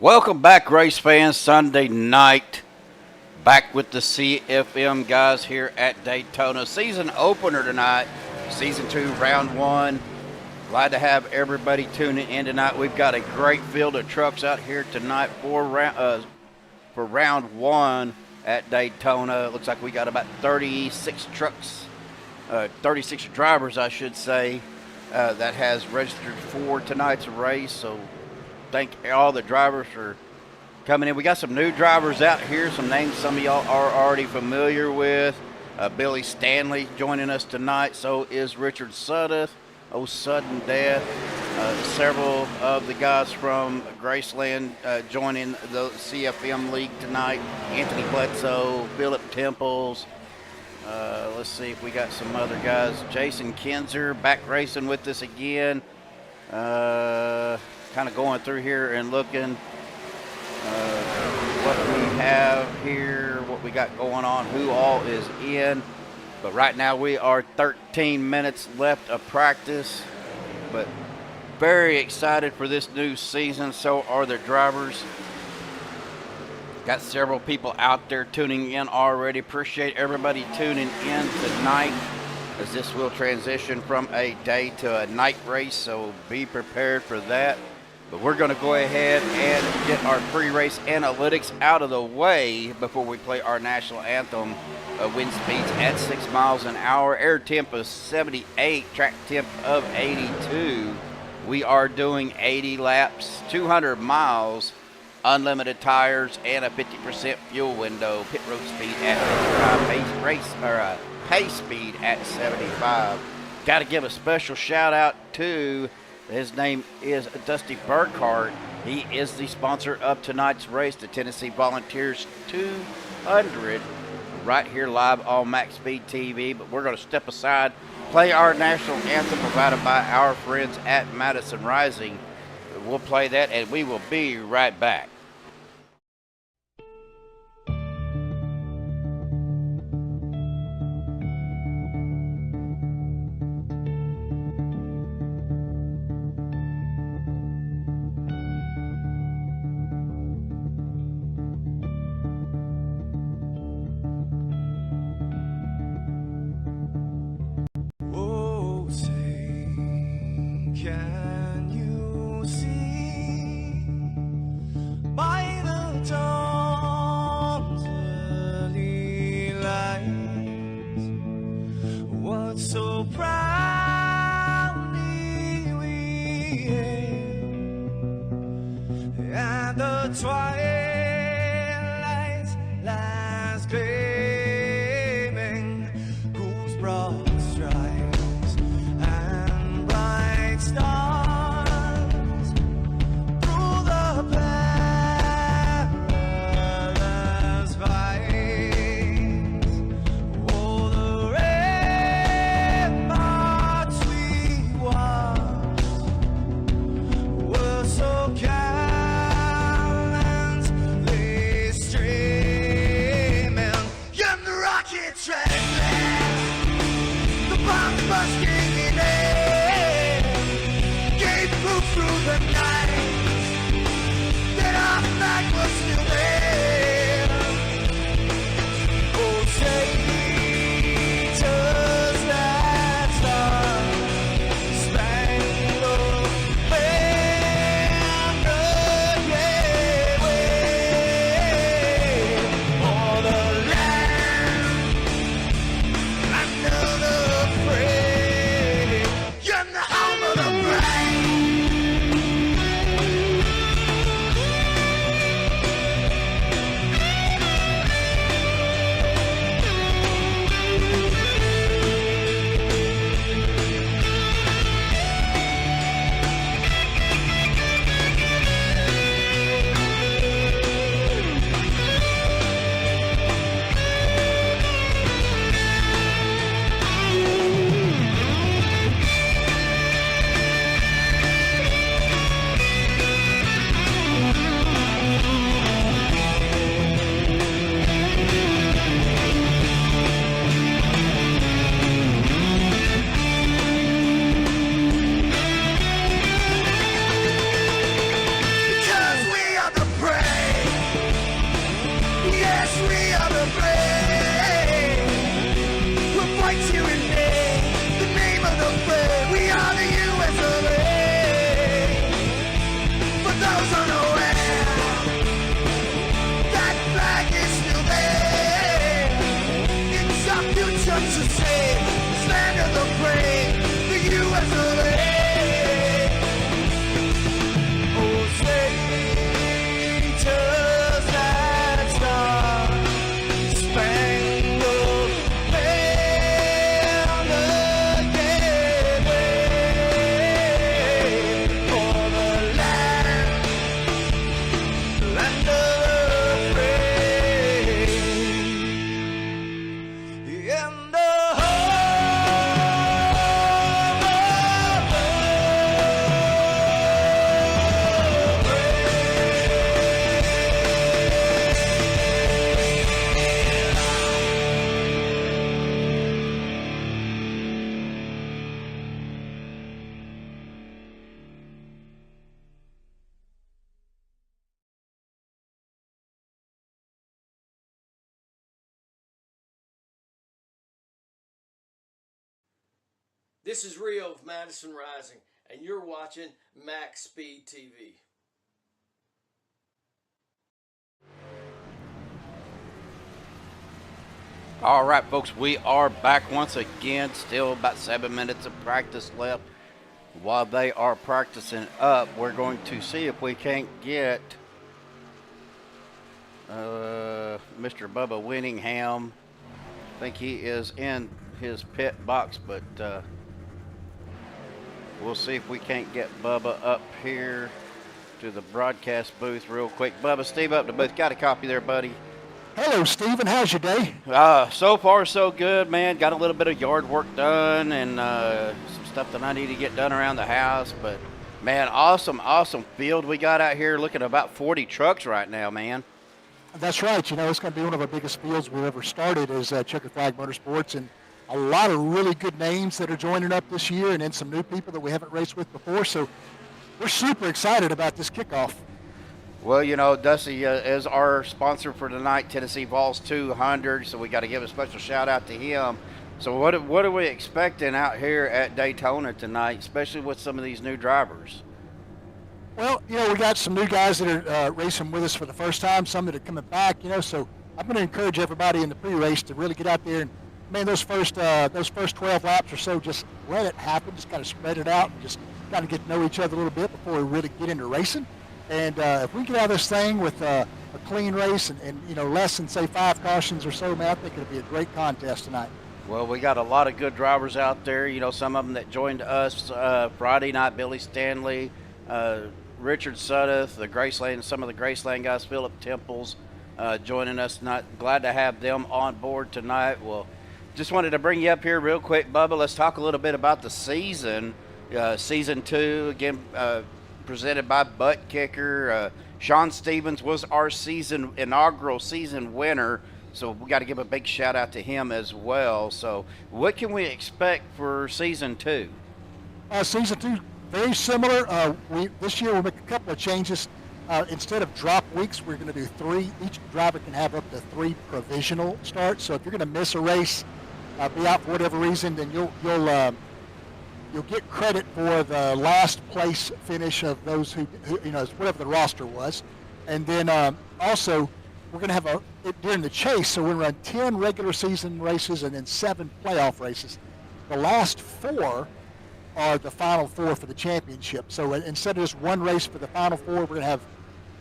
Welcome back, race fans. Sunday night, back with the CFM guys here at Daytona. Season opener tonight, Season 2, Round 1. Glad to have everybody tuning in tonight. We've got a great field of trucks out here tonight for Round 1 at Daytona. Looks like we got about 36 trucks, 36 drivers, I should say, that has registered for tonight's race. So thank all the drivers for coming in. We got some new drivers out here, some names some of y'all are already familiar with. Billy Stanley joining us tonight. So is Richard Sudduth, Sudden Death. Several of the guys from Graceland joining the CFM League tonight. Anthony Bledsoe, Philip Temples. Let's see if we got some other guys. Jason Kinzer back racing with us again. Kind of going through here and looking what we have here, what we got going on, who all is in. But right now we are 13 minutes left of practice. But very excited for this new season. So are the drivers. Got several people out there tuning in already. Appreciate everybody tuning in tonight, as this will transition from a day to a night race. So be prepared for that. But we're going to go ahead and get our pre-race analytics out of the way before we play our national anthem. Wind speeds at 6 miles an hour. Air temp is 78. Track temp of 82. We are doing 80 laps, 200 miles, unlimited tires, and a 50% fuel window. Pit road speed at 55. Pace speed at 75. Got to give a special shout out to, his name is Dusty Burkhart. He is the sponsor of tonight's race, the Tennessee Volunteers 200, right here live on MaxspeedTV. But we're going to step aside, play our national anthem provided by our friends at Madison Rising. We'll play that and we will be right back. This is Rio of Madison Rising, and you're watching MaxspeedTV. All right, folks, we are back once again. Still about 7 minutes of practice left. While they are practicing up, we're going to see if we can't get Mr. Bubba Winningham. I think he is in his pit box, but we'll see if we can't get Bubba up here to the broadcast booth real quick. Bubba, Steve up to the booth. Got a copy there, buddy. Hello, Stephen. How's your day? So far, so good, man. Got a little bit of yard work done and some stuff that I need to get done around the house. But, man, awesome field we got out here. Looking at about 40 trucks right now, man. That's right. You know, it's going to be one of our biggest fields we've ever started as Checkered Motorsports. And a lot of really good names that are joining up this year and then some new people that we haven't raced with before. So we're super excited about this kickoff. Well, you know, Dusty is our sponsor for tonight, Tennessee Vols 200, so we got to give a special shout-out to him. So what are we expecting out here at Daytona tonight, especially with some of these new drivers? Well, you know, we got some new guys that are racing with us for the first time, some that are coming back, you know, so I'm going to encourage everybody in the pre-race to really get out there and, man, those first 12 laps or so, just let it happen, just kind of spread it out and just kind of get to know each other a little bit before we really get into racing. And if we get out of this thing with a clean race and, you know, less than, say, 5 cautions or so, man, I think it'll be a great contest tonight. Well, we got a lot of good drivers out there. You know, some of them that joined us Friday night, Billy Stanley, Richard Suddeth, the Graceland, some of the Graceland guys, Philip Temples joining us tonight. Glad to have them on board tonight. Well, just wanted to bring you up here real quick, Bubba. Let's talk a little bit about the season. Season 2, again, presented by Buttkicker. Shawn Stevens was our inaugural season winner, so we got to give a big shout out to him as well. So what can we expect for season 2? Season 2, very similar. This year we'll make a couple of changes. Instead of drop weeks, we're going to do 3. Each driver can have up to 3 provisional starts. So if you're going to miss a race, be out for whatever reason, then you'll get credit for the last place finish of those who you know, whatever the roster was. And then also we're going to have during the chase, so we're going to run 10 regular season races and then 7 playoff races. The last 4 are the final 4 for the championship. So instead of just 1 race for the final 4, we're going to have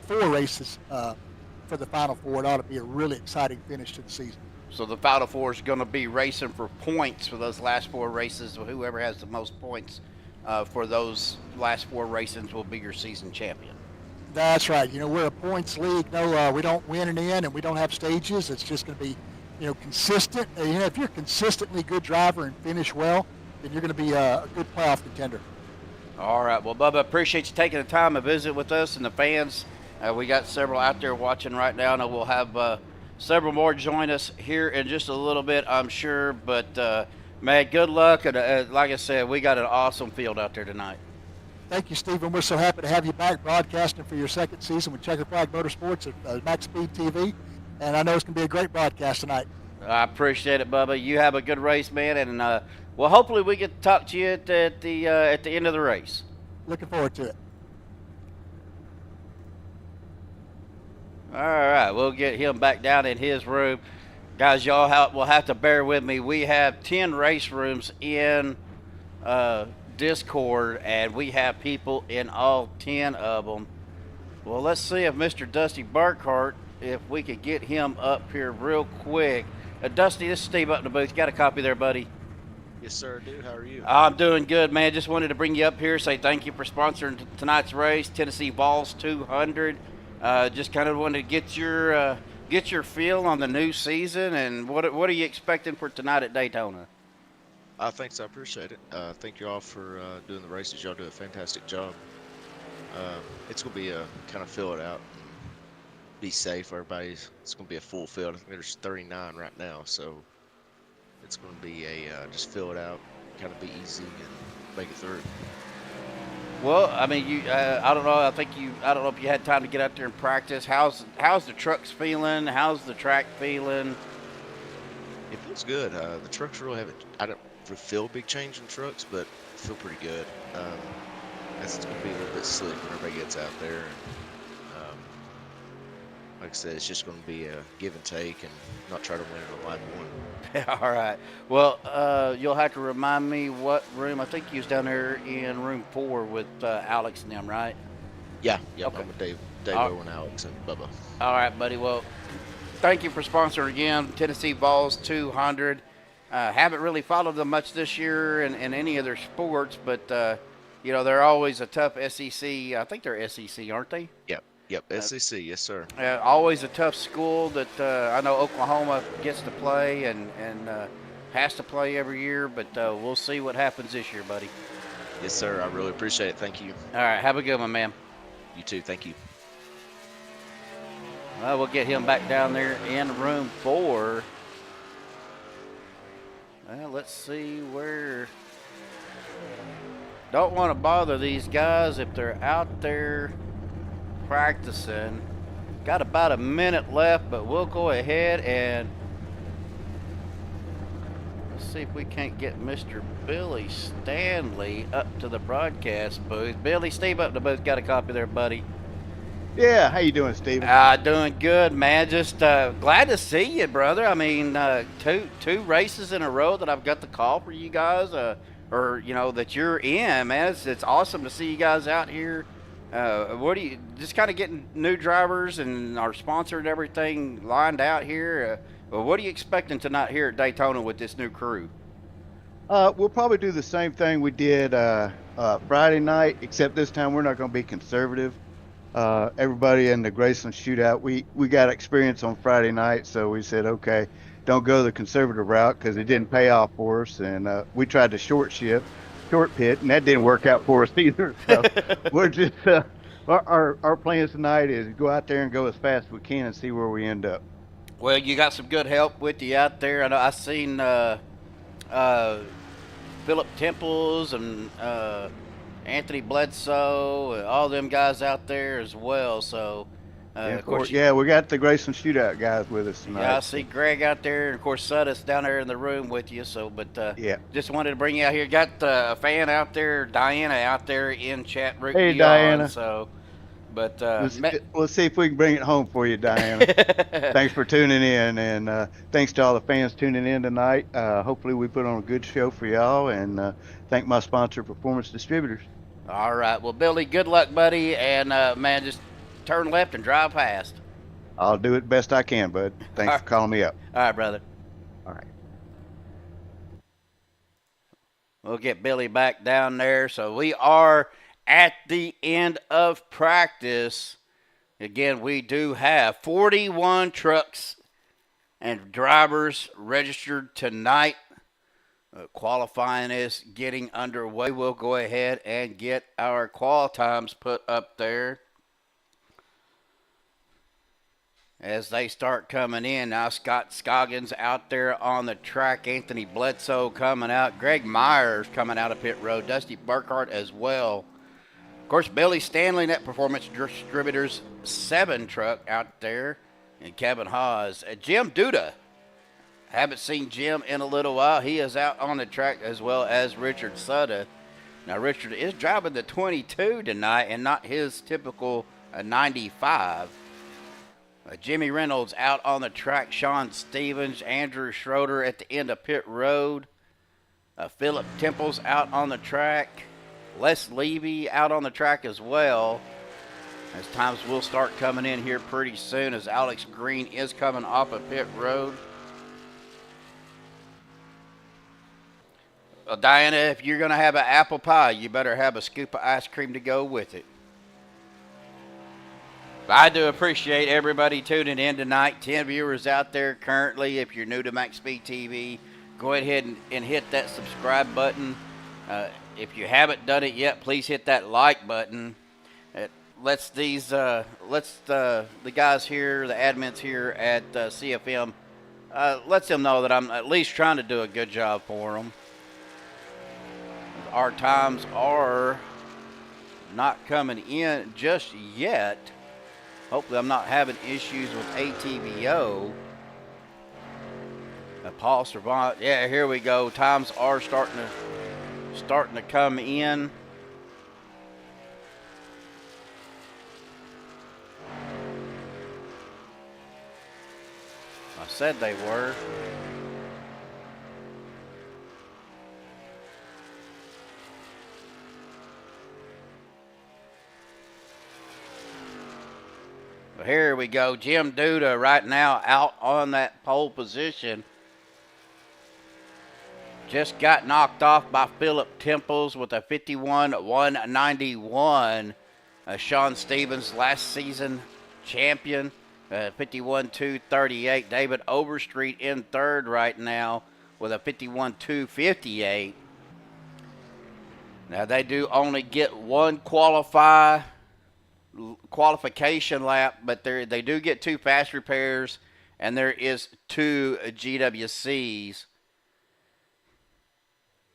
4 races for the final 4. It ought to be a really exciting finish to the season. So the Final Four is going to be racing for points for those last 4 races. So whoever has the most points for those last 4 races will be your season champion. That's right. You know, we're a points league. No, we don't win and in, and we don't have stages. It's just going to be, you know, consistent. You know, if you're a consistently good driver and finish well, then you're going to be a good playoff contender. All right. Well, Bubba, appreciate you taking the time to visit with us and the fans. We got several out there watching right now, and we'll have several more join us here in just a little bit, I'm sure. But, man, good luck. And like I said, we got an awesome field out there tonight. Thank you, Stephen. We're so happy to have you back broadcasting for your second season with Checkered Motorsports at MaxspeedTV. And I know it's going to be a great broadcast tonight. I appreciate it, Bubba. You have a good race, man. And, well, hopefully we get to talk to you at the end of the race. Looking forward to it. All right, we'll get him back down in his room. Guys, y'all will have to bear with me. We have 10 race rooms in Discord, and we have people in all 10 of them. Well, let's see if Mr. Dusty Burkhart, if we could get him up here real quick. Dusty, this is Steve up in the booth. Got a copy there, buddy? Yes, sir, dude. How are you? I'm doing good, man. Just wanted to bring you up here, say thank you for sponsoring tonight's race, Tennessee Vols 200. Just kind of wanted to get your feel on the new season, and what are you expecting for tonight at Daytona? Thanks, I appreciate it. Thank you all for doing the races. Y'all do a fantastic job. It's going to be a kind of fill it out, be safe. It's going to be a full field. I think there's 39 right now, so it's going to be just fill it out, kind of be easy and make it through. Well, I mean, I don't know. I don't know if you had time to get out there and practice. How's the trucks feeling? How's the track feeling? It feels good. The trucks really haven't. feel a big change in trucks, but feel pretty good. It's going to be a little bit slick when everybody gets out there. And, like I said, it's just going to be a give and take and not try to win it on lap one. All right. Well, you'll have to remind me what room. I think you was down there in room 4 with Alex and them, right? Yeah. Okay. I'm with Dave Owen, Alex, and Bubba. All right, buddy. Well, thank you for sponsoring again. Tennessee Vols 200. Haven't really followed them much this year in any of their sports, but, they're always a tough SEC. I think they're SEC, aren't they? Yep, SEC, yes, sir. Always a tough school that I know Oklahoma gets to play and has to play every year, but we'll see what happens this year, buddy. Yes, sir. I really appreciate it. Thank you. All right. Have a good one, man. You too. Thank you. Well, we'll get him back down there in room 4. Well, let's see where. Don't want to bother these guys if they're out there practicing. Got about a minute left, but we'll go ahead and let's see if we can't get Mr. Billy Stanley up to the broadcast booth. Billy, Steve up to the booth. Got a copy there, buddy. Yeah, how you doing, Steven? Doing good, man. Just glad to see you, brother. I mean, two races in a row that I've got the call for you guys, that you're in, man. It's awesome to see you guys out here. What do you just kind of getting new drivers and our sponsor and everything lined out here? What are you expecting tonight here at Daytona with this new crew? We'll probably do the same thing we did Friday night, except this time we're not going to be conservative. Everybody in the Graceland shootout, we got experience on Friday night, so we said, okay, don't go the conservative route because it didn't pay off for us, and we tried to short pit, and that didn't work out for us either. So we're just our plans tonight is go out there and go as fast as we can and see where we end up. Well, you got some good help with you out there. I know I seen Philip Temples and Anthony Bledsoe, and all them guys out there as well. So, of course, we got the Graceland shootout guys with us tonight. Yeah, I see Greg out there, and of course, Sudda's down there in the room with you. So, but just wanted to bring you out here. Got a fan out there, Diana, out there in chat room. Hey, Diana. So, but let's see if we can bring it home for you, Diana. Thanks for tuning in, and thanks to all the fans tuning in tonight. Hopefully, we put on a good show for y'all, and thank my sponsor, Performance Distributors. All right. Well, Billy, good luck, buddy, and man, just turn left and drive past. I'll do it best I can, bud. Thanks for calling me up. All right, brother. All right. We'll get Billy back down there. So we are at the end of practice. Again, we do have 41 trucks and drivers registered tonight. Qualifying is getting underway. We'll go ahead and get our qual times put up there as they start coming in. Now Scott Scoggins out there on the track. Anthony Bledsoe coming out. Greg Myers coming out of pit road. Dusty Burkhart as well. Of course, Billy Stanley, that Performance Distributors 7 truck out there. And Kevin Haas. Jim Duda. Haven't seen Jim in a little while. He is out on the track as well as Richard Sutta. Now, Richard is driving the 22 tonight and not his typical 95. Jimmy Reynolds out on the track. Shawn Stevens, Andrew Schroeder at the end of pit road. Philip Temples out on the track. Les Levy out on the track as well. As times will start coming in here pretty soon as Alex Green is coming off of pit road. Well, Diana, if you're going to have an apple pie, you better have a scoop of ice cream to go with it. I do appreciate everybody tuning in tonight. 10 viewers out there currently. If you're new to MaxspeedTV, go ahead and hit that subscribe button. If you haven't done it yet, please hit that like button. It lets the guys here, the admins here at CFM, lets them know that I'm at least trying to do a good job for them. Our times are not coming in just yet. Hopefully I'm not having issues with ATVO. Paul Servant. Yeah, here we go. Times are starting to come in. I said they were. But here we go. Jim Duda right now out on that pole position. Just got knocked off by Philip Temples with a 51-191. Shawn Stevens, last season champion, 51-238. David Overstreet in third right now with a 51-258. Now they do only get one qualification lap, but they do get 2 fast repairs, and there is 2 GWCs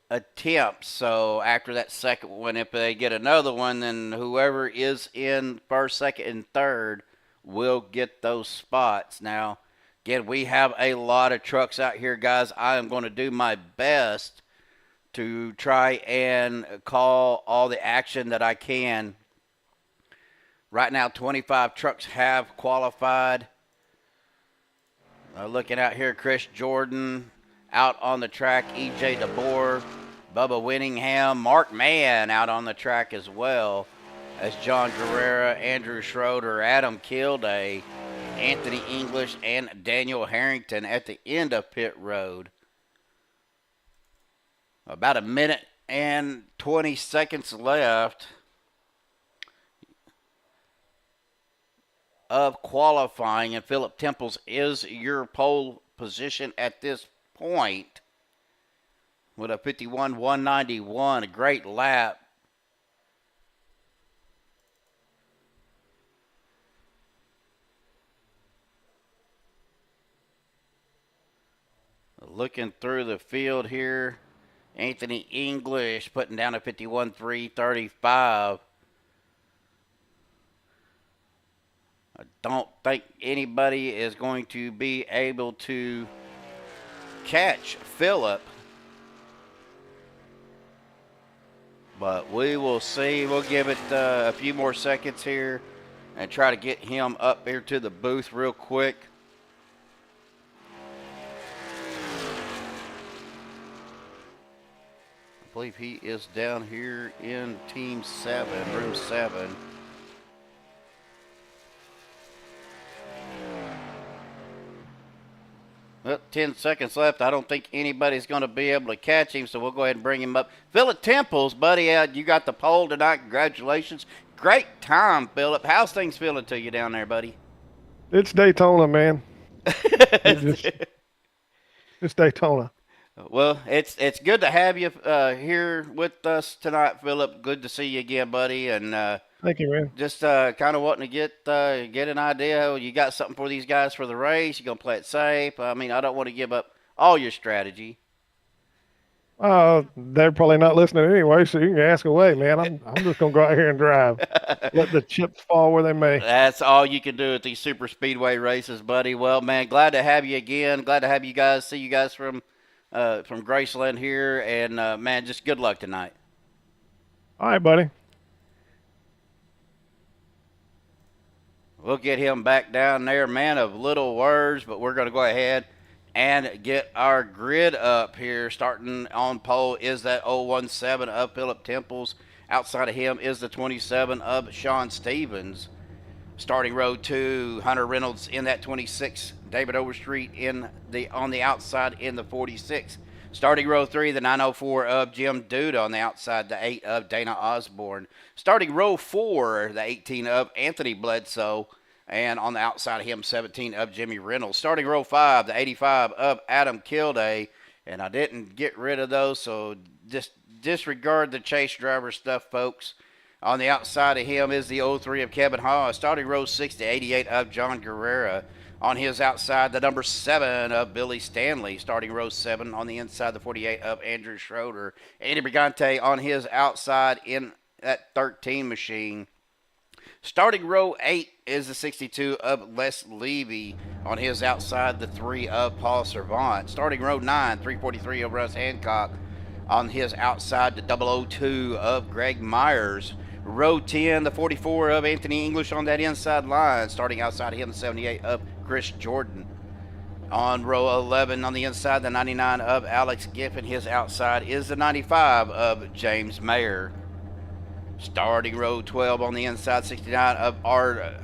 attempts. So after that second one, if they get another one, then whoever is in first, second, and third will get those spots. Now, again, we have a lot of trucks out here, guys. I am going to do my best to try and call all the action that I can. Right now, 25 trucks have qualified. Looking out here, Chris Jordan out on the track, E.J. DeBoer, Bubba Winningham, Mark Mann out on the track as well as John Guerrera, Andrew Schroeder, Adam Kilday, Anthony English, and Daniel Harrington at the end of pit road. About a minute and 20 seconds left of qualifying, and Philip Temples is your pole position at this point with a 51-191, a great lap. Looking through the field here, Anthony English putting down a 51-335. I don't think anybody is going to be able to catch Philip, but we will see. We'll give it a few more seconds here and try to get him up here to the booth real quick. I believe he is down here in Team 7, Room 7. Well, 10 seconds left. I don't think anybody's going to be able to catch him, so we'll go ahead and bring him up. Philip Temples, buddy, you got the pole tonight. Congratulations. Great time, Philip. How's things feeling to you down there, buddy? It's Daytona, man. It's Daytona. Well, it's good to have you here with us tonight, Philip. Good to see you again, buddy. And Thank you, man. just kind of wanting to get an idea. You got something for these guys for the race? You gonna play it safe? I mean, I don't want to give up all your strategy. They're probably not listening anyway, so you can ask away, man. I'm just gonna go out here and drive. Let the chips fall where they may. That's all you can do at these super speedway races, buddy. Well, man, glad to have you again. Glad to have you guys. See you guys from Graceland here, and man, just good luck tonight. All right, buddy. We'll get him back down there, man of little words, but we're going to go ahead and get our grid up here. Starting on pole is that 017 of Philip Temples. Outside of him is the 27 of Shawn Stevens. Starting row 2, Hunter Reynolds in that 26. David Overstreet on the outside in the 46. Starting row 3, the 904 of Jim Duda on the outside, the 8 of Dana Osborne. Starting row 4, the 18 of Anthony Bledsoe, and on the outside of him, 17 of Jimmy Reynolds. Starting row 5, the 85 of Adam Kilday, and I didn't get rid of those, so just disregard the chase driver stuff, folks. On the outside of him is the 03 of Kevin Haas. Starting row 6, the 88 of John Guerrera. On his outside, the number 7 of Billy Stanley. Starting row 7 on the inside, the 48 of Andrew Schroeder. Andy Brigante on his outside in that 13 machine. Starting row 8 is the 62 of Les Levy. On his outside, the 3 of Paul Servant. Starting row 9, 343 of Russ Hancock. On his outside, the 002 of Greg Myers. Row 10, the 44 of Anthony English on that inside line. Starting outside of him, the 78 of Chris Jordan. On row 11 on the inside, the 99 of Alex Giffen. His outside is the 95 of James Mayer. Starting row 12 on the inside, 69 of our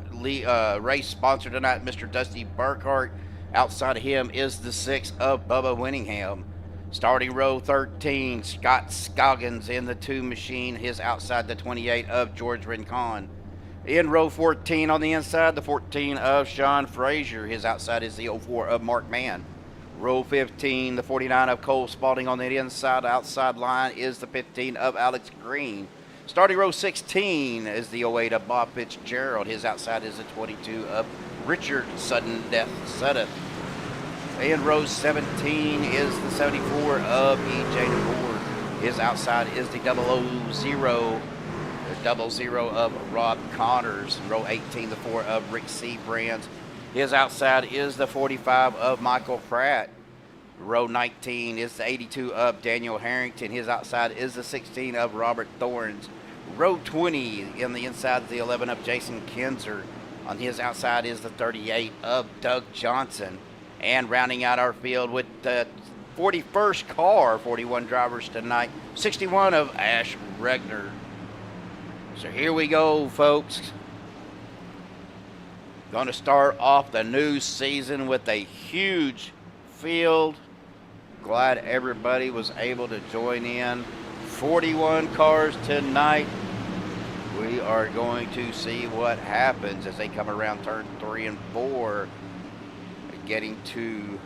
race sponsor tonight, Mr. Dusty Burkhart. Outside of him is the 6 of Bubba Winningham. Starting row 13, Scott Scoggins in the 2 machine. His outside, the 28 of George Rincon. In row 14 on the inside, the 14 of Sean Frazier. His outside is the 04 of Mark Mann. Row 15, the 49 of Cole Spalding on the inside. Outside line is the 15 of Alex Green. Starting row 16 is the 08 of Bob Fitzgerald. His outside is the 22 of Richard Sudden Death Sudden. In row 17 is the 74 of E.J. DeBoer. His outside is the 000 of Rob Connors. Row 18, the 4 of Rick C. Brands. His outside is the 45 of Michael Pratt. Row 19 is the 82 of Daniel Harrington. His outside is the 16 of Robert Thorns. Row 20 in the inside is the 11 of Jason Kinzer. On his outside is the 38 of Doug Johnson. And rounding out our field with the 41st car, 41 drivers tonight, 61 of Ash Regner. So here we go, folks. Going to start off the new season with a huge field. Glad everybody was able to join in. 41 cars tonight. We are going to see what happens as they come around turn 3 and 4. Getting to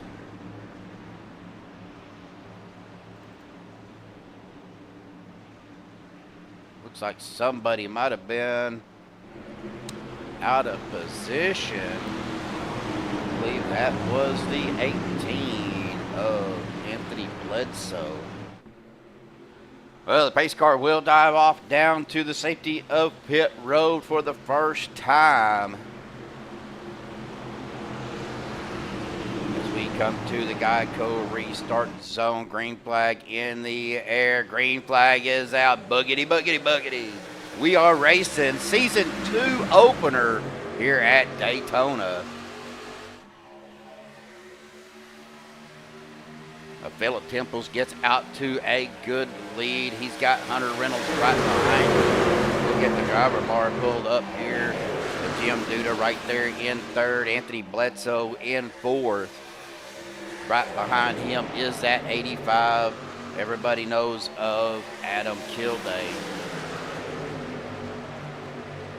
looks like somebody might have been out of position. I believe that was the 18 of Anthony Bledsoe. Well, the pace car will dive off down to the safety of pit road for the first time. As we come to the Geico restart zone, green flag in the air. Green flag is out. Boogity, boogity, boogity. We are racing season 2 opener here at Daytona. Philip Temples gets out to a good lead. He's got Hunter Reynolds right behind him. We'll get the driver bar pulled up here. Jim Duda right there in 3rd. Anthony Bledsoe in 4th. Right behind him is that 85. Everybody knows of Adam Kilday.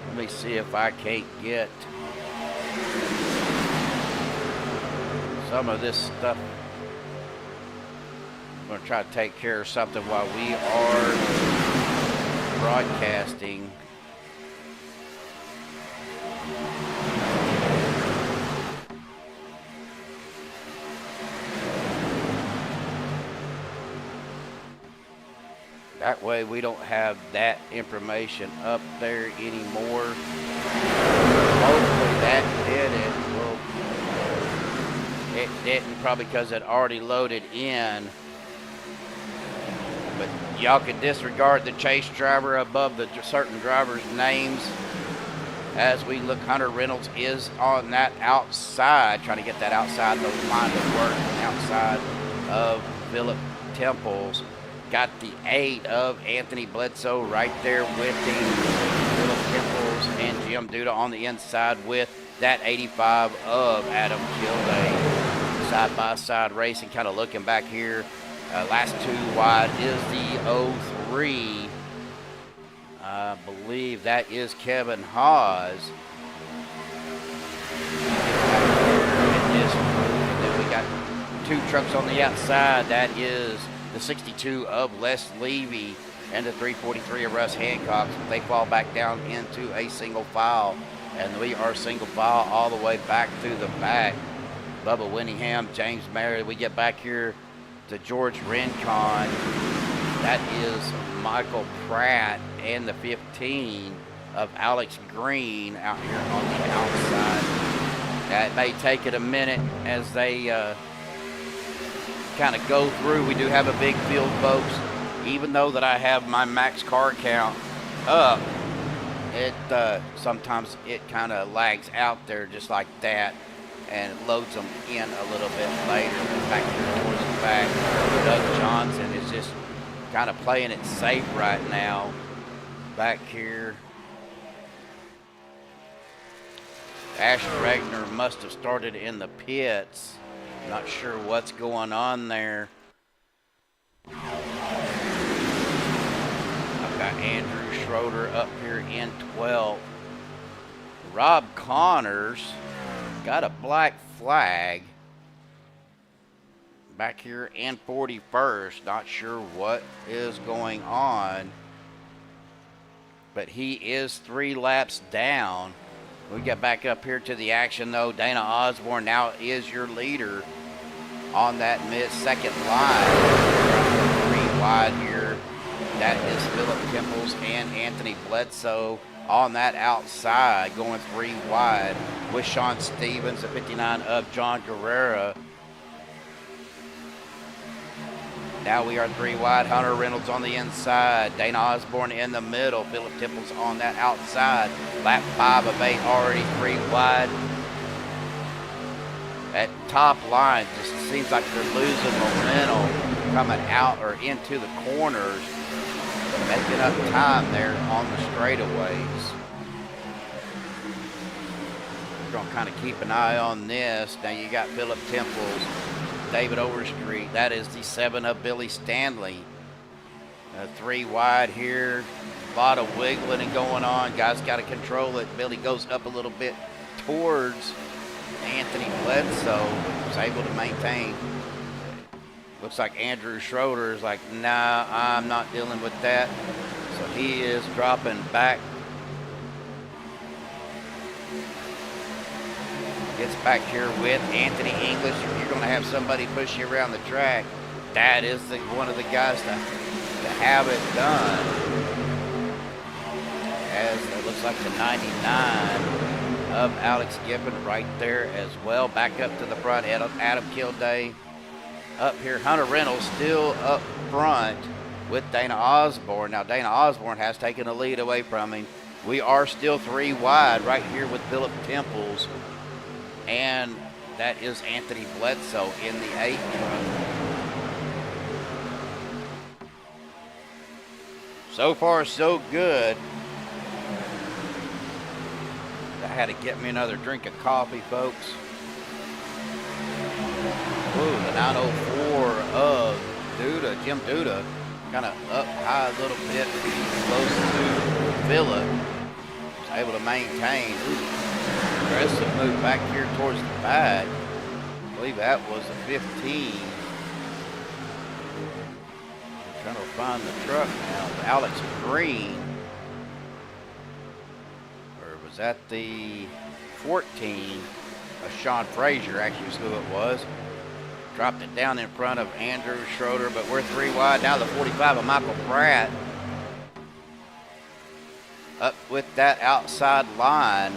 Let me see if I can't get some of this stuff. I'm going to try to take care of something while we are broadcasting. That way we don't have that information up there anymore. Hopefully that did it. Well, it didn't, probably because it already loaded in. But y'all can disregard the chase driver above the certain drivers' names. As we look, Hunter Reynolds is on that outside, trying to get that outside the line of work, outside of Philip Temples. Got the 8 of Anthony Bledsoe right there with him. Philip Temples and Jim Duda on the inside with that 85 of Adam Kilday. Side-by-side racing, kind of looking back here. Last 2 wide is the 03. I believe that is Kevin Haas. And then we got 2 trucks on the outside. That is the 62 of Les Levy and the 343 of Russ Hancock. They fall back down into a single file. And we are single file all the way back to the back. Bubba Winningham, James Mary. We get back here to George Rincon. That is Michael Pratt and the 15. of Alex Green out here on the outside. That may take it a minute as they kind of go through. We do have a big field, folks. Even though that I have my max car count up, it sometimes it kind of lags out there just like that, and it loads them in a little bit later. Back here towards the back, Doug Johnson is just kind of playing it safe right now. Back here, Ash Regner must have started in the pits. Not sure what's going on there. I've got Andrew Schroeder up here in 12th. Rob Connors got a black flag back here in 41st. Not sure what is going on, but he is 3 laps down. We get back up here to the action though. Dana Osborne now is your leader on that mid-second line. 3 wide here. That is Philip Temples and Anthony Bledsoe on that outside, going 3 wide with Shawn Stevens, the 59 of John Guerrera. Now we are 3 wide. Hunter Reynolds on the inside. Dana Osborne in the middle. Philip Temples on that outside. Lap 5 of 8, already 3 wide. That top line just seems like they're losing momentum coming out or into the corners, making up time there on the straightaways. We're going to kind of keep an eye on this. Now you got Philip Temples, David Overstreet. That is the 7 of Billy Stanley. 3 wide here. A lot of wiggling and going on. Guys got to control it. Billy goes up a little bit towards Anthony Bledsoe. Was able to maintain. Looks like Andrew Schroeder is like, nah, I'm not dealing with that. So he is dropping back. Gets back here with Anthony English. If you're going to have somebody push you around the track, that is one of the guys to have it done. As it looks like the 99 of Alex Gibbon right there as well. Back up to the front, Adam Kilday. Up here, Hunter Reynolds still up front with Dana Osborne. Now Dana Osborne has taken the lead away from him. We are still 3 wide right here with Philip Temples. And that is Anthony Bledsoe in the 8 truck. So far, so good. I had to get me another drink of coffee, folks. Ooh, the 904 of Duda, Jim Duda, kind of up high a little bit, close to Phillip. Was able to maintain. Ooh, aggressive move back here towards the back. I believe that was a 15. Trying to find the truck now. Alex Green. Or was that the 14? Sean Frazier actually is who it was. Dropped it down in front of Andrew Schroeder, but we're 3 wide. Now the 45 of Michael Pratt. Up with that outside line.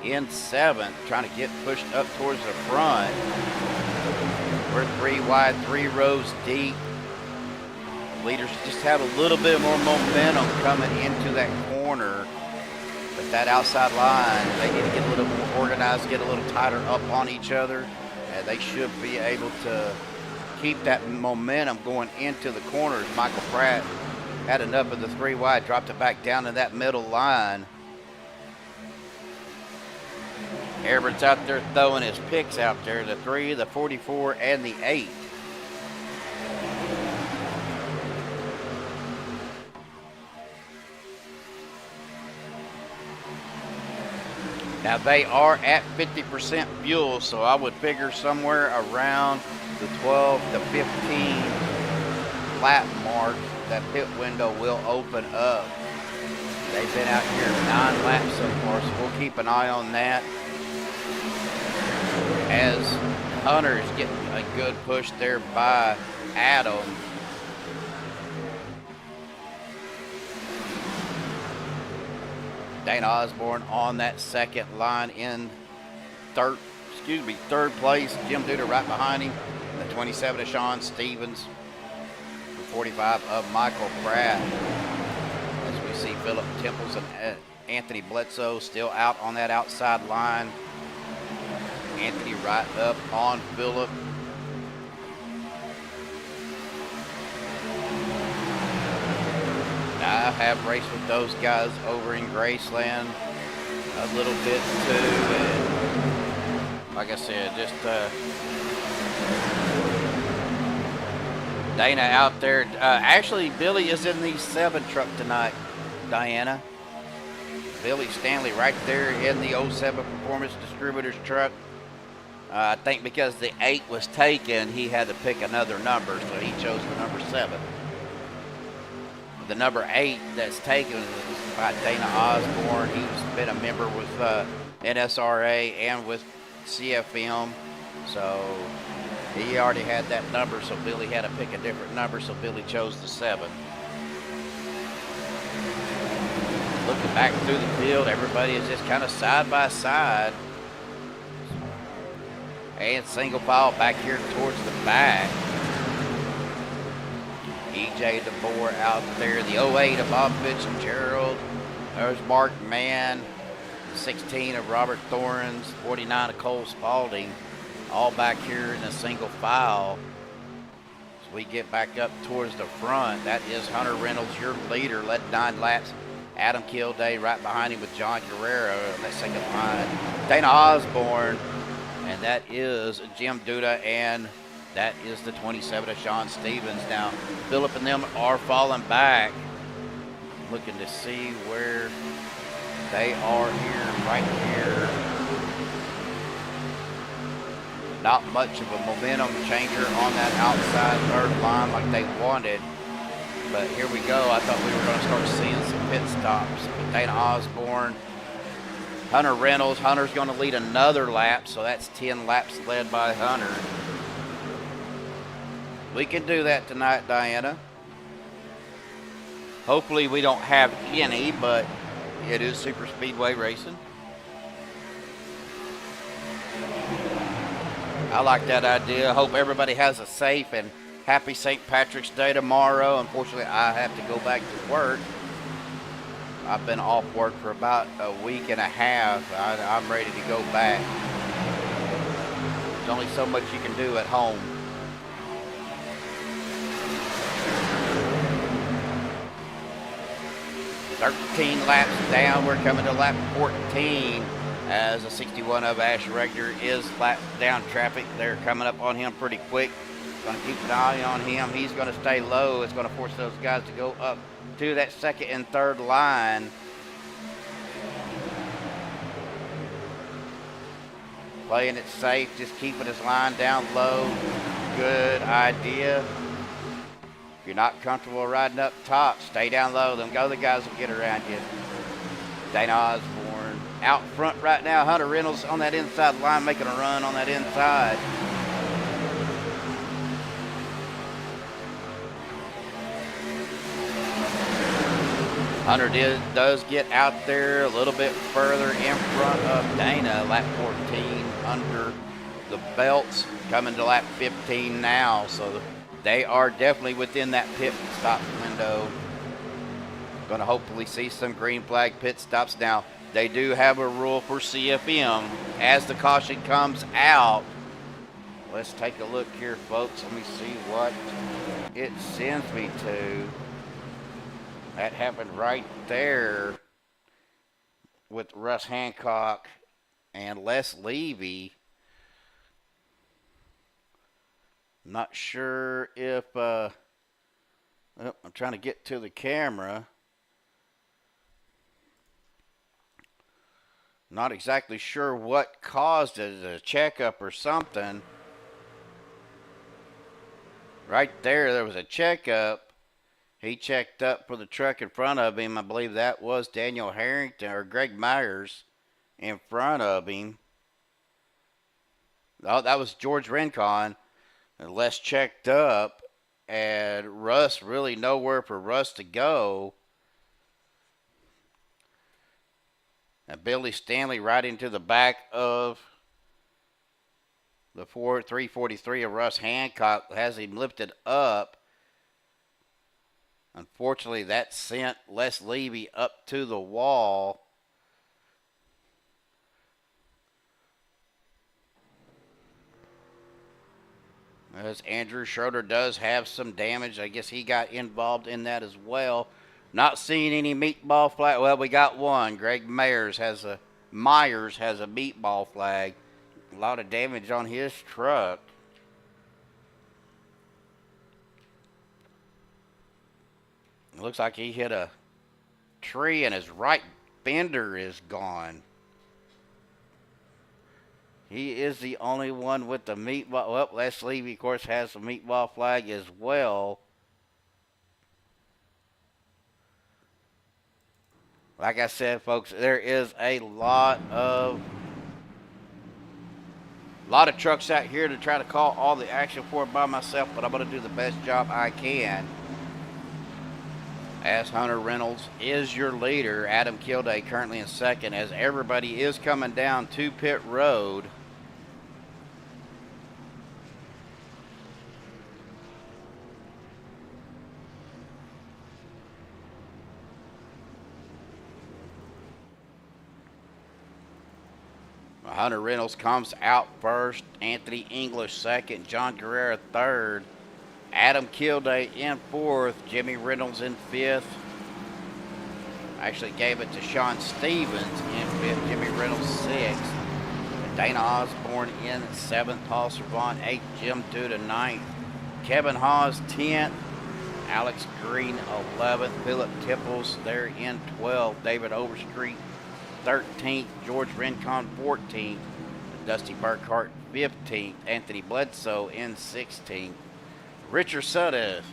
In 7th, trying to get pushed up towards the front. We're 3 wide, 3 rows deep. Leaders just have a little bit more momentum coming into that corner. But that outside line, they need to get a little more organized, get a little tighter up on each other. And they should be able to keep that momentum going into the corners. Michael Pratt had enough of the 3 wide, dropped it back down to that middle line. Everett's out there throwing his picks out there, the 3, the 44, and the 8. Now they are at 50% fuel, so I would figure somewhere around the 12 to 15 lap mark, that pit window will open up. They've been out here 9 laps so far, so we'll keep an eye on that. As Hunter is getting a good push there by Adam. Dana Osborne on that second line in third place. Jim Duda right behind him. The 27 of Shawn Stevens. The 45 of Michael Pratt. As we see Philip Temples and Anthony Bledsoe still out on that outside line. Anthony right up on Philip. I have raced with those guys over in Graceland a little bit too, and like I said, just Dana out there. Actually, Billy is in the 7 truck tonight, Diana. Billy Stanley right there in the 07 Performance Distributors truck. I think because the 8 was taken, he had to pick another number, so he chose the number 7. The number 8 that's taken is by Dana Osborne. He's been a member with NSRA and with CFM, so he already had that number, so Billy had to pick a different number, so Billy chose the 7. Looking back through the field, everybody is just kind of side by side. And single file back here towards the back. EJ DeBoer out there. The 08 of Bob Fitzgerald. There's Mark Mann. 16 of Robert Thorens. 49 of Cole Spalding. All back here in a single file. As we get back up towards the front, that is Hunter Reynolds, your leader, led 9 laps. Adam Kilday right behind him with John Guerrero on that second line. Dana Osborne. And that is Jim Duda, and that is the 27 of Shawn Stevens. Now, Philip and them are falling back. Looking to see where they are here, right here. Not much of a momentum changer on that outside third line like they wanted. But here we go. I thought we were going to start seeing some pit stops. But Dana Osborne, Hunter Reynolds. Hunter's going to lead another lap, so that's 10 laps led by Hunter. We can do that tonight, Diana. Hopefully we don't have any, but it is super speedway racing. I like that idea. Hope everybody has a safe and happy St. Patrick's Day tomorrow. Unfortunately, I have to go back to work. I've been off work for about a week and a half. I'm ready to go back. There's only so much you can do at home. "13 laps down." We're coming to lap 14 as a 61 of Ash Regner is lap down traffic. They're coming up on him pretty quick. Going to keep an eye on him. He's going to stay low. It's going to force those guys to go up to that second and third line. Playing it safe, just keeping his line down low. Good idea. If you're not comfortable riding up top, stay down low. Them other guys will get around you. Dana Osborne out front right now. Hunter Reynolds on that inside line, making a run on that inside. Hunter does get out there a little bit further in front of Dana. Lap 14 under the belts, coming to lap 15 now. So they are definitely within that pit stop window. Going to hopefully see some green flag pit stops. Now, they do have a rule for CFM. As the caution comes out, let's take a look here, folks. Let me see what it sends me to. That happened right there with Russ Hancock and Les Levy. Not sure if, I'm trying to get to the camera. Not exactly sure what caused it, a checkup or something. Right there was a checkup. He checked up for the truck in front of him. I believe that was Daniel Harrington or Greg Myers in front of him. Oh, that was George Rincon. And Les checked up, and Russ, really nowhere for Russ to go. And Billy Stanley right into the back of the 343 of Russ Hancock, has him lifted up. Unfortunately, that sent Les Levy up to the wall. As Andrew Schroeder does have some damage. I guess he got involved in that as well. Not seeing any meatball flag. Well, we got one. Greg Myers has a meatball flag. A lot of damage on his truck. It looks like he hit a tree and his right fender is gone. He is the only one with the meatball. Well, Les Levy, of course, has the meatball flag as well. Like I said, folks, there is a lot of trucks out here to try to call all the action for by myself, but I'm going to do the best job I can. As Hunter Reynolds is your leader, Adam Kilday currently in second, as everybody is coming down to pit road. Hunter Reynolds comes out first, Anthony English second, John Guerrero third, Adam Kilday in fourth, Jimmy Reynolds in fifth. Actually gave it to Shawn Stevens in fifth, Jimmy Reynolds sixth, Dana Osborne in seventh, Paul Servant eighth, Jim Duda ninth, Kevin Haas 10th, Alex Green 11th, Philip Tipples there in 12th, David Overstreet 13th, George Rincon 14th, Dusty Burkhart 15th, Anthony Bledsoe in 16th, Richard sudden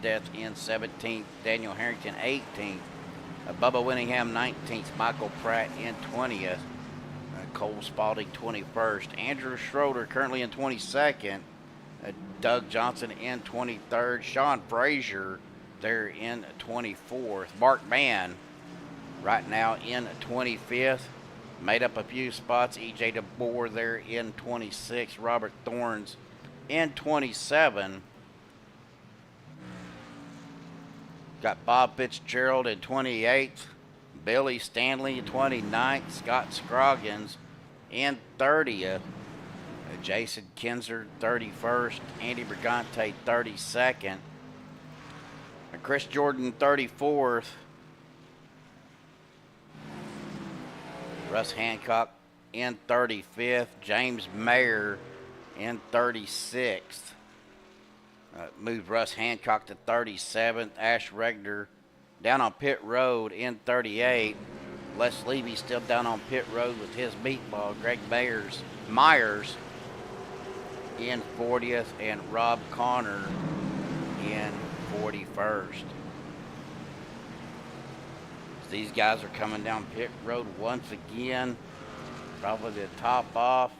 death in 17th, Daniel Harrington 18th, Bubba Winningham 19th, Michael Pratt in 20th, Cole Spalding 21st, Andrew Schroeder currently in 22nd, Doug Johnson in 23rd, Sean Frazier there in 24th, Mark Mann right now in 25th, made up a few spots, EJ DeBoer there in 26th, Robert Thorns in 27. Got Bob Fitzgerald in 28th, Billy Stanley in 29th, Scott Scroggins in 30th, Jason Kinzer 31st, Andy Brigante 32nd, and Chris Jordan 34th, Russ Hancock in 35th, James Mayer in 36th. Moved Russ Hancock to 37th, Ash Regner down on pit road in 38th. Les Levy still down on pit road with his meatball. Greg Myers in 40th, and Rob Connor in 41st. These guys are coming down pit road once again. Probably the top off.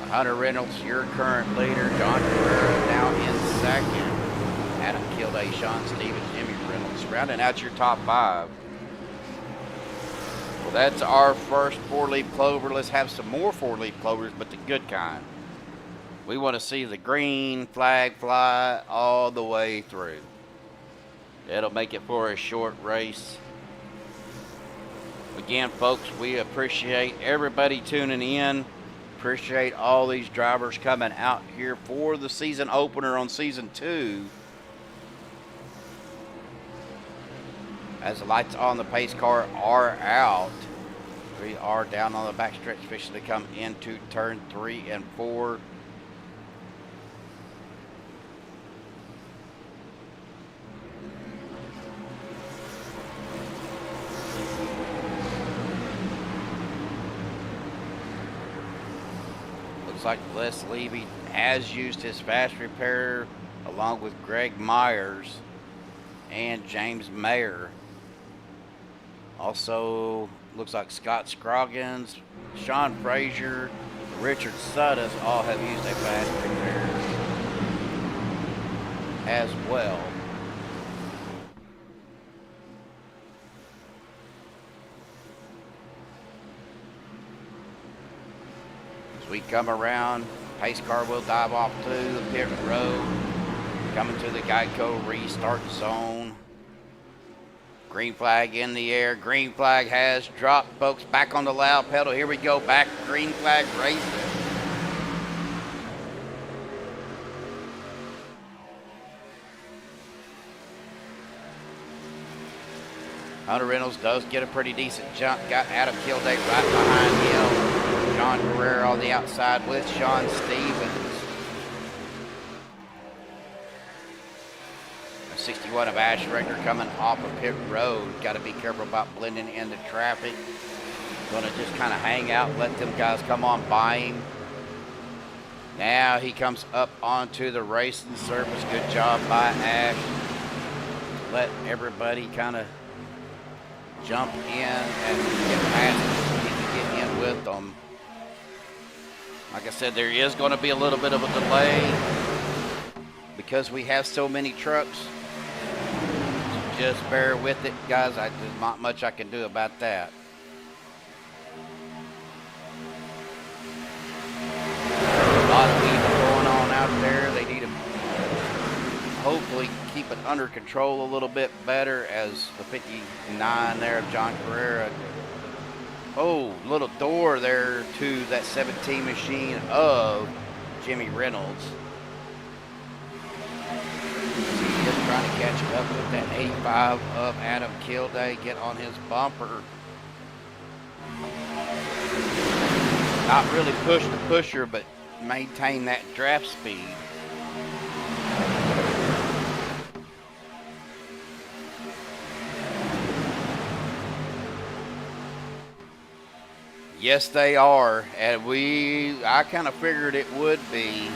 Hunter Reynolds, your current leader. John Guerrero now in second. Adam Kilday, Shawn Stevens, Jimmy Reynolds. Rounding out your top five. Well, that's our first four-leaf clover. Let's have some more four-leaf clovers, but the good kind. We want to see the green flag fly all the way through. It'll make it for a short race. Again, folks, we appreciate everybody tuning in. Appreciate all these drivers coming out here for the season opener on season 2. As the lights on the pace car are out, we are down on the backstretch, fishing to come into turn 3 and 4. Like Les Levy has used his fast repair along with Greg Myers and James Mayer. Also looks like Scott Scroggins, Sean Frazier, Richard Suddas all have used a fast repair as well. We come around, pace car will dive off to the pit road, coming to the Geico restart zone. Green flag in the air. Green flag has dropped, folks. Back on the loud pedal. Here we go. Back green flag racing. Hunter Reynolds does get a pretty decent jump. Got Adam Kildare right behind him. John Carrera on the outside with Shawn Stevens. 61 of Ash Regner coming off of pit road. Got to be careful about blending into traffic. Going to just kind of hang out, let them guys come on by him. Now he comes up onto the racing surface. Good job by Ash. Let everybody kind of jump in and get past him. Get in with them. Like I said, there is going to be a little bit of a delay because we have so many trucks. Just bear with it, guys. There's not much I can do about that. A lot of people going on out there. They need to hopefully keep it under control a little bit better as the 59 there of John Carrera. Oh, little door there to that 17 machine of Jimmy Reynolds. Just trying to catch up with that 85 of Adam Kildare, get on his bumper. Not really push the pusher, but maintain that draft speed. Yes, they are, and I kind of figured it would be.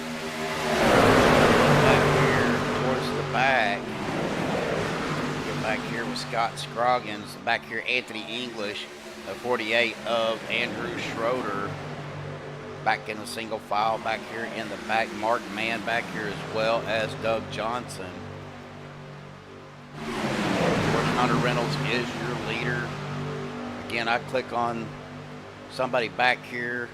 Back. Get back here with Scott Scroggins. Back here, Anthony English, the 48 of Andrew Schroeder. Back in the single file. Back here in the back, Mark Mann back here as well as Doug Johnson. Of course, Hunter Reynolds is your leader. Again, I click on somebody back here.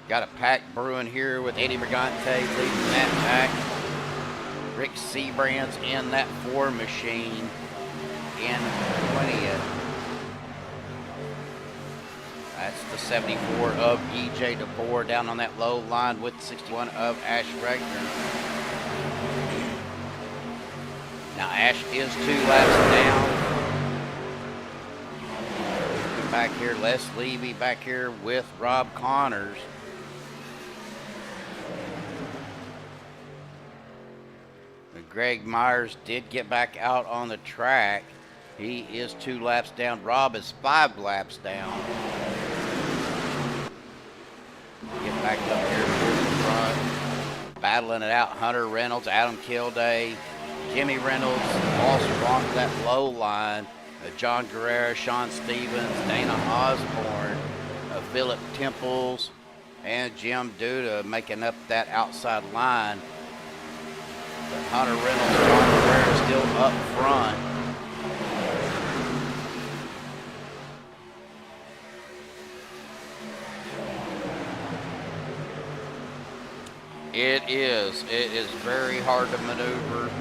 Got a pack brewing here with Eddie Brigante leading that pack. Rick Seabrand's in that 4 machine in 20th. That's the 74 of EJ DeBoer down on that low line with 61 of Ash Regner. Now Ash is 2 laps down. Back here, Les Levy back here with Rob Connors. Greg Myers did get back out on the track. He is 2 laps down. Rob is 5 laps down. Get back up here towards the front. Battling it out. Hunter Reynolds, Adam Kildare, Jimmy Reynolds also on that low line. John Guerrero, Shawn Stevens, Dana Osborne, Philip Temples, and Jim Duda making up that outside line. Hunter Reynolds, John Guerrero still up front. It is very hard to maneuver.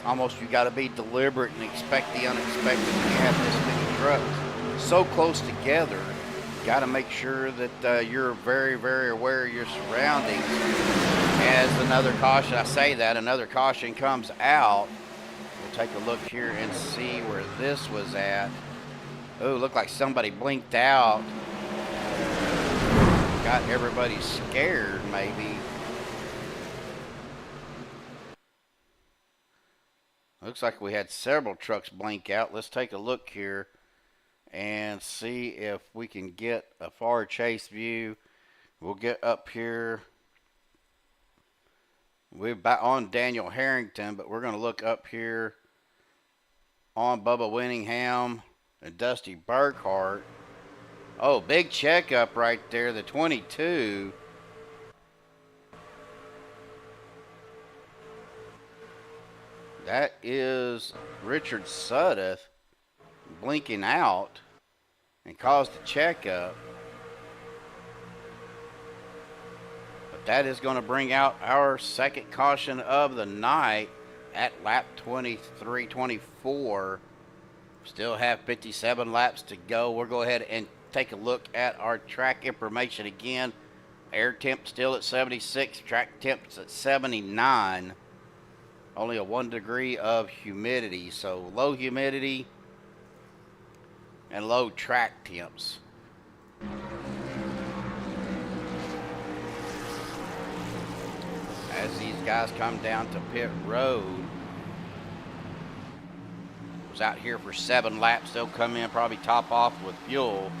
Almost you got to be deliberate and expect the unexpected when you have this many trucks so close together. Got to make sure that you're very, very aware of your surroundings. As another caution, I say that, another caution comes out. We'll take a look here and see where this was at. Oh, looked like somebody blinked out. Got everybody scared, maybe. Looks like we had several trucks blink out. Let's take a look here and see if we can get a far chase view. We'll get up here. We're back on Daniel Harrington, but we're going to look up here on Bubba Winningham and Dusty Burkhart. Oh, big checkup right there, the 22. That is Richard Sudduth blinking out. and caused a checkup. But that is going to bring out our second caution of the night at lap 23-24. Still have 57 laps to go. We'll go ahead and take a look at our track information again. Air temp still at 76, track temps at 79. Only a 1 degree of humidity, so low humidity and low track temps. As these guys come down to pit road, was out here for 7 laps. They'll come in, probably top off with fuel.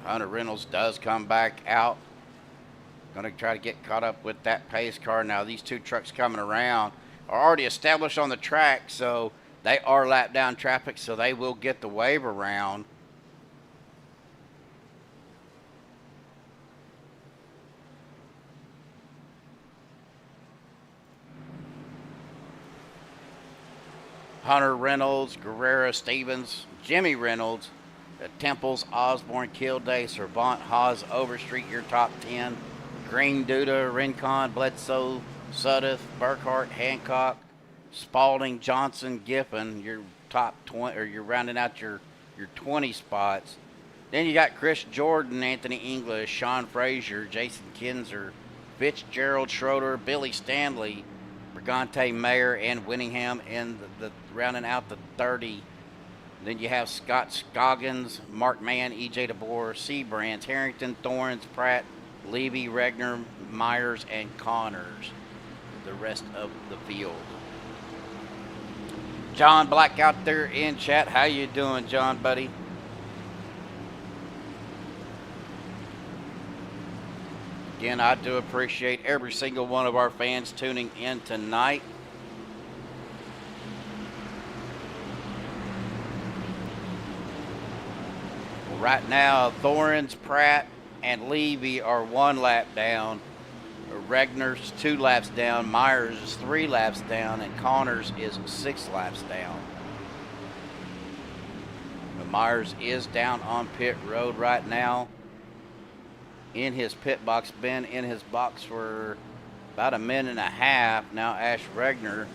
Hunter Reynolds does come back out. Going to try to get caught up with that pace car. Now these two trucks coming around are already established on the track, so they are lap down traffic, so they will get the wave around. Hunter Reynolds, Guerrero Stevens, Jimmy Reynolds, Temples, Osborne, Kilday, Servant, Haas, Overstreet, your top 10. Green, Duda, Rincon, Bledsoe, Sudduth, Burkhart, Hancock, Spalding, Johnson, Giffen, your top 20, or you're rounding out your 20 spots. Then you got Chris Jordan, Anthony English, Sean Frazier, Jason Kinzer, Fitzgerald Schroeder, Billy Stanley, Brigante Mayer, and Winningham in the rounding out the 30. Then you have Scott Scoggins, Mark Mann, E.J. DeBoer, Seabrands, Harrington, Thorns, Pratt, Levy, Regner, Myers, and Connors. The rest of the field. John Black out there in chat. How you doing, John, buddy? Again, I do appreciate every single one of our fans tuning in tonight. Right now, Thorns, Pratt, and Levy are 1 lap down. Regner's 2 laps down. Myers is 3 laps down. And Connors is 6 laps down. But Myers is down on pit road right now. In his pit box. Been in his box for about a minute and a half. Now Ash Regner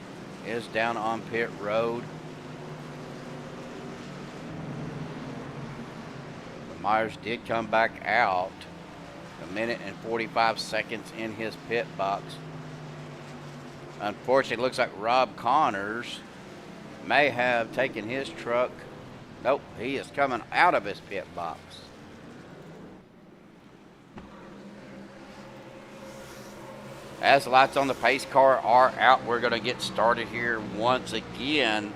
is down on pit road. Myers did come back out. 1 minute and 45 seconds in his pit box. Unfortunately, it looks like Rob Connors may have taken his truck. Nope, he is coming out of his pit box. As the lights on the pace car are out, we're going to get started here once again.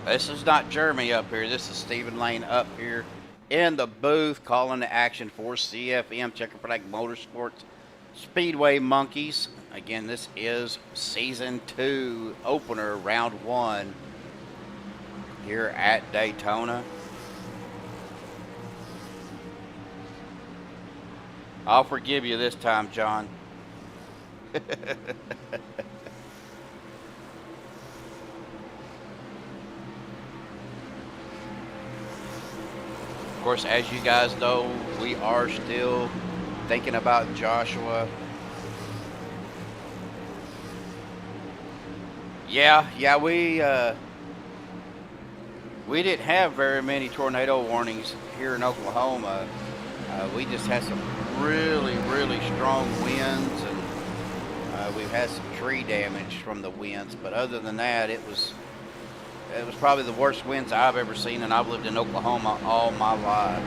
This is not Jeremy up here. This is Stephen Lane up here in the booth calling the action for CFM, Checkered Motorsports, Speedway Monkeys. Again, this is Season 2 opener, Round 1 here at Daytona. I'll forgive you this time, John. Of course, as you guys know, we are still thinking about Joshua. Yeah, we didn't have very many tornado warnings here in Oklahoma. We just had some really, really strong winds, and we've had some tree damage from the winds. But other than that, it was probably the worst winds I've ever seen, and I've lived in Oklahoma all my life.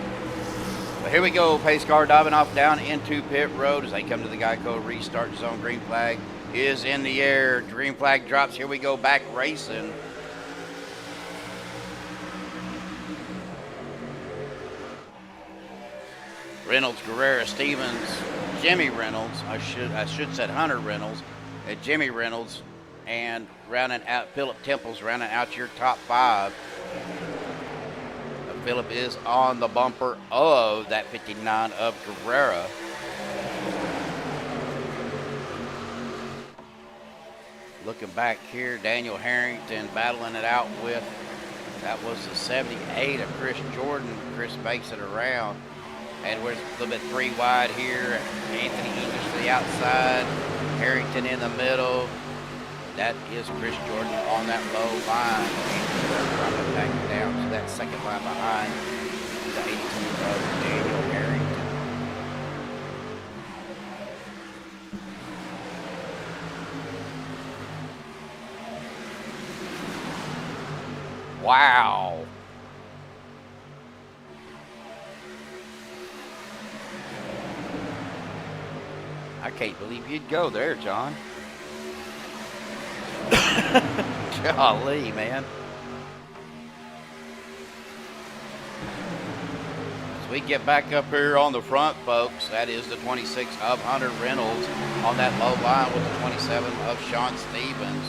But here we go, pace car diving off down into pit road as they come to the Geico restart zone. Green flag is in the air. Green flag drops. Here we go, back racing. Reynolds, Guerrera, Stevens, Jimmy Reynolds. I should said Hunter Reynolds, and Jimmy Reynolds, and rounding out Philip Temples, rounding out your top 5. Philip is on the bumper of that 59 of Guerrera. Looking back here, Daniel Harrington battling it out with, that was the 78 of Chris Jordan. Chris makes it around. And we're a little bit 3 wide here. Anthony English to the outside. Harrington in the middle. That is Chris Jordan on that low line. Trying to back down to that second line behind the 82 of Daniel Harrington. Wow. I can't believe you'd go there, John. Golly, man. As we get back up here on the front, folks, that is the 26 of Hunter Reynolds on that low line with the 27 of Shawn Stevens,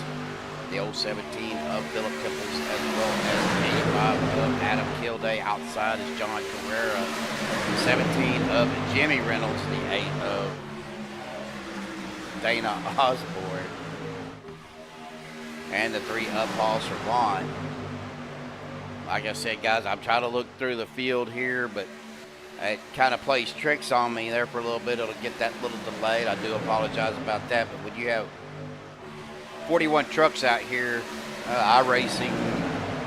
the old 17 of Philip Temples, as well as the 85 of Adam Kilday. Outside is John Guerrera, the 17 of Jimmy Reynolds, the 8 of Dana Osborne, and the 3 of Paul Servant. Like I said, guys, I'm trying to look through the field here, but it kind of plays tricks on me there for a little bit. It'll get that little delayed. I do apologize about that, but when you have 41 trucks out here, iRacing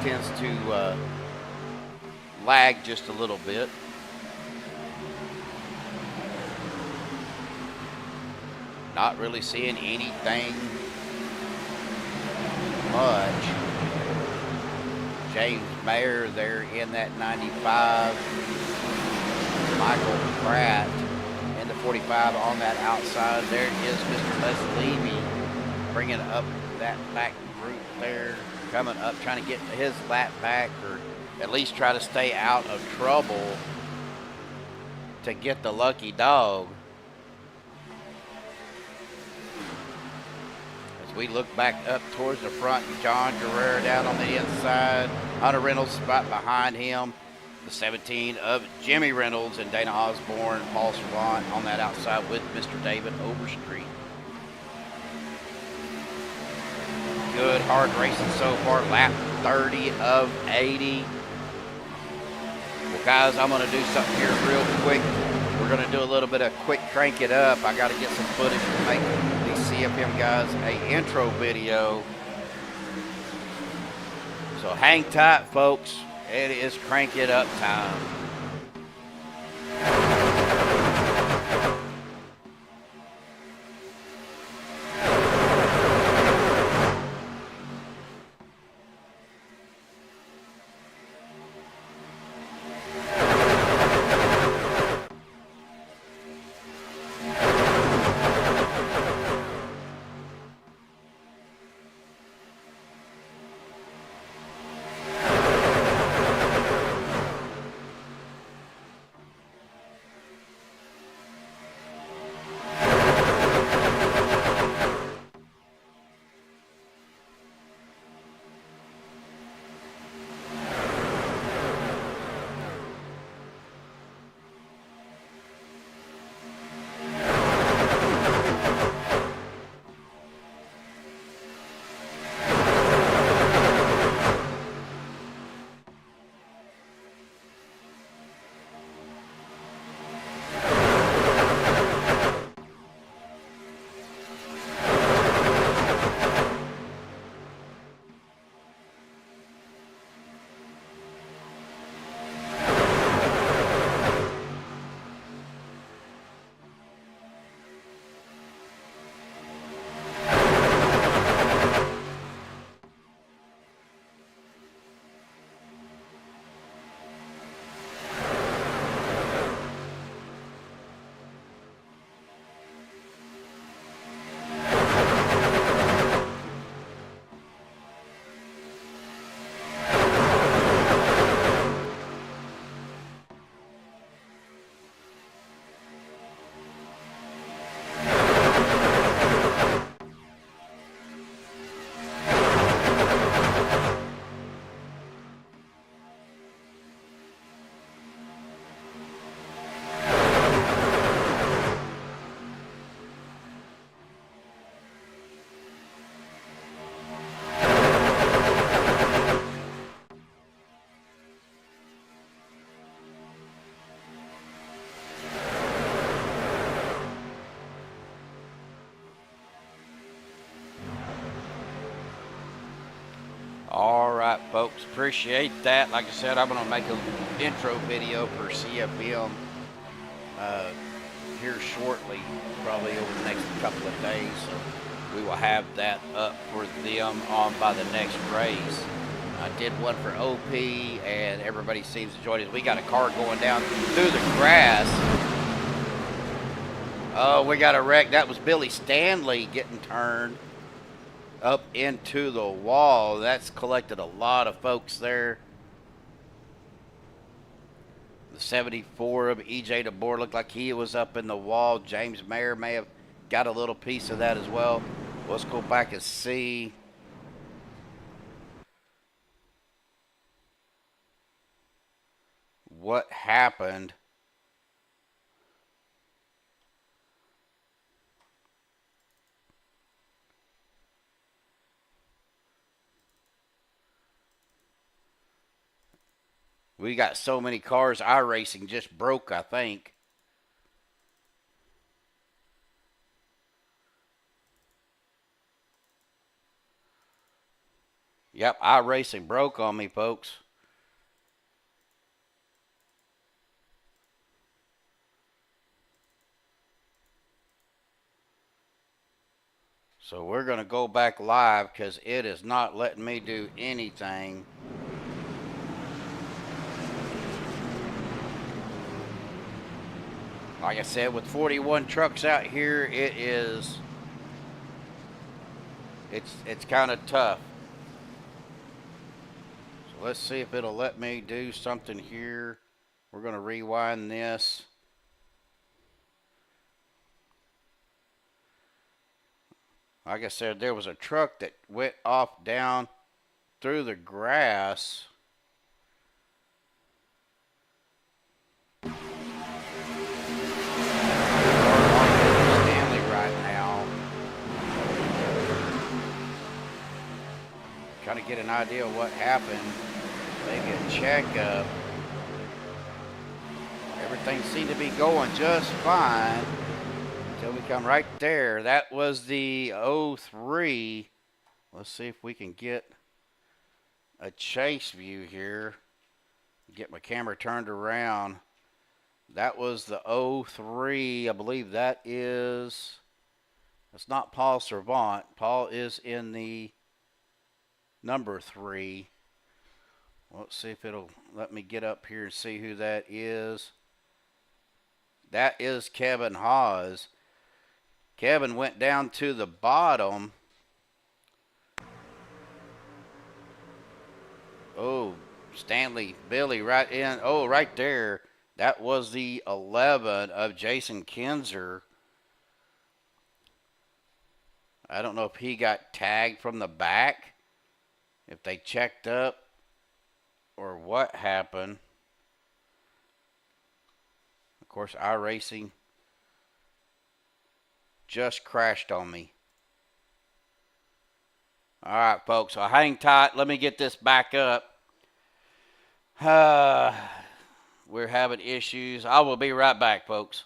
tends to lag just a little bit. Not really seeing anything much. James Mayer there in that 95. Michael Pratt in the 45 on that outside. There is Mr. Les Levy bringing up that back group there. Coming up, trying to get his lap back, or at least try to stay out of trouble to get the lucky dog. We look back up towards the front, John Guerrera down on the inside. Hunter Reynolds right behind him. The 17 of Jimmy Reynolds and Dana Osborne, Paul Servant on that outside with Mr. David Overstreet. Good hard racing so far. Lap 30 of 80. Well, guys, I'm going to do something here real quick. We're going to do a little bit of quick crank it up. I got to get some footage to make these CFM guys a intro video. So hang tight, folks. It is crank it up time. All right, folks, appreciate that. Like I said, I'm going to make an intro video for CFM here shortly, probably over the next couple of days. So we will have that up for them on by the next race. I did one for OP, and everybody seems to enjoy it. We got a car going down through the grass. Oh, we got a wreck. That was Billy Stanley getting turned up into the wall. That's collected a lot of folks there. The 74 of EJ DeBoer looked like he was up in the wall. James Mayer may have got a little piece of that as well. Let's go back and see. What happened? We got so many cars. iRacing just broke, I think. Yep, iRacing broke on me, folks. So we're going to go back live because it is not letting me do anything. Like I said, with 41 trucks out here, it's kind of tough. So let's see if it'll let me do something here. We're going to rewind this. Like I said, there was a truck that went off down through the grass. Trying to get an idea of what happened. Maybe a checkup. Everything seemed to be going just fine until we come right there. That was the 03. Let's see if we can get a chase view here. Get my camera turned around. That was the 03. I believe that is. It's not Paul Servant. Paul is in the number 3. Let's see if it'll let me get up here and see who that is. That is Kevin Haas. Kevin went down to the bottom. Oh, Stanley, Billy right in. Oh, right there. That was the 11 of Jason Kinzer. I don't know if he got tagged from the back, if they checked up, or what happened. Of course, iRacing just crashed on me. All right, folks, so hang tight. Let me get this back up. We're having issues. I will be right back, folks.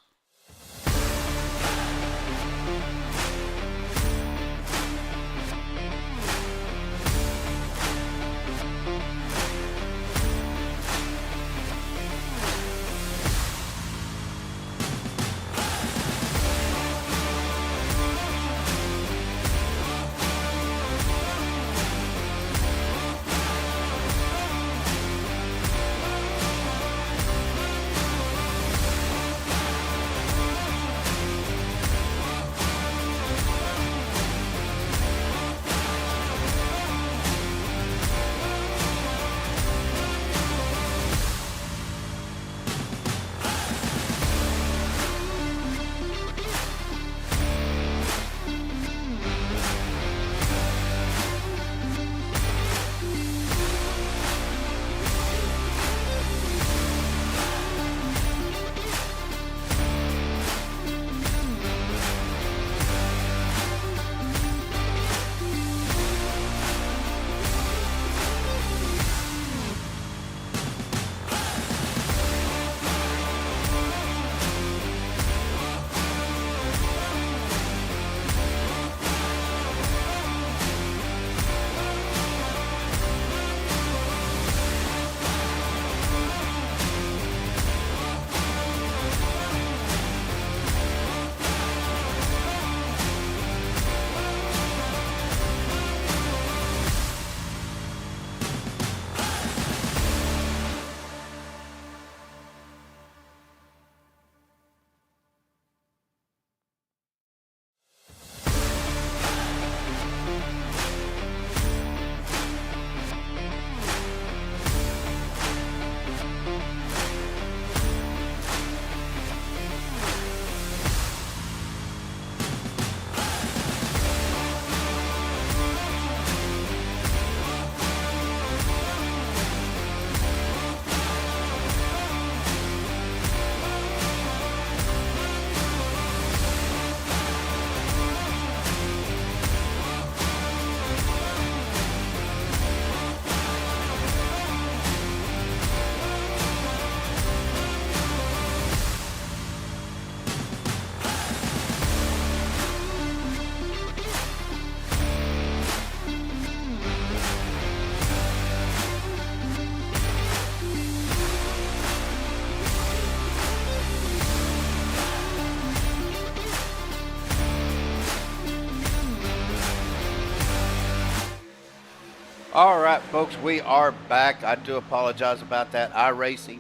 All right, folks, we are back. I do apologize about that. iRacing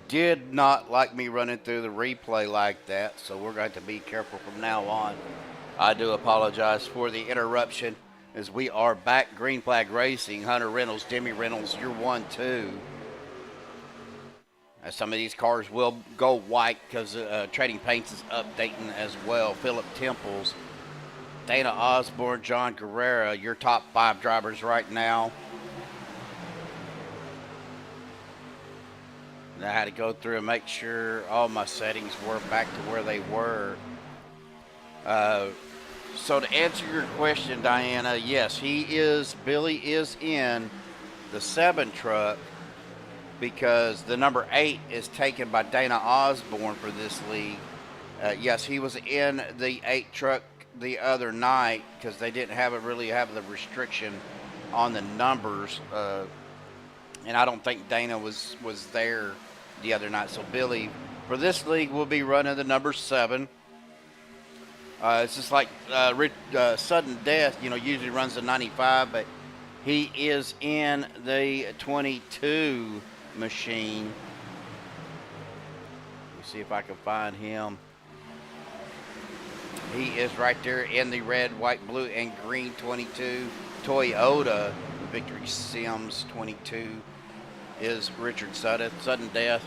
did not like me running through the replay like that, so we're going to be careful from now on. I do apologize for the interruption as we are back. Green Flag Racing, Hunter Reynolds, Demi Reynolds, you're 1-2. Some of these cars will go white because Trading Paints is updating as well. Philip Temples, Dana Osborne, John Guerrera, your top 5 drivers right now. And I had to go through and make sure all my settings were back to where they were. So to answer your question, Diana, yes, Billy is in the 7 truck because the number 8 is taken by Dana Osborne for this league. Yes, he was in the 8 truck the other night because they didn't really have the restriction on the numbers, and I don't think Dana was there the other night. So Billy, for this league, will be running the number 7. It's just like Sudden Death, usually runs the 95, but he is in the 22 machine. Let me see if I can find him. He is right there in the red, white, blue, and green 22. Toyota Victory Sims 22 is Richard Sudden Death,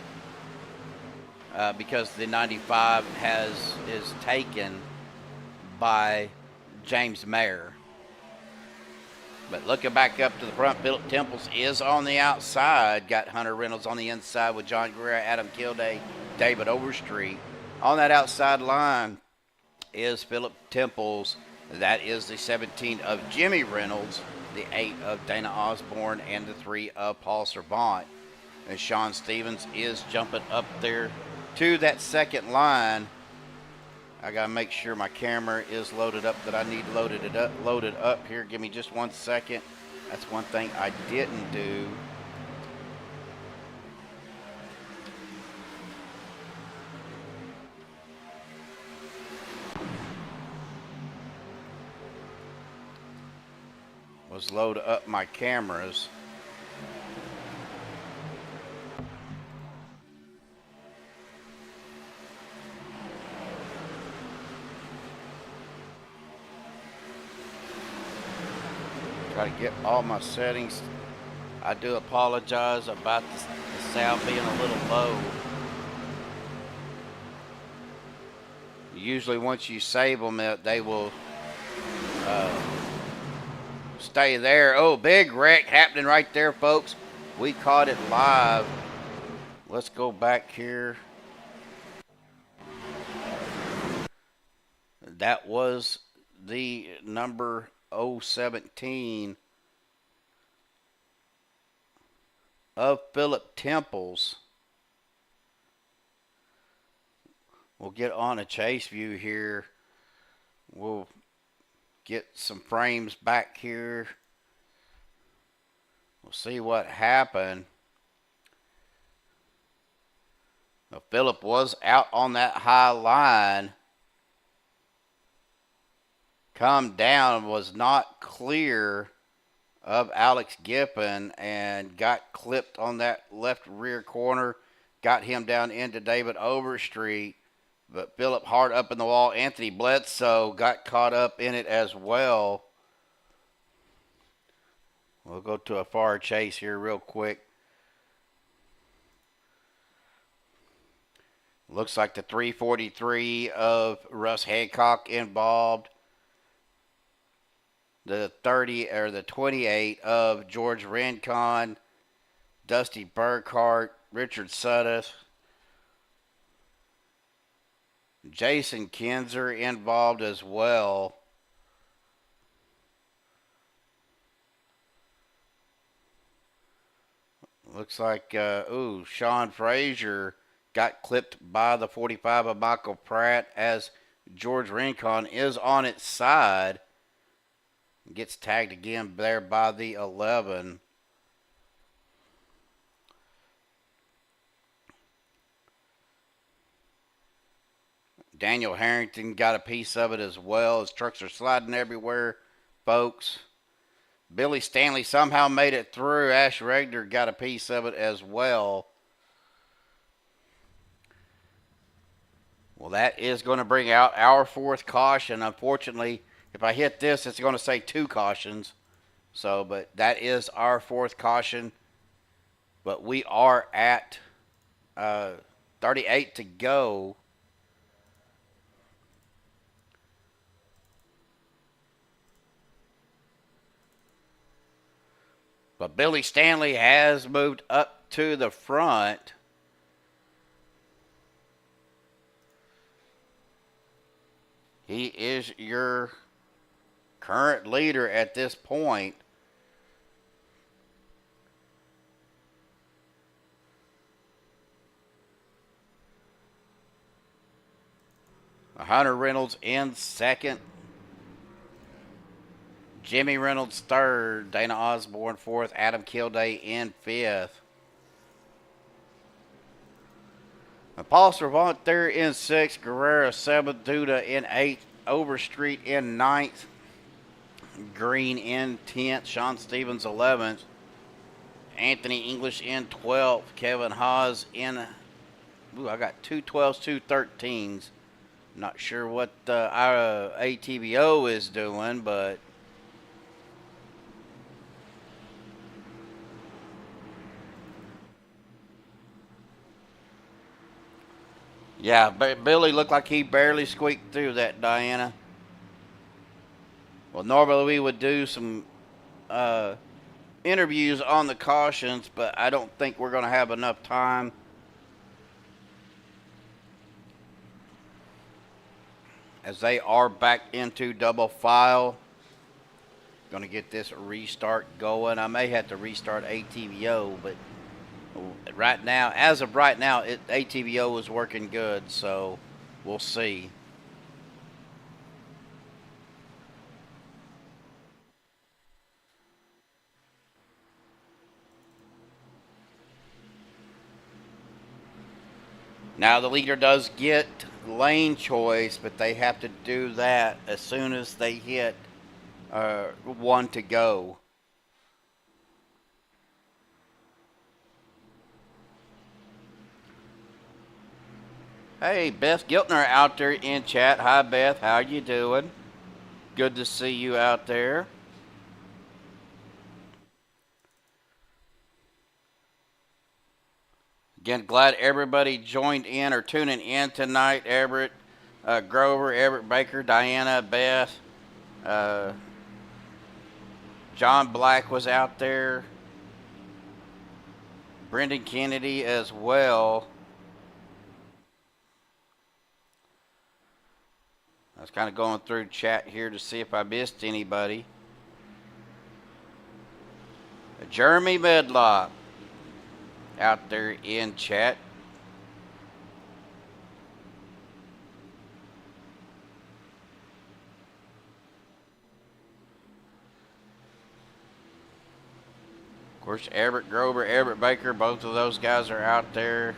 because the 95 is taken by James Mayer. But looking back up to the front, Philip Temples is on the outside. Got Hunter Reynolds on the inside with John Guerrera, Adam Kilday, David Overstreet. On that outside line is Philip Temples. That is the 17 of Jimmy Reynolds, the 8 of Dana Osborne, and the 3 of Paul Servant. And Shawn Stevens is jumping up there to that second line. I gotta make sure my camera is loaded up that I need loaded up here. Give me just 1 second. That's one thing I didn't do. Was load up my cameras. Try to get all my settings. I do apologize about the sound being a little low. Usually once you save them, they will stay there. Oh, big wreck happening right there, folks. We caught it live. Let's go back here. That was the number 017 of Philip Temples. We'll get on a chase view here. We'll get some frames back here. We'll see what happened. Now, Philip was out on that high line. Come down, was not clear of Alex Giffen and got clipped on that left rear corner. Got him down into David Overstreet. But Philip hard up in the wall. Anthony Bledsoe got caught up in it as well. We'll go to a far chase here real quick. Looks like the 343 of Russ Hancock involved. The 30 or the 28 of George Rincon, Dusty Burkhart, Richard Suddeth, Jason Kinzer involved as well. Looks like Sean Frazier got clipped by the 45 of Michael Pratt as George Rincon is on its side. Gets tagged again there by the 11. Daniel Harrington got a piece of it as well. His trucks are sliding everywhere, folks. Billy Stanley somehow made it through. Ash Regner got a piece of it as well. Well, that is going to bring out our fourth caution. Unfortunately, if I hit this, it's going to say 2 cautions. So, but that is our fourth caution. But we are at 38 to go. But Billy Stanley has moved up to the front. He is your current leader at this point. Hunter Reynolds in second. Jimmy Reynolds third. Dana Osborne fourth. Adam Kilday in fifth. Paul Servant there in sixth. Guerrero seventh. Duda in eighth. Overstreet in ninth. Green in 10th. Shawn Stevens 11th. Anthony English in 12th. Kevin Haas in... Ooh, I got 2 12s, 2 13s. Not sure what our ATVO is doing, but... Yeah, Billy looked like he barely squeaked through that, Diana. Well, normally we would do some interviews on the cautions, but I don't think we're going to have enough time. As they are back into double file. Going to get this restart going. I may have to restart ATVO, but right now, as of right now, ATVO is working good, so we'll see. Now the leader does get lane choice, but they have to do that as soon as they hit 1 to go. Hey, Beth Giltner out there in chat. Hi, Beth. How you doing? Good to see you out there. Again, glad everybody joined in or tuning in tonight. Everett Grover, Everett Baker, Diana, Beth. John Black was out there. Brendan Kennedy as well. I was kind of going through chat here to see if I missed anybody. Jeremy Medlock out there in chat. Of course, Everett Grover, Everett Baker, both of those guys are out there.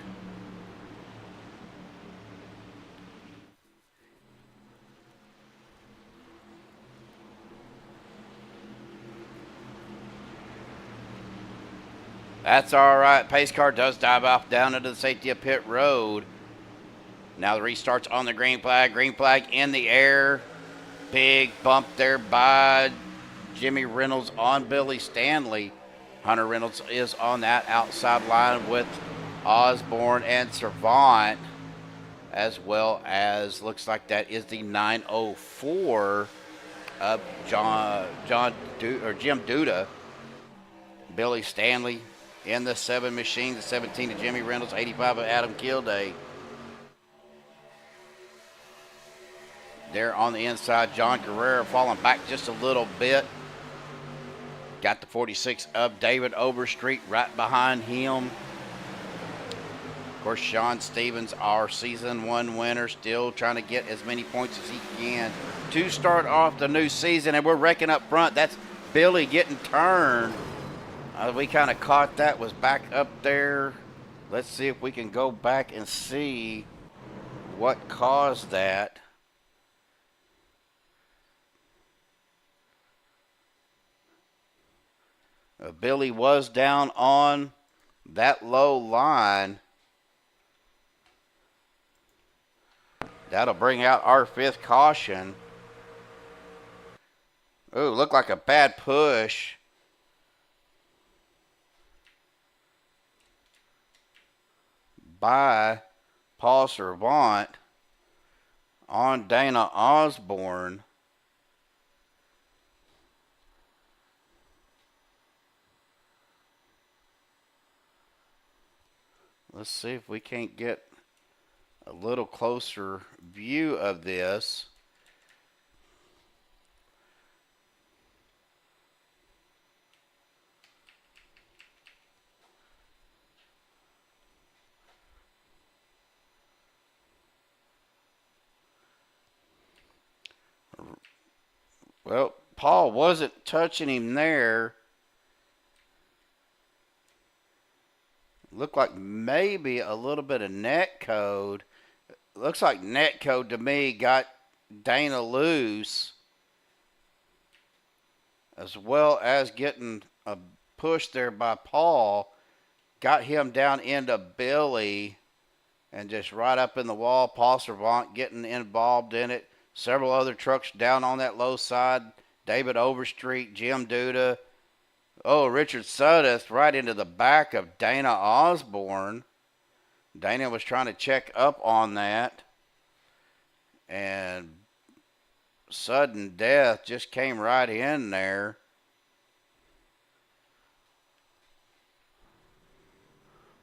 That's all right. Pace car does dive off down into the safety of pit road. Now the restart's on the green flag. Green flag in the air. Big bump there by Jimmy Reynolds on Billy Stanley. Hunter Reynolds is on that outside line with Osborne and Servant, as well as looks like that is the 904 of Jim Duda. Billy Stanley in the 7 machine, the 17 to Jimmy Reynolds, 85 of Adam Kilday. There on the inside, John Guerrero falling back just a little bit. Got the 46 of David Overstreet right behind him. Of course, Shawn Stevens, our season 1 winner, still trying to get as many points as he can to start off the new season. And we're wrecking up front. That's Billy getting turned. We kind of caught that, was back up there. Let's see if we can go back and see what caused that. Billy was down on that low line. That'll bring out our 5th caution. Ooh, looked like a bad push. By Paul Servant on Dana Osborne. Let's see if we can't get a little closer view of this. Well, Paul wasn't touching him there. Looked like maybe a little bit of net code. Looks like net code to me got Dana loose, as well as getting a push there by Paul. Got him down into Billy and just right up in the wall. Paul Servant getting involved in it. Several other trucks down on that low side. David Overstreet, Jim Duda. Oh, Richard Sudduth right into the back of Dana Osborne. Dana was trying to check up on that. And sudden death just came right in there.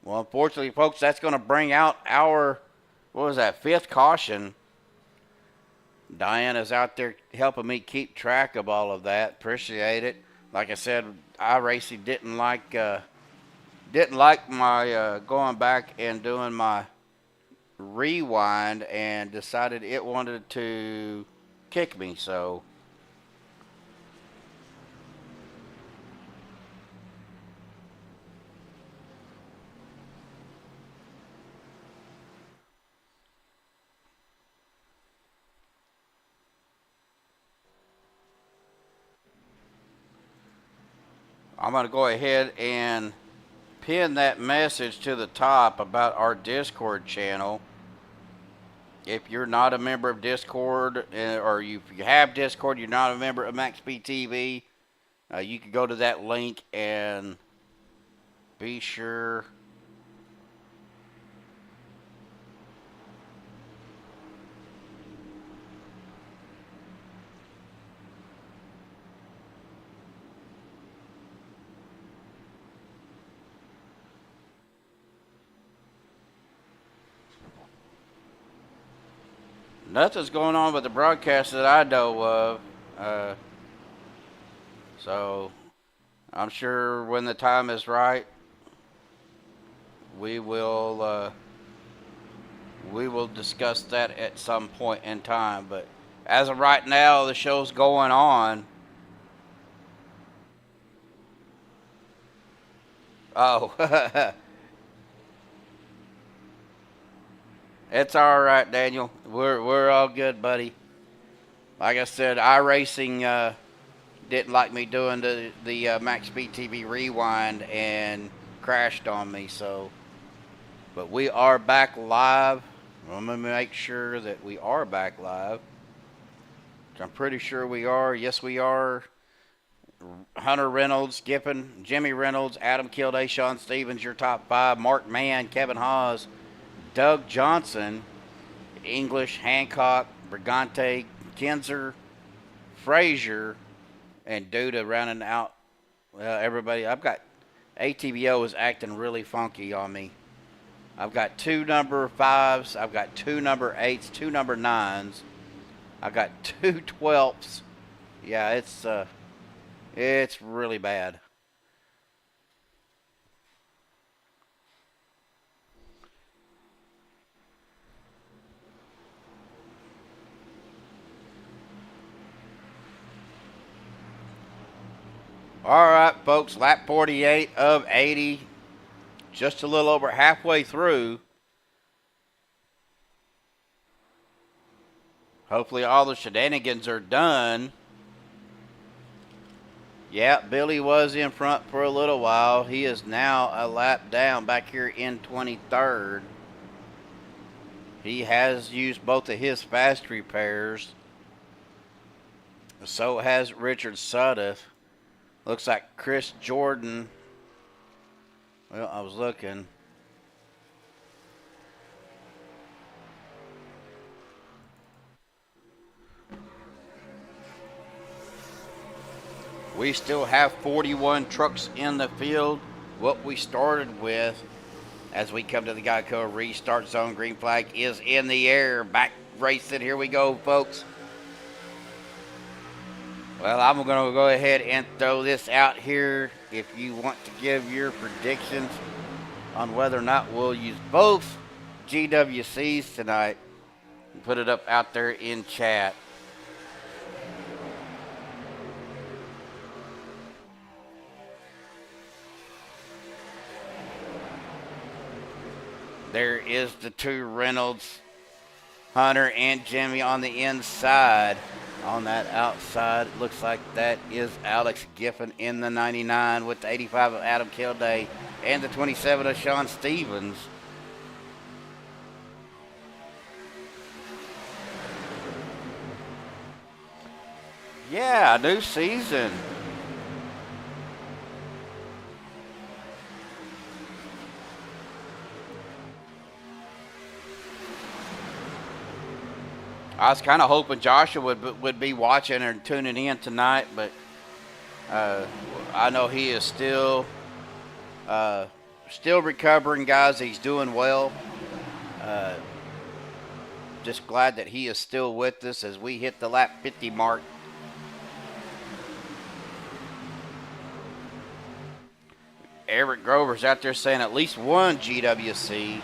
Well, unfortunately, folks, that's going to bring out our, 5th caution. Diana's out there helping me keep track of all of that. Appreciate it. Like I said, iRacing didn't like my going back and doing my rewind, and decided it wanted to kick me. So I'm going to go ahead and pin that message to the top about our Discord channel. If you're not a member of Discord, or if you have Discord, you're not a member of MaxspeedTV, you can go to that link and be sure nothing's going on with the broadcast that I know of. So I'm sure when the time is right, we will discuss that at some point in time. But as of right now, the show's going on. Oh, it's all right, Daniel. We're all good, buddy. Like I said, iRacing didn't like me doing the MaxspeedTV rewind and crashed on me. So, but we are back live. I'm gonna make sure that we are back live. I'm pretty sure we are. Yes, we are. Hunter Reynolds, Giffen, Jimmy Reynolds, Adam Kilday, Shawn Stevens, your top 5. Mark Mann, Kevin Haas, Doug Johnson, English, Hancock, Brigante, Kinzer, Frazier, and Duda rounding out everybody. I've got ATVO is acting really funky on me. I've got 2 number 5s. I've got 2 number 8s, 2 number 9s. I've got 2 12s. Yeah, it's really bad. All right, folks, lap 48 of 80. Just a little over halfway through. Hopefully all the shenanigans are done. Yeah, Billy was in front for a little while. He is now a lap down back here in 23rd. He has used both of his fast repairs. So has Richard Sudduth. Looks like Chris Jordan. Well, I was looking. We still have 41 trucks in the field. What we started with as we come to the Geico restart zone. Green flag is in the air. Back racing. Here we go, folks. Well, I'm going to go ahead and throw this out here. If you want to give your predictions on whether or not we'll use both GWCs tonight, put it up out there in chat. There is the two Reynolds, Hunter and Jimmy on the inside. On that outside, it looks like that is Alex Giffen in the 99 with the 85 of Adam Kilday and the 27 of Shawn Stevens. Yeah, new season. I was kind of hoping Joshua would be watching and tuning in tonight, but I know he is still recovering, guys. He's doing well. Just glad that he is still with us as we hit the lap 50 mark. Eric Grover's out there saying at least one GWC.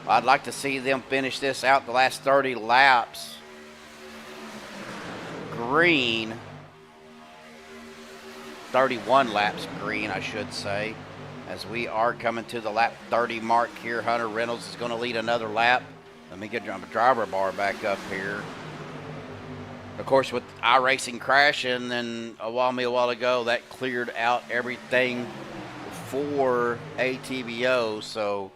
I'd like to see them finish this out the last 30 laps. Green. 31 laps green, I should say. As we are coming to the lap 30 mark here. Hunter Reynolds is going to lead another lap. Let me get my driver bar back up here. Of course, with iRacing crashing and a while ago, that cleared out everything for ATVO. So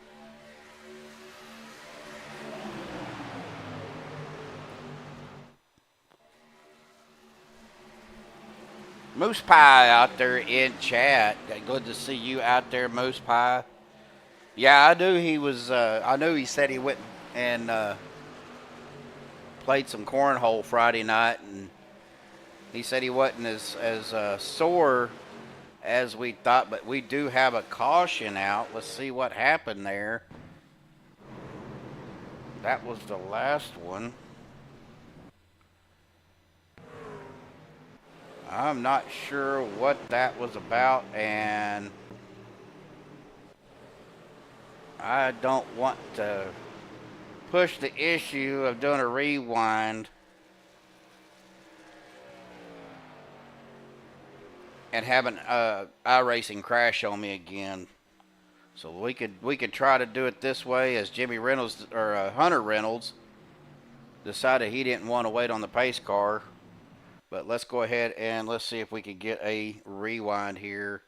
Moose Pie out there in chat. Good to see you out there, Moose Pie. Yeah, I knew he was. I knew he said he went and played some cornhole Friday night, and he said he wasn't as sore as we thought. But we do have a caution out. Let's see what happened there. That was the last one. I'm not sure what that was about, and I don't want to push the issue of doing a rewind and having iRacing crash on me again. So we could try to do it this way, as Jimmy Reynolds or Hunter Reynolds decided he didn't want to wait on the pace car. But let's go ahead and let's see if we can get a rewind here.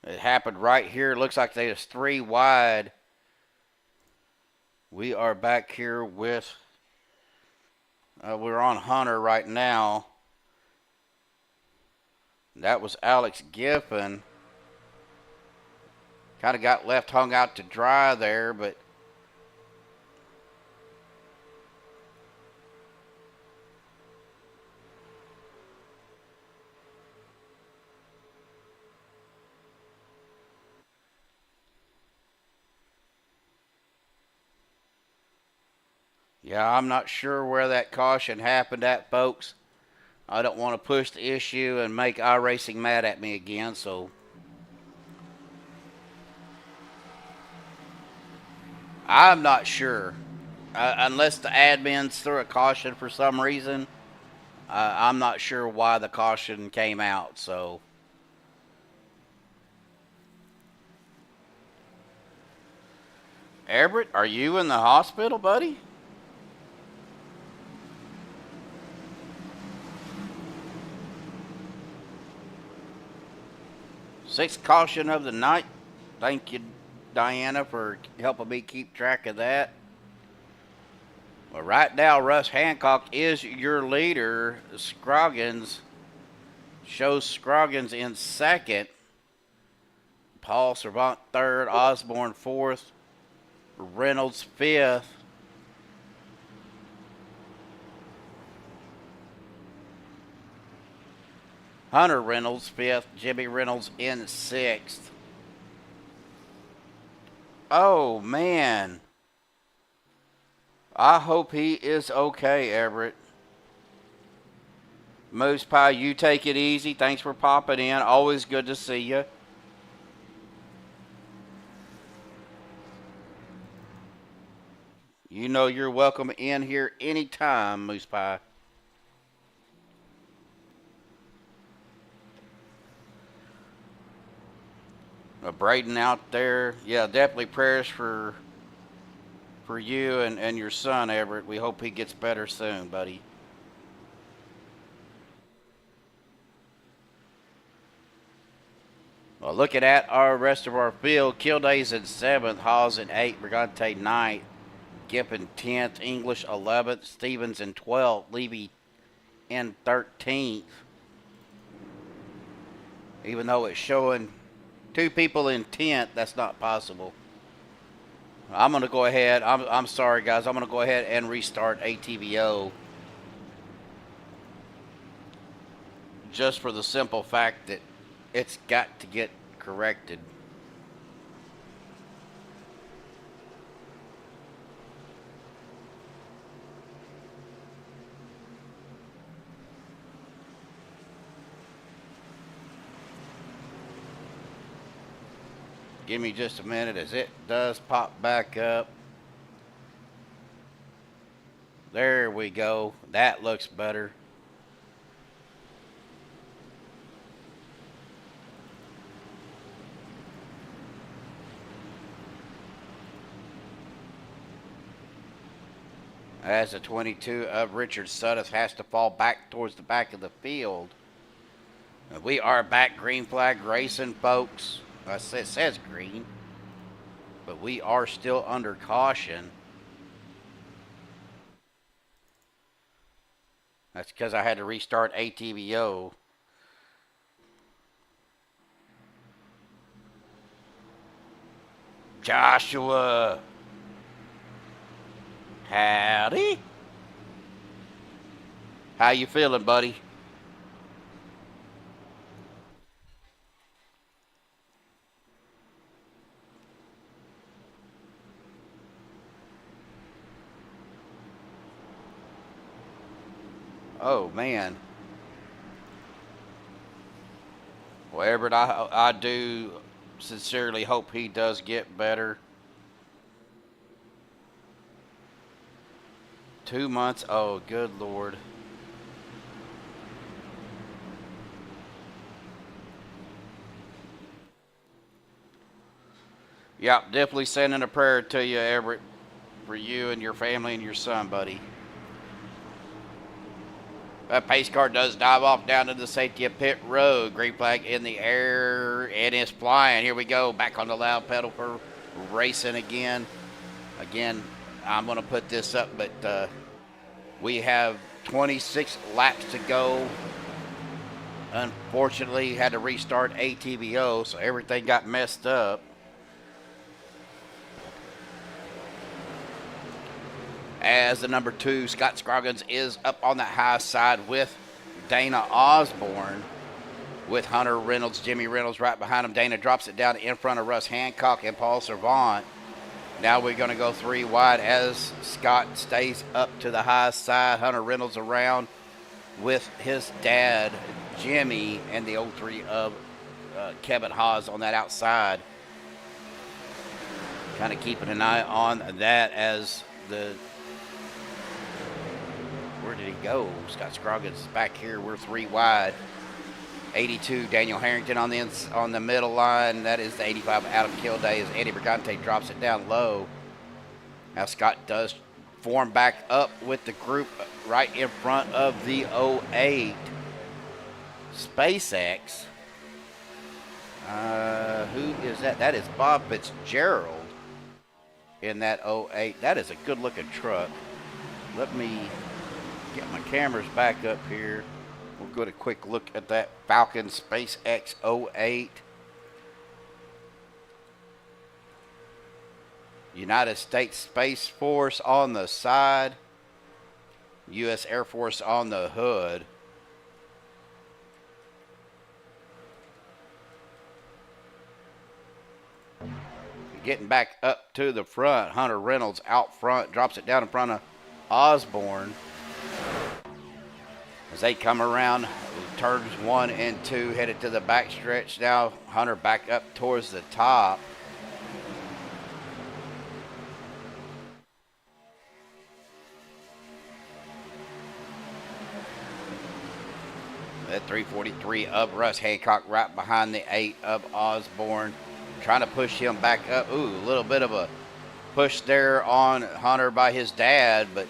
It happened right here. It looks like they was 3 wide. We are back here with, we're on Hunter right now. That was Alex Giffen. Kind of got left hung out to dry there, but yeah, I'm not sure where that caution happened at, folks. I don't want to push the issue and make iRacing mad at me again, so I'm not sure. Unless the admins threw a caution for some reason, I'm not sure why the caution came out, so. Everett, are you in the hospital, buddy? 6th caution of the night. Thank you, Diana, for helping me keep track of that. Well, right now, Russ Hancock is your leader. Scroggins shows Scroggins in 2nd. Paul Servant 3rd. Osborne 4th. Reynolds 5th. Hunter Reynolds 5th. Jimmy Reynolds in 6th. Oh, man. I hope he is okay, Everett. Moose Pie, you take it easy. Thanks for popping in. Always good to see you. You know you're welcome in here anytime, Moose Pie. Braden out there. Yeah, definitely prayers for you and your son, Everett. We hope he gets better soon, buddy. Well, looking at our rest of our field, Kilday's in 7th, Hawes in 8th, Brigante 9th, Gippin 10th, English 11th, Stevens in 12th, Levy in 13th. Even though it's showing 2 people in 10th, that's not possible. I'm going to go ahead. I'm sorry, guys. I'm going to go ahead and restart ATVO. Just for the simple fact that it's got to get corrected. Give me just a minute as it does pop back up. There we go. That looks better. As the 22 of Richard Sudduth has to fall back towards the back of the field. We are back green flag racing, folks. It says green, but we are still under caution. That's because I had to restart ATVO. Joshua. Howdy. How you feeling, buddy? Oh, man. Well, Everett, I do sincerely hope he does get better. 2 months? Oh, good Lord. Yep, definitely sending a prayer to you, Everett, for you and your family and your son, buddy. That pace car does dive off down to the safety of pit road. Green flag in the air, and it's flying. Here we go, back on the loud pedal for racing again. Again, I'm going to put this up, but we have 26 laps to go. Unfortunately, had to restart ATVO, so everything got messed up. As the number 2, Scott Scroggins, is up on the high side with Dana Osborne, with Hunter Reynolds, Jimmy Reynolds right behind him. Dana drops it down in front of Russ Hancock and Paul Servant. Now we're going to go 3 wide as Scott stays up to the high side. Hunter Reynolds around with his dad, Jimmy, and the 03 of Kevin Haas on that outside. Kind of keeping an eye on that as the... Where did he go? Scott Scroggins is back here. We're 3 wide. 82, Daniel Harrington on the middle line. That is the 85, Adam Kilday, as Eddie Brigante drops it down low. Now Scott does form back up with the group right in front of the 08 SpaceX. Who is that? That is Bob Fitzgerald in that 08. That is a good looking truck. Let me get my cameras back up here. We'll go to a quick look at that Falcon SpaceX 08. United States Space Force on the side. U.S. Air Force on the hood. Getting back up to the front, Hunter Reynolds out front, drops it down in front of Osborne. As they come around turns 1 and 2, headed to the back stretch now. Hunter back up towards the top. That 343 of Russ Hancock right behind the 8 of Osborne. Trying to push him back up. Ooh, a little bit of a push there on Hunter by his dad, but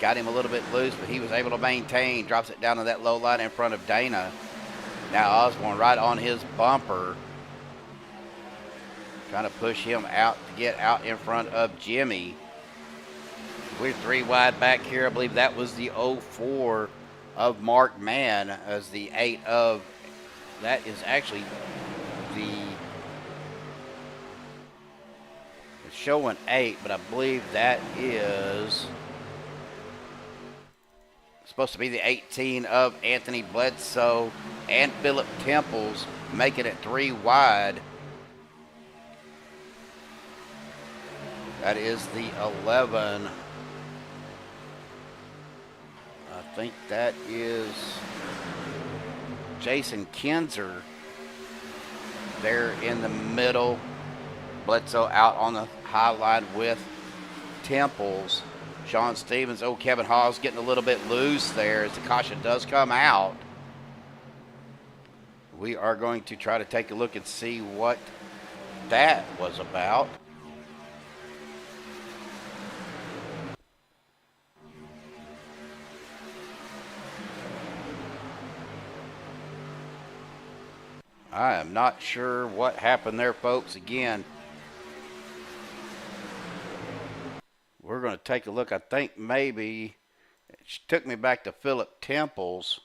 got him a little bit loose, but he was able to maintain. Drops it down to that low line in front of Dana. Now Osborne right on his bumper. Trying to push him out to get out in front of Jimmy. We're 3 wide back here. I believe that was the 04 of Mark Mann as the 8 of, that is actually the, it's showing 8, but I believe that is supposed to be the 18 of Anthony Bledsoe and Philip Temples, making it 3 wide. That is the 11. I think that is Jason Kinzer there in the middle. Bledsoe out on the high line with Temples. Shawn Stevens, Kevin Hawes getting a little bit loose there as the caution does come out. We are going to try to take a look and see what that was about. I am not sure what happened there, folks. Again, we're going to take a look. I think maybe it took me back to Philip Temples.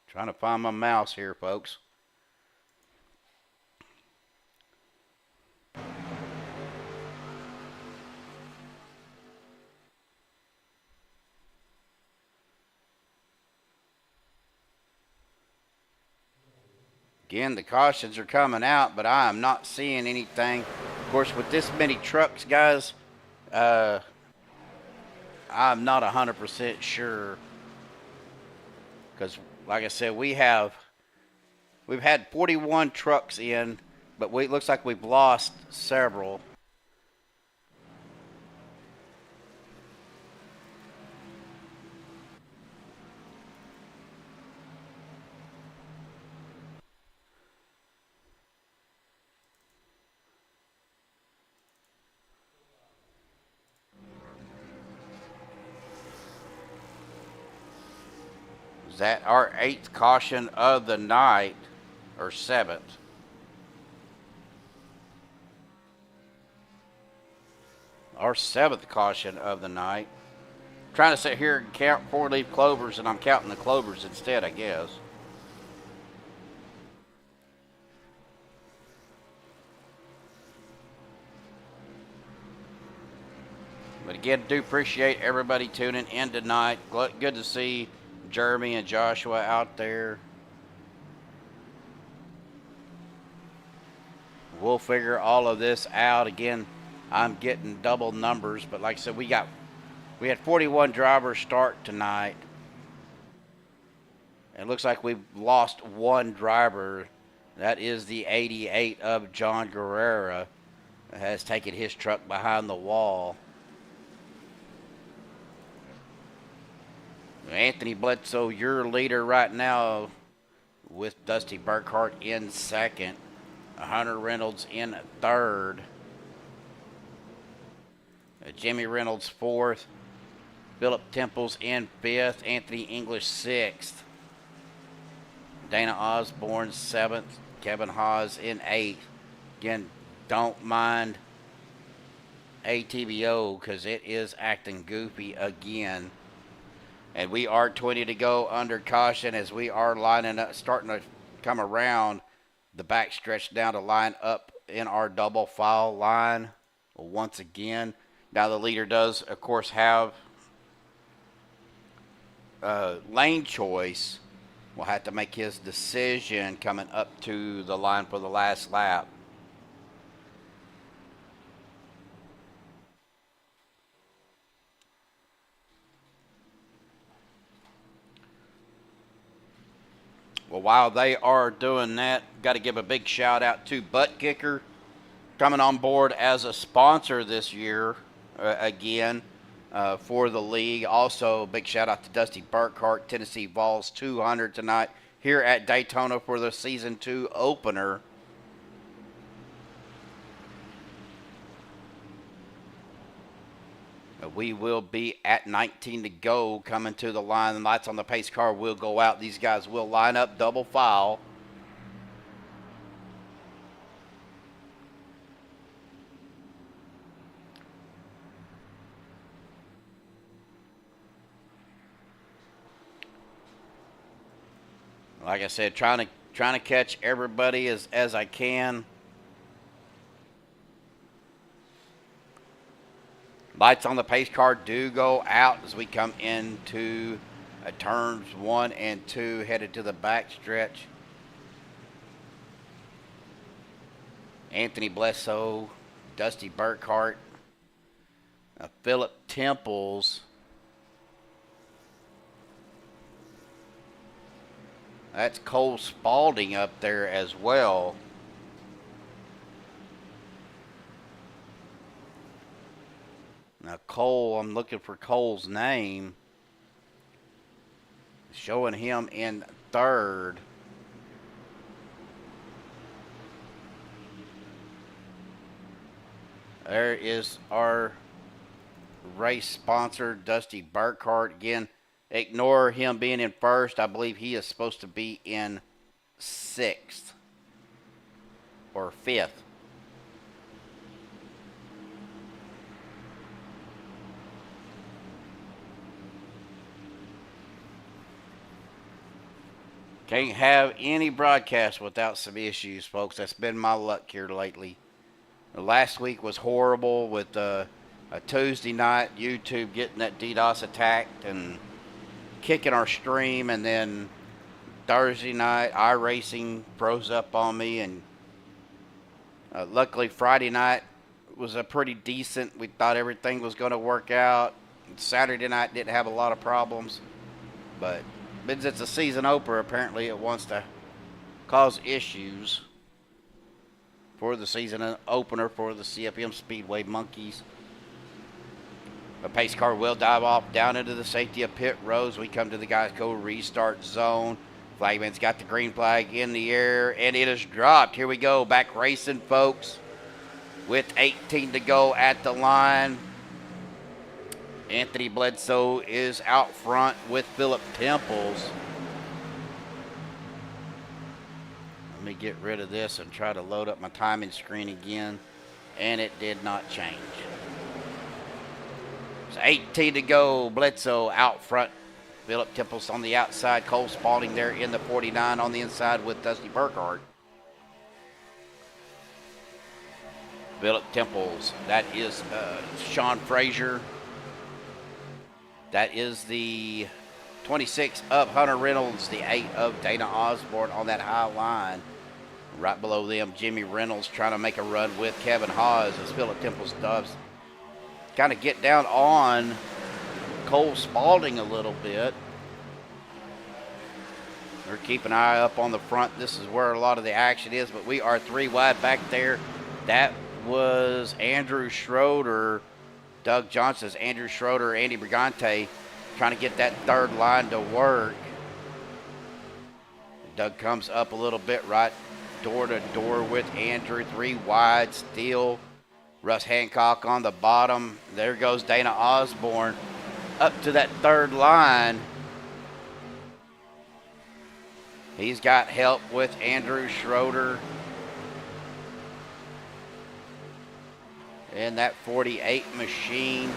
Trying to find my mouse here, folks. Again, the cautions are coming out, but I am not seeing anything. Of course, with this many trucks, guys, I'm not 100% sure. Because, like I said, we've had 41 trucks in, but it looks like we've lost several. Is that our 8th caution of the night, or 7th? Our 7th caution of the night. I'm trying to sit here and count 4-leaf clovers, and I'm counting the clovers instead, I guess. But again, do appreciate everybody tuning in tonight. Good to see Jeremy and Joshua out there. We'll figure all of this out. Again, I'm getting double numbers, but like I said, we had 41 drivers start tonight. It looks like we've lost 1 driver. That is the 88 of John Guerrera, that has taken his truck behind the wall. Anthony Bledsoe, your leader right now, with Dusty Burkhart in 2nd. Hunter Reynolds in 3rd. Jimmy Reynolds 4th. Philip Temples in 5th. Anthony English 6th. Dana Osborne 7th. Kevin Haas in 8th. Again, don't mind ATBO because it is acting goofy again. And we are 20 to go under caution as we are lining up, starting to come around the back stretch down to line up in our double file line once again. Now the leader does, of course, have lane choice. Will have to make his decision coming up to the line for the last lap. Well, while they are doing that, got to give a big shout out to Buttkicker coming on board as a sponsor this year again for the league. Also, big shout out to Dusty Burkhart, Tennessee Vols 200 tonight here at Daytona for the Season 2 opener. We will be at 19 to go coming to the line. The lights on the pace car will go out. These guys will line up double file. Like I said, trying to catch everybody as I can. Lights on the pace car do go out as we come into turns 1 and 2, headed to the back stretch. Anthony Blesso, Dusty Burkhart, Philip Temples. That's Cole Spalding up there as well. Now Cole, I'm looking for Cole's name. Showing him in 3rd. There is our race sponsor, Dusty Burkhart. Again, ignore him being in 1st. I believe he is supposed to be in 6th or 5th. Can't have any broadcast without some issues, folks. That's been my luck here lately. Last week was horrible with a Tuesday night, YouTube getting that DDoS attacked and kicking our stream, and then Thursday night, iRacing froze up on me, and luckily Friday night was a pretty decent. We thought everything was going to work out. Saturday night didn't have a lot of problems, but since it's a season opener, apparently it wants to cause issues for the season opener for the CFM Speedway Monkeys. The pace car will dive off down into the safety of pit rows. We come to the guys go restart zone. Flagman's got the green flag in the air, and it is dropped. Here we go, back racing, folks, with 18 to go at the line. Anthony Bledsoe is out front with Philip Temples. Let me get rid of this and try to load up my timing screen again, and it did not change. It's 18 to go. Bledsoe out front. Philip Temples on the outside. Cole Spalding there in the 49 on the inside with Dusty Burkhart. Philip Temples. That is Sean Frazier. That is the 26 of Hunter Reynolds, the 8 of Dana Osborne on that high line. Right below them, Jimmy Reynolds trying to make a run with Kevin Haas as Philip Temples does kind of get down on Cole Spalding a little bit. They're keeping an eye up on the front. This is where a lot of the action is, but we are 3 wide back there. That was Andrew Schroeder. Doug Johnson's Andrew Schroeder, Andy Brigante trying to get that 3rd line to work. Doug comes up a little bit right door to door with Andrew. 3 wide still. Russ Hancock on the bottom. There goes Dana Osborne up to that third line. He's got help with Andrew Schroeder in that 48 machine.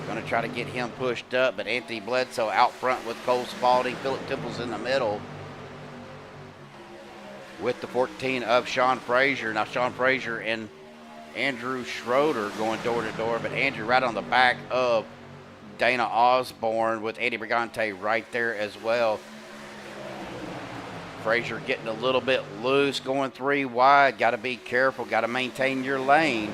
Going to try to get him pushed up, but Anthony Bledsoe out front with Cole Spalding. Philip Temple's in the middle with the 14 of Sean Frazier. Now Sean Frazier and Andrew Schroeder going door to door, but Andrew right on the back of Dana Osborne with Andy Brigante right there as well. Frazier getting a little bit loose, going 3 wide. Got to be careful, got to maintain your lane.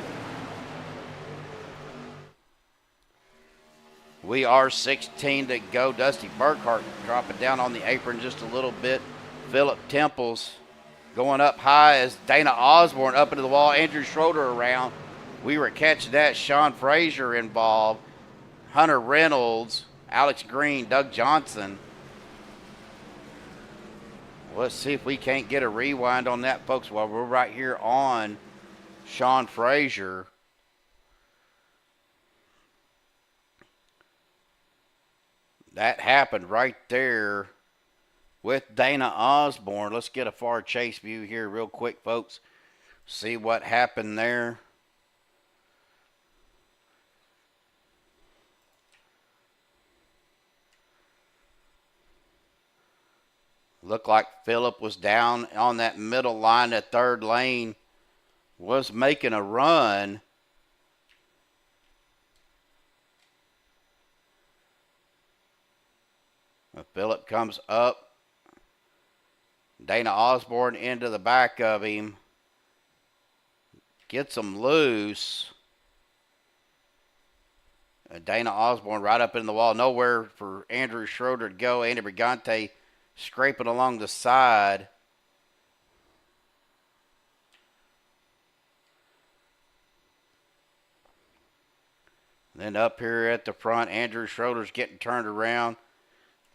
We are 16 to go. Dusty Burkhart dropping down on the apron just a little bit. Philip Temples going up high as Dana Osborne up into the wall. Andrew Schroeder around. We were catching that. Sean Frazier involved. Hunter Reynolds, Alex Green, Doug Johnson. Let's see if we can't get a rewind on that, folks, while we're right here on Sean Frazier. That happened right there with Dana Osborne. Let's get a far chase view here real quick, folks. See what happened there. Looked like Phillip was down on that middle line. That third lane was making a run. Phillip comes up. Dana Osborne into the back of him. Gets him loose. Dana Osborne right up in the wall. Nowhere for Andrew Schroeder to go. Andy Brigante scraping along the side. Then up here at the front, Andrew Schroeder's getting turned around.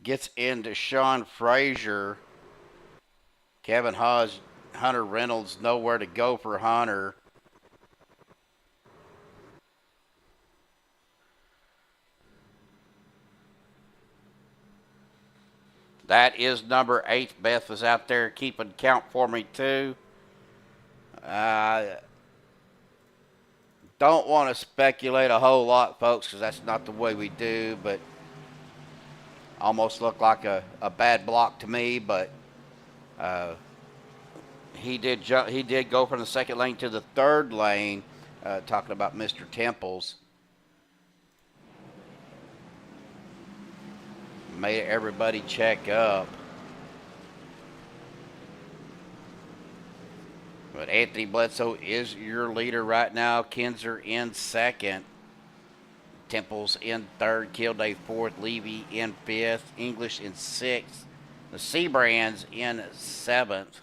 Gets into Sean Frazier. Kevin Haas, Hunter Reynolds, nowhere to go for Hunter. That is number 8. Beth was out there keeping count for me too. Don't want to speculate a whole lot, folks, because that's not the way we do, but almost looked like a bad block to me, but he did go from the second lane to the third lane, talking about Mr. Temples. Made everybody check up. But Anthony Bledsoe is your leader right now. Kinzer in second. Temples in third. Kilday fourth. Levy in fifth. English in sixth. The Seabrands in seventh.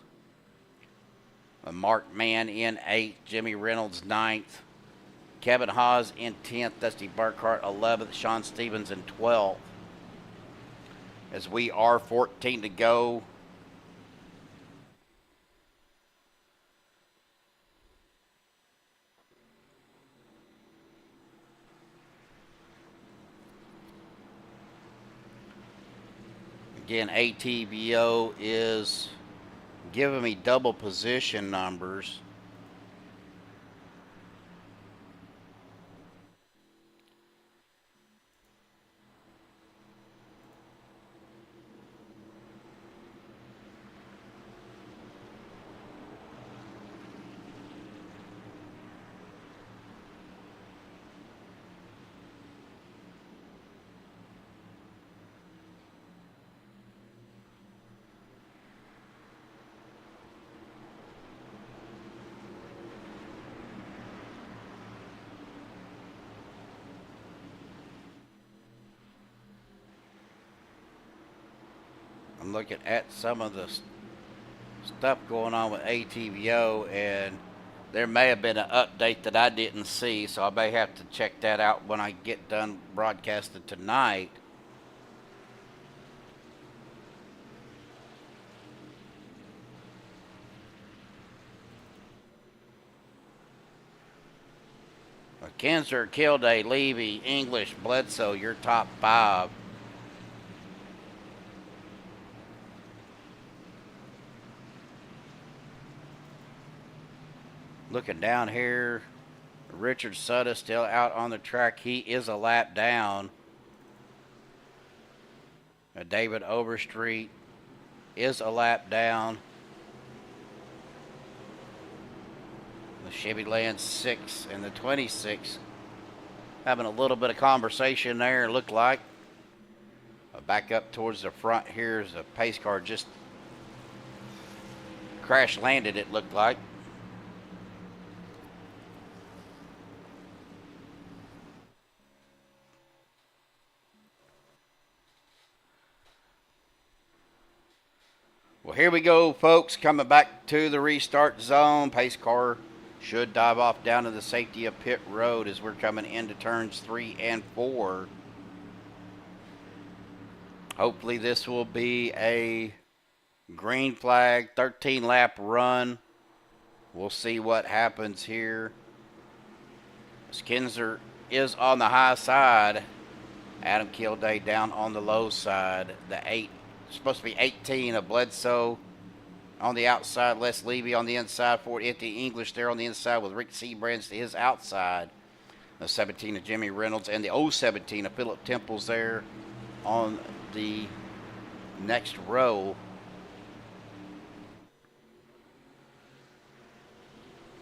Mark Mann in eighth. Jimmy Reynolds ninth. Kevin Haas in 10th. Dusty Burkhart 11th. Shawn Stevens in 12th. As we are 14 to go. Again, ATVO is giving me double position numbers. I'm looking at some of the stuff going on with ATVO, and there may have been an update that I didn't see, so I may have to check that out when I get done broadcasting tonight. Kinzer, Kilday, Levy, English, Bledsoe, your top 5. Looking down here, Richard Sutta still out on the track. He is a lap down. David Overstreet is a lap down. The Chevy Land 6 and the 26 having a little bit of conversation there, looked like. Back up towards the front here is a pace car just crash landed, it looked like. Well, here we go, folks, coming back to the restart zone. Pace car should dive off down to the safety of pit road as we're coming into turns 3 and 4. Hopefully this will be a green flag, 13-lap run. We'll see what happens here. Kinzer is on the high side. Adam Kilday down on the low side. Supposed to be 18 of Bledsoe on the outside. Les Levy on the inside. Ford Empty English there on the inside with Rick Seabrands to his outside. The 17 of Jimmy Reynolds and the 017 of Philip Temples there on the next row.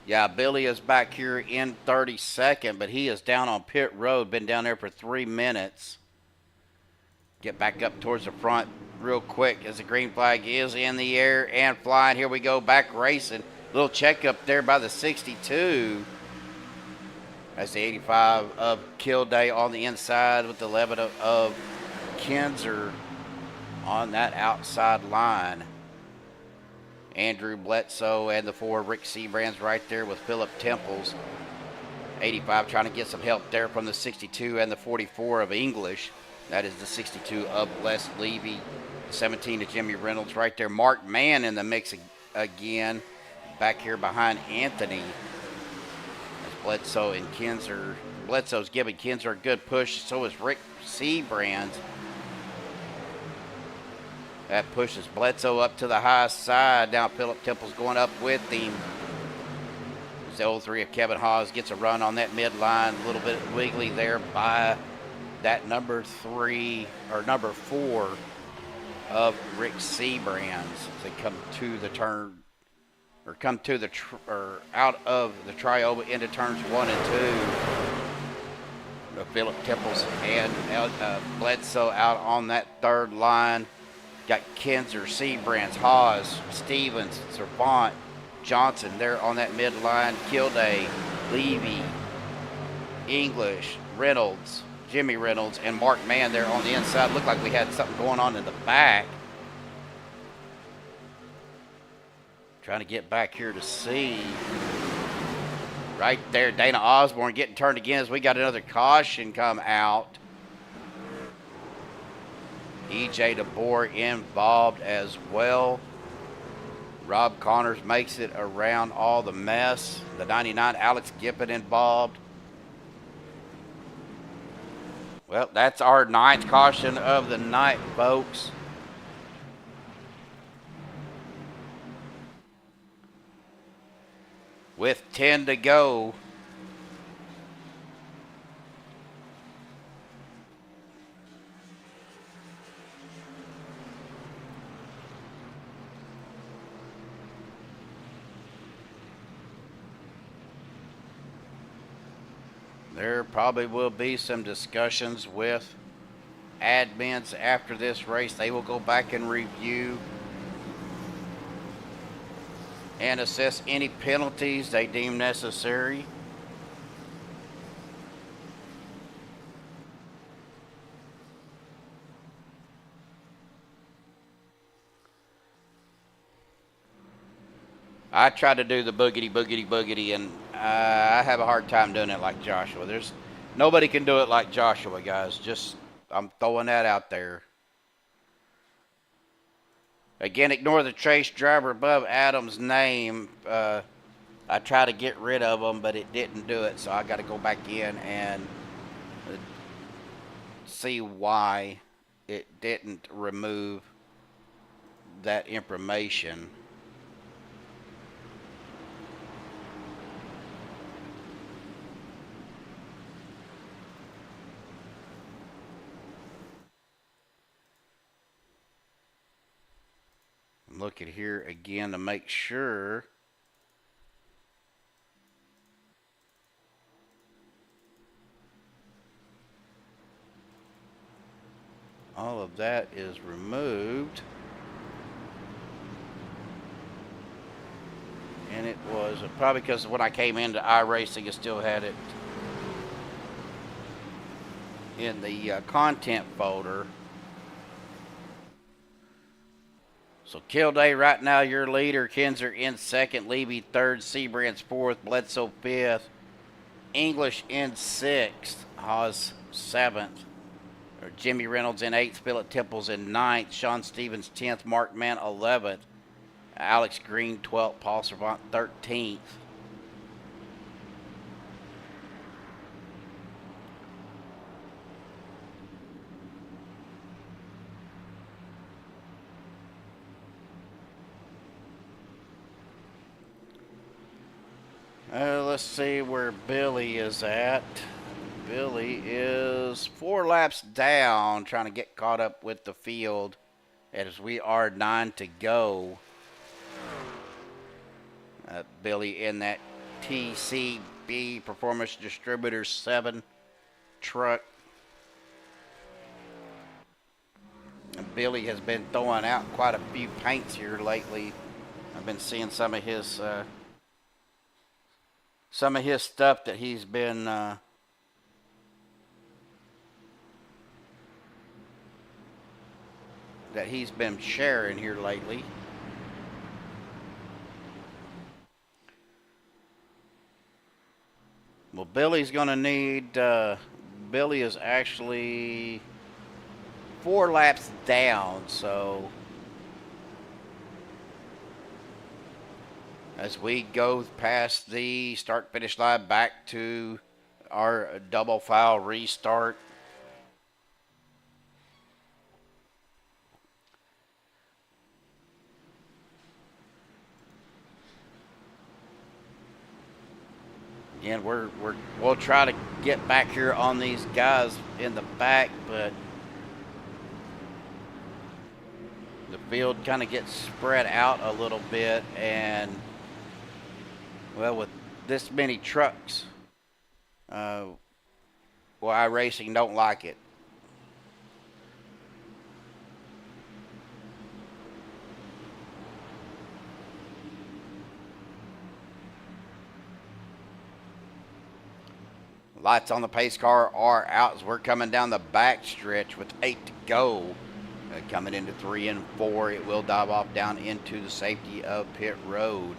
Yeah, Billy is back here in 32nd, but he is down on pit road. Been down there for 3 minutes. Get back up towards the front real quick as the green flag is in the air and flying. Here we go, back racing. Little check up there by the 62. That's the 85 of Kilday on the inside with the 11 of Kinzer on that outside line. Andrew Bledsoe and the 4 Rick Seabrands right there with Philip Temples. 85 trying to get some help there from the 62 and the 44 of English. That is the 62 of Les Levy. 17 of Jimmy Reynolds right there. Mark Mann in the mix again. Back here behind Anthony. As Bledsoe and Kinzer. Bledsoe's giving Kinzer a good push. So is Rick Seabrands. That pushes Bledsoe up to the high side. Now Philip Temple's going up with him. The 03 of Kevin Haas gets a run on that midline. A little bit wiggly there by that number 3 or number 4 of Rick Seabrands as they come to the turn or come to the out of the trioba into turns 1 and 2. Philip Temples and Bledsoe out on that third line. Got Kinzer, Seabrands, Haas, Stevens, Servant, Johnson there on that midline. Kilday, Levy, English, Reynolds, Jimmy Reynolds, and Mark Mann there on the inside. Looked like we had something going on in the back. Trying to get back here to see. Right there, Dana Osborne getting turned again as we got another caution come out. E.J. DeBoer involved as well. Rob Connors makes it around all the mess. The 99, Alex Gippin involved. Well, that's our 9th caution of the night, folks. With 10 to go. There probably will be some discussions with admins after this race. They will go back and review and assess any penalties they deem necessary. I try to do the boogity, boogity, boogity, and I have a hard time doing it like Joshua. Nobody can do it like Joshua, guys. Just, I'm throwing that out there. Again, ignore the chase driver above Adam's name. I tried to get rid of them, but it didn't do it. So I got to go back in and see why it didn't remove that information. Look at here again to make sure. All of that is removed. And it was probably because when I came into iRacing, it still had it in the content folder. So Kilday right now your leader, Kinzer in second, Levy third, Seabrands fourth, Bledsoe fifth, English in sixth, Haas seventh, Jimmy Reynolds in eighth, Philip Temples in ninth, Shawn Stevens 10th, Mark Mann 11th, Alex Green 12th, Paul Servant 13th. Let's see where Billy is at. Billy is 4 laps down, trying to get caught up with the field as we are 9 to go. Billy in that TCB Performance Distributors 7 truck. And Billy has been throwing out quite a few paints here lately. I've been seeing some of his stuff that he's been sharing here lately. Well, Billy's going to need, Billy is actually 4 laps down, so as we go past the start-finish line back to our double file restart. Again, we'll try to get back here on these guys in the back, but the field kind of gets spread out a little bit, and well, with this many trucks, iRacing don't like it. Lights on the pace car are out as we're coming down the back stretch with 8 to go. Coming into 3 and 4, it will dive off down into the safety of pit road.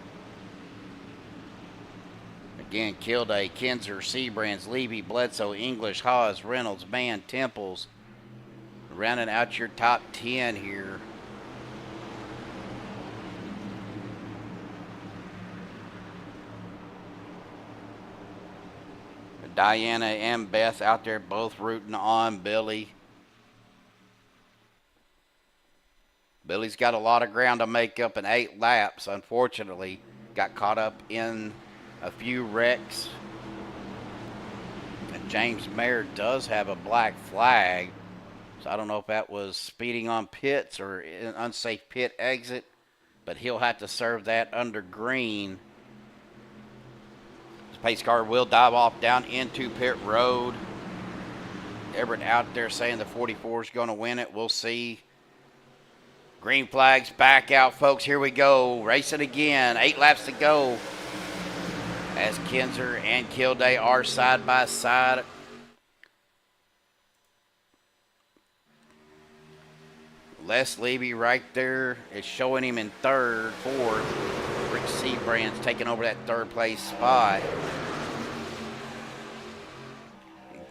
Again, Kilday, Kinzer, Seabrands, Levy, Bledsoe, English, Haas, Reynolds, Mann, Temples. Rounding out your top 10 here. Diana and Beth out there both rooting on Billy. Billy's got a lot of ground to make up in 8 laps. Unfortunately, got caught up in a few wrecks. And James Mayer does have a black flag. So I don't know if that was speeding on pits or an unsafe pit exit. But he'll have to serve that under green. Pace car will dive off down into pit road. Everett out there saying the 44 is going to win it. We'll see. Green flags back out, folks. Here we go. Racing again. 8 laps to go. As Kinzer and Kilday are side by side. Les Levy right there is showing him in third, fourth. Rick Seabrands taking over that third place spot.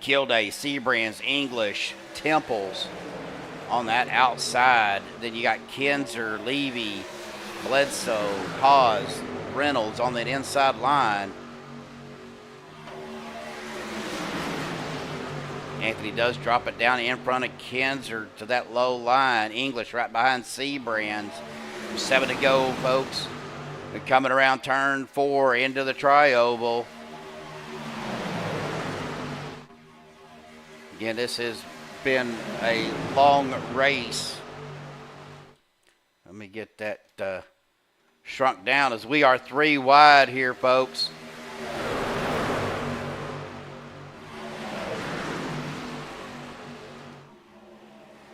Kilday, Seabrands, English, Temples on that outside. Then you got Kinzer, Levy, Bledsoe, Haas, Reynolds on that inside line. Anthony does drop it down in front of Kinzer to that low line. English right behind Seabrands. 7 to go, folks. They're coming around turn 4 into the tri-oval. Again, this has been a long race. Let me get that shrunk down as we are 3 wide here, folks.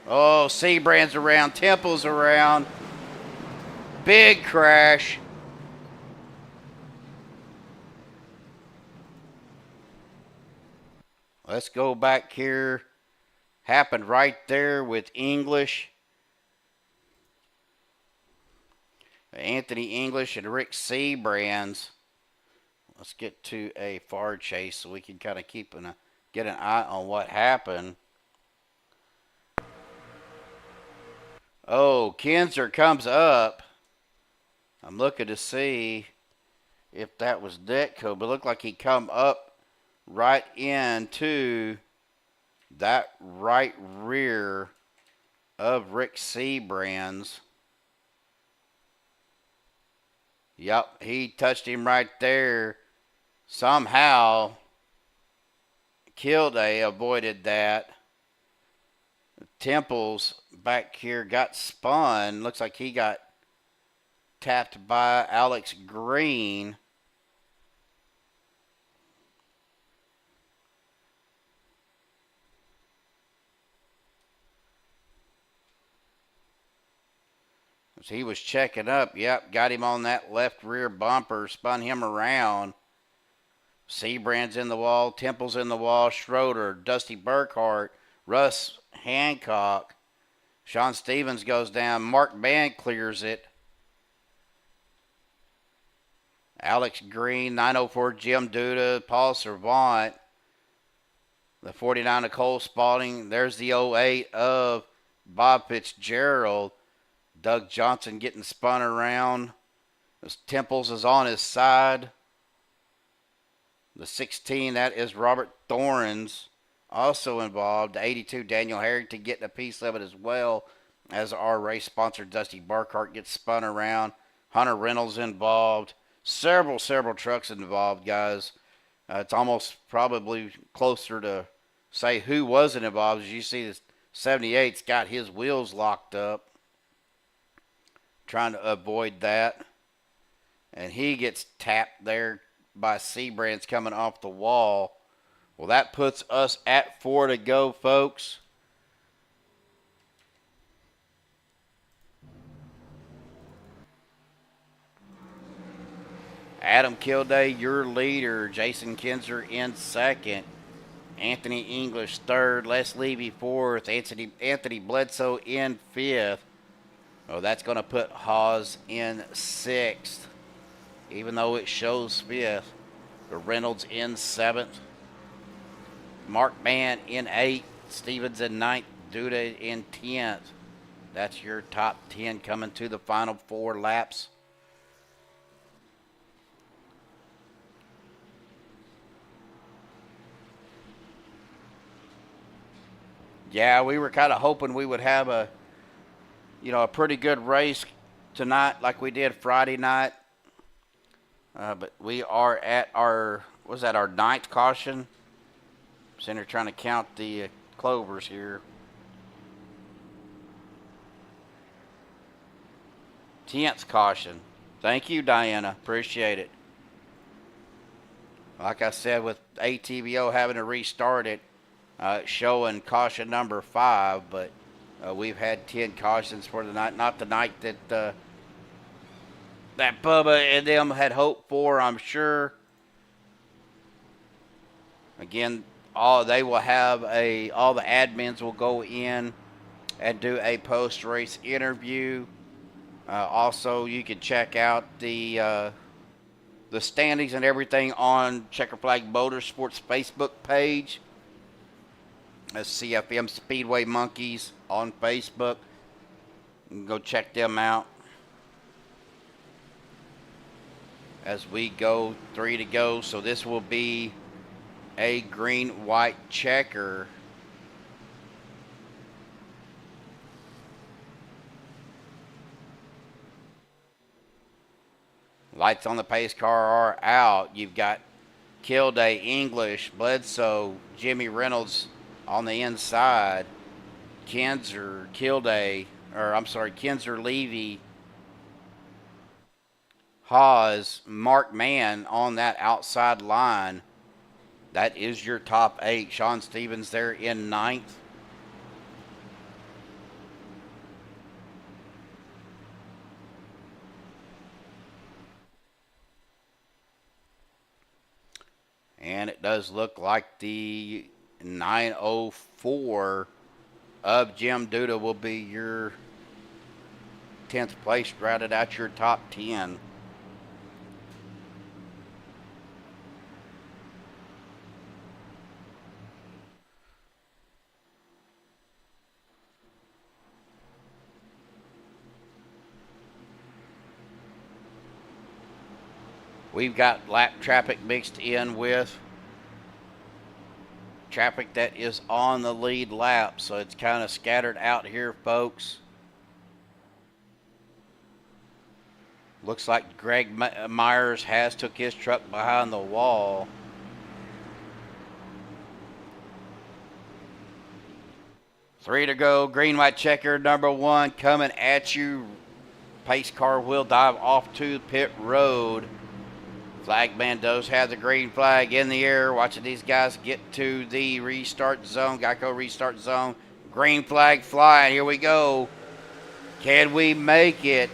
Oh, Seabrand's around, Temple's around. Big crash. Let's go back here. Happened right there with English. Anthony English and Rick Seabrands. Let's get to a far chase so we can kind of get an eye on what happened. Oh, Kinzer comes up. I'm looking to see if that was Detco, but it looked like he come up right into that right rear of Rick Seabrands. Yep, he touched him right there. Somehow, Kilday avoided that. Temples back here got spun. Looks like he got tapped by Alex Green. As he was checking up, yep, got him on that left rear bumper, spun him around. Seabrand's in the wall, Temple's in the wall, Schroeder, Dusty Burkhart, Russ Hancock. Shawn Stevens goes down. Mark Band clears it. Alex Green, 904 Jim Duda, Paul Servant. The 49 of Cole Spalding. There's the 08 of Bob Fitzgerald. Doug Johnson getting spun around. Temples is on his side. The 16, that is Robert Thorns, also involved. The 82, Daniel Harrington getting a piece of it as well, as our race sponsor, Dusty Burkhart, gets spun around. Hunter Reynolds involved. Several trucks involved, guys. It's almost probably closer to say who wasn't involved. As you see, this 78's got his wheels locked up, trying to avoid that. And he gets tapped there by Seabrands coming off the wall. Well, that puts us at 4 to go, folks. Adam Kilday, your leader. Jason Kinzer in second. Anthony English third. Les Levy fourth. Anthony Bledsoe in fifth. Oh, that's going to put Hawes in sixth, even though it shows fifth. The Reynolds in seventh. Mark Band in eighth. Stevens in ninth. Duda in 10th. That's your top 10 coming to the final 4 laps. Yeah, we were kind of hoping we would have a pretty good race tonight like we did Friday night. But we are at our 9th caution. Sitting here trying to count the clovers here. 10th caution. Thank you, Diana. Appreciate it. Like I said, with ATVO having to restart it, showing caution number 5, but we've had 10 cautions for the night. Not the night that Bubba and them had hoped for, I'm sure. Again, all the admins will go in and do a post-race interview. Also, you can check out the standings and everything on Checker Flag Motorsports Facebook page. That's CFM Speedway Monkeys on Facebook. You can go check them out. as we go 3 to go. So this will be a green-white checker. Lights on the pace car are out. You've got Kilday, English, Bledsoe, Jimmy Reynolds on the inside. Kinzer, Kinzer, Levy, Haas, Mark Mann on that outside line. That is your top 8. Shawn Stevens there in 9th. And it does look like the 904 of Jim Duda will be your 10th place, routed out your top 10. We've got lap traffic mixed in with traffic that is on the lead lap, so it's kind of scattered out here, folks. Looks like Greg Myers has took his truck behind the wall. Three to go. Green, white checker number 1 coming at you. Pace car will dive off to pit road. Flagman does have the green flag in the air. Watching these guys get to the restart zone. Geico restart zone. Green flag flying. Here we go. Can we make it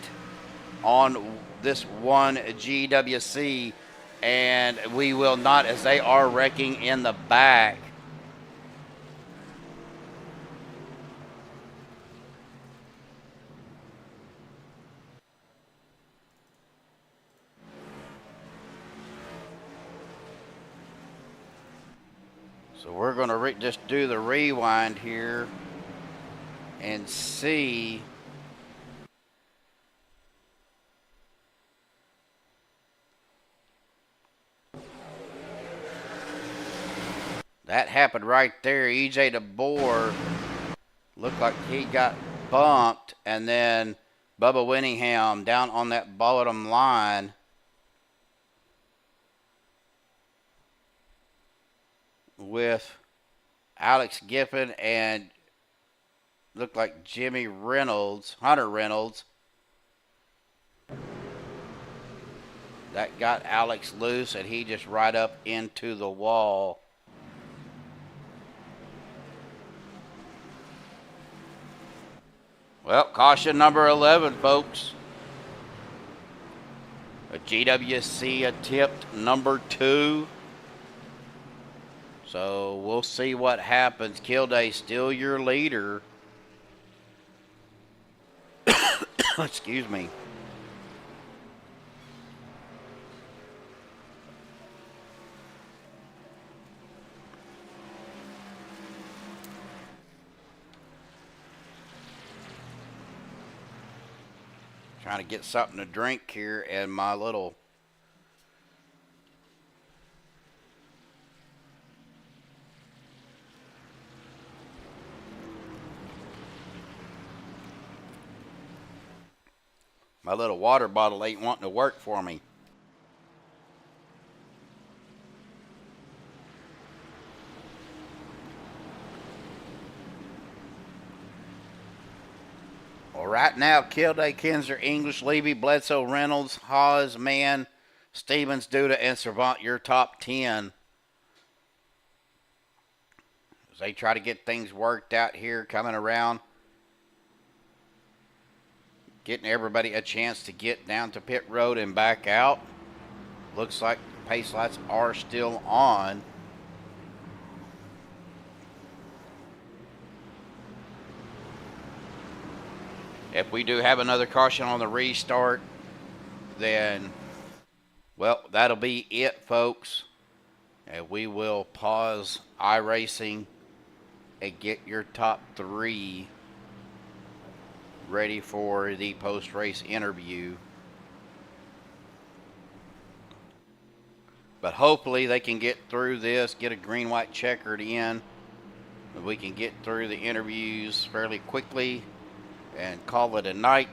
on this one GWC? And we will not, as they are wrecking in the back. So we're going to just do the rewind here and see. That happened right there. EJ DeBoer looked like he got bumped, and then Bubba Winningham down on that bottom line. With Alex Giffen and looked like Jimmy Reynolds, Hunter Reynolds. That got Alex loose, and he just right up into the wall. Well, caution number 11, folks. A GWC attempt number 2. So we'll see what happens. Kilday still your leader. Excuse me. Trying to get something to drink here, and my little water bottle ain't wanting to work for me. Well, right now, Kilday, Kinzer, English, Levy, Bledsoe, Reynolds, Haas, Mann, Stevens, Duda, and Servant, your top 10. As they try to get things worked out here, coming around. Getting everybody a chance to get down to pit road and back out. Looks like pace lights are still on. If we do have another caution on the restart, then, well, that'll be it, folks. And we will pause iRacing and get your top 3 ready for the post-race interview. But hopefully they can get through this, get a green, white checkered in. We can get through the interviews fairly quickly and call it a night.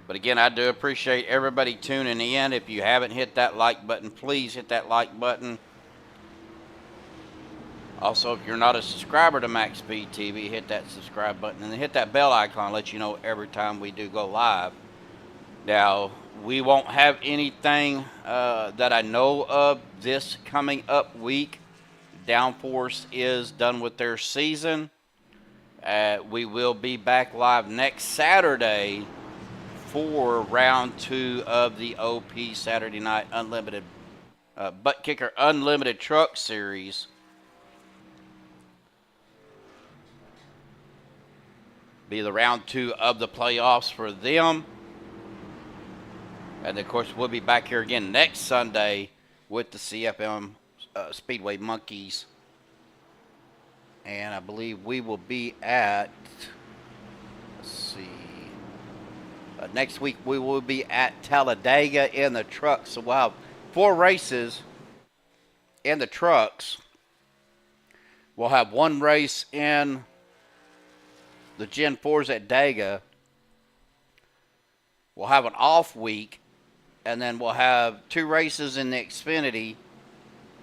But again, I do appreciate everybody tuning in. If you haven't hit that like button, please hit that like button. Also, if you're not a subscriber to MaxspeedTV, hit that subscribe button and then hit that bell icon, let you know every time we do go live. Now, we won't have anything that I know of this coming up week. Downforce is done with their season. We will be back live next Saturday for round 2 of the OP Saturday Night Unlimited Buttkicker Unlimited Truck Series. Be the round 2 of the playoffs for them. And of course, we'll be back here again next Sunday with the CFM Speedway Monkeys. And I believe we will be at, let's see, next week we will be at Talladega in the trucks. So we'll have 4 races in the trucks. We'll have 1 race in the Gen 4s at Dega. We'll have an off week, and then we'll have 2 races in the Xfinity,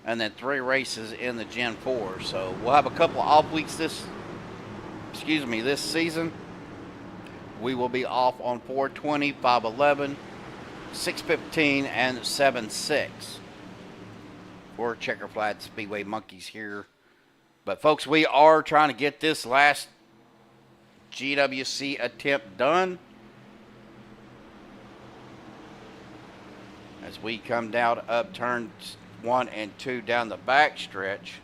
and then 3 races in the Gen 4. So we'll have a couple of off weeks this season. We will be off on 420, 511, 615, and 76 for Checker Flat Speedway Monkeys here. But folks, we are trying to get this last GWC attempt done as we come down up turns 1 and 2 down the back stretch.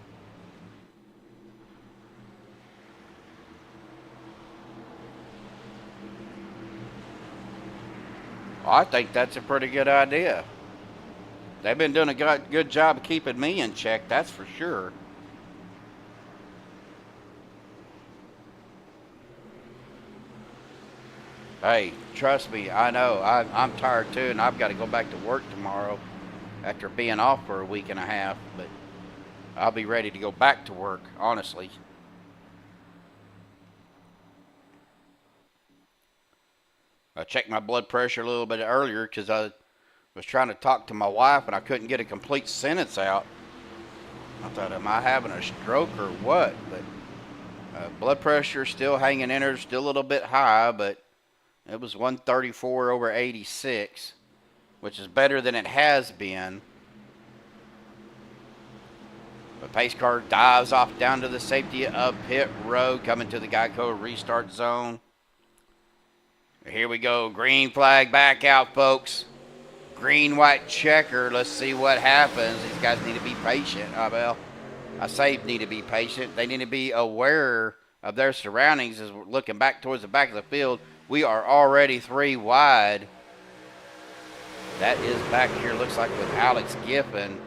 I think that's a pretty good idea. They've been doing a good job of keeping me in check, that's for sure. Hey, trust me, I know. I'm tired too, and I've got to go back to work tomorrow after being off for a week and a half, but I'll be ready to go back to work, honestly. I checked my blood pressure a little bit earlier because I was trying to talk to my wife and I couldn't get a complete sentence out. I thought, am I having a stroke or what? But blood pressure still hanging in there, still a little bit high, but it was 134 over 86, which is better than it has been. The pace car dives off down to the safety of pit road, coming to the Geico restart zone. Here we go. Green flag back out, folks. Green, white checker. Let's see what happens. These guys need to be patient. Well, I say need to be patient. They need to be aware of their surroundings as we're looking back towards the back of the field. We are already 3 wide. That is back here, looks like with Alex Giffen.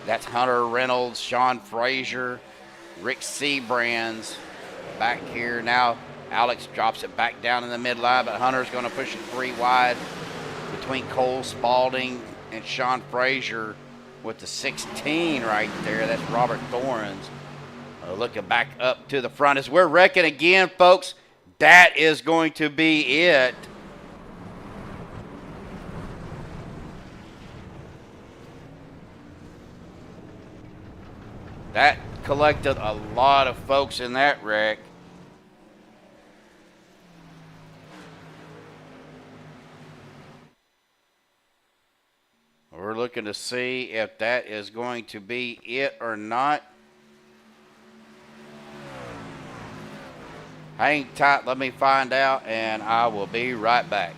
That's Hunter Reynolds, Sean Frazier, Rick Seabrands. Back here now, Alex drops it back down in the midline, but Hunter's going to push it 3 wide between Cole Spalding and Sean Frazier with the 16 right there. That's Robert Thorns. Looking back up to the front as we're wrecking again, folks. That is going to be it. That collected a lot of folks in that wreck. We're looking to see if that is going to be it or not. Hang tight, let me find out, and I will be right back.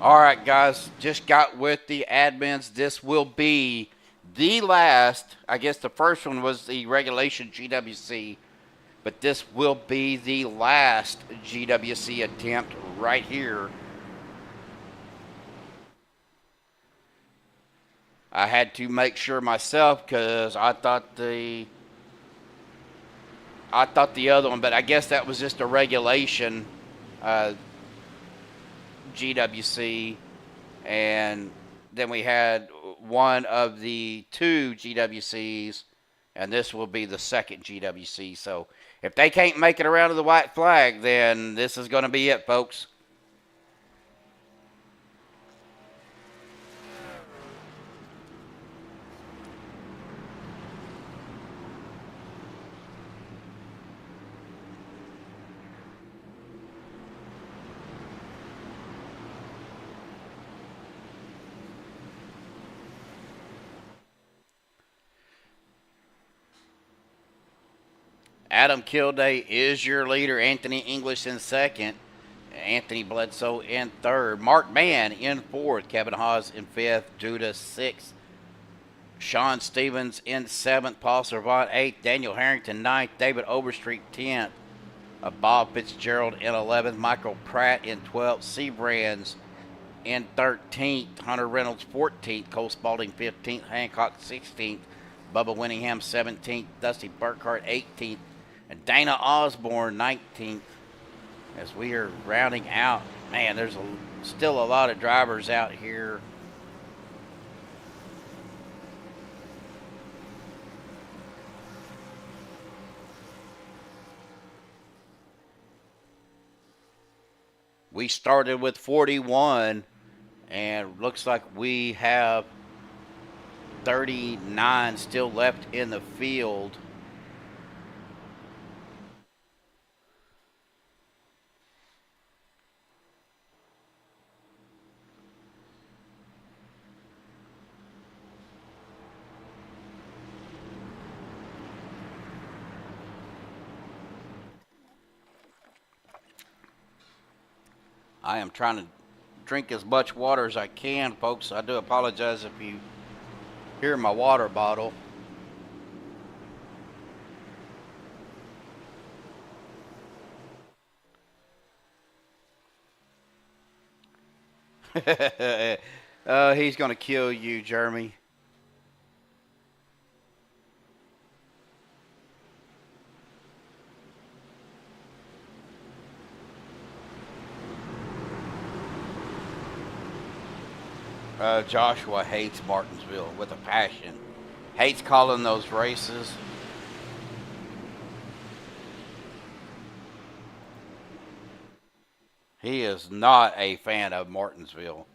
All right, guys, just got with the admins. This will be the last, I guess the first one was the regulation GWC, but this will be the last GWC attempt right here. I had to make sure myself because I thought the other one, but I guess that was just a regulation GWC, and then we had one of the two GWCs, and this will be the second GWC. So if they can't make it around to the white flag, then this is going to be it, folks. Adam Kilday is your leader. Anthony English in second. Anthony Bledsoe in third. Mark Mann in fourth. Kevin Haas in fifth. Judah sixth. Shawn Stevens in seventh. Paul Servant eighth. Daniel Harrington ninth. David Overstreet 10th. Bob Fitzgerald in 11th. Michael Pratt in 12th. Seabrands in 13th. Hunter Reynolds 14th. Cole Spalding 15th. Hancock 16th. Bubba Winningham 17th. Dusty Burkhart 18th. And Dana Osborne 19th. As we are rounding out, man, there's still a lot of drivers out here. We started with 41, and looks like we have 39 still left in the field. I am trying to drink as much water as I can, folks. I do apologize if you hear my water bottle. He's going to kill you, Jeremy. Joshua hates Martinsville with a passion. Hates calling those races. He is not a fan of Martinsville.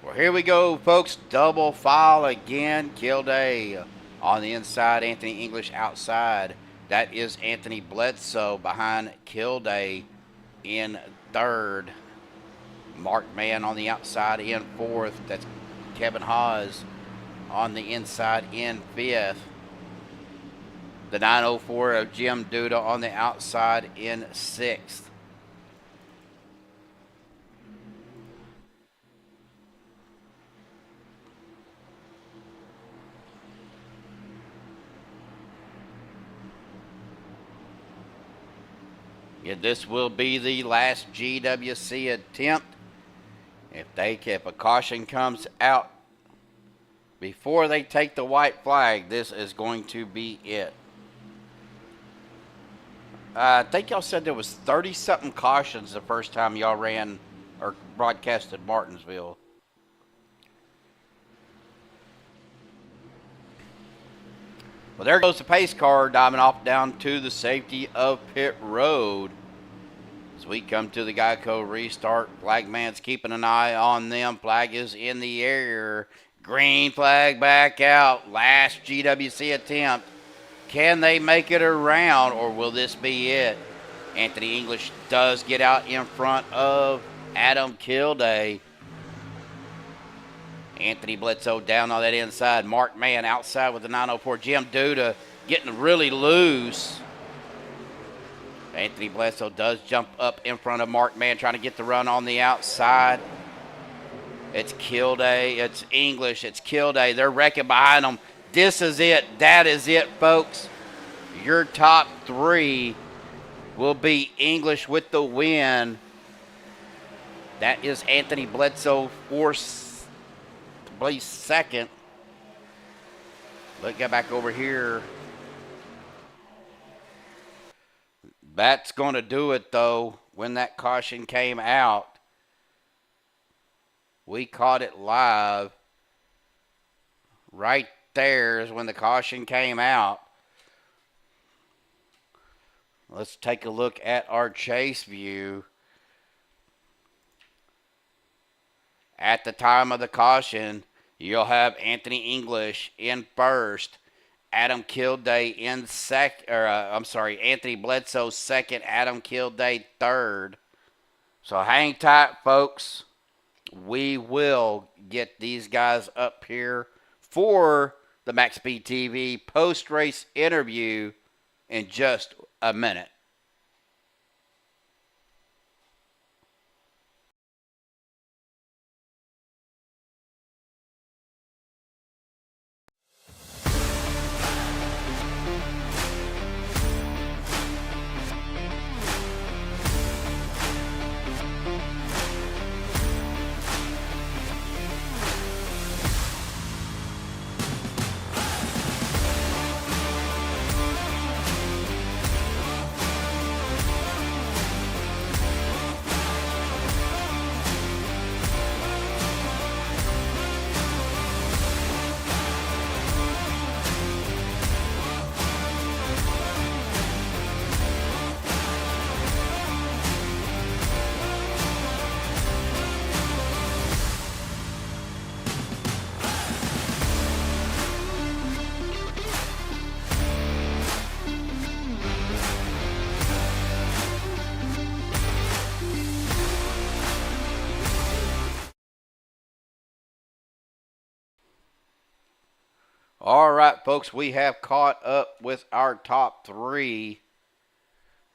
Well, here we go, folks. Double file again. Kilday on the inside. Anthony English outside. That is Anthony Bledsoe behind Kilday in third. Mark Mann on the outside in fourth. That's Kevin Haas on the inside in fifth. The 904 of Jim Duda on the outside in sixth. Yeah, this will be the last GWC attempt. If a caution comes out before they take the white flag, this is going to be it. I think y'all said there was 30-something cautions the first time y'all ran or broadcasted Martinsville. Well, there goes the pace car diving off down to the safety of pit road. As we come to the Geico restart, flagman's keeping an eye on them. Flag is in the air. Green flag back out. Last GWC attempt. Can they make it around, or will this be it? Anthony English does get out in front of Adam Kilday. Anthony Bledsoe down on that inside. Mark Mann outside with the 904. Jim Duda getting really loose. Anthony Bledsoe does jump up in front of Mark Mann, trying to get the run on the outside. It's Kilday. It's English. It's Kilday. They're wrecking behind them. This is it. That is it, folks. Your top three will be English with the win. That is Anthony Bledsoe for place second. Let's get back over here. That's going to do it, though. When that caution came out, we caught it live. Right there is when the caution came out. Let's take a look at our chase view. At the time of the caution, you'll have Anthony English in first, Adam Kilday in second, Anthony Bledsoe second, Adam Kilday third. So hang tight, folks. We will get these guys up here for the MaxspeedTV TV post-race interview in just a minute. All right, folks, we have caught up with our top three.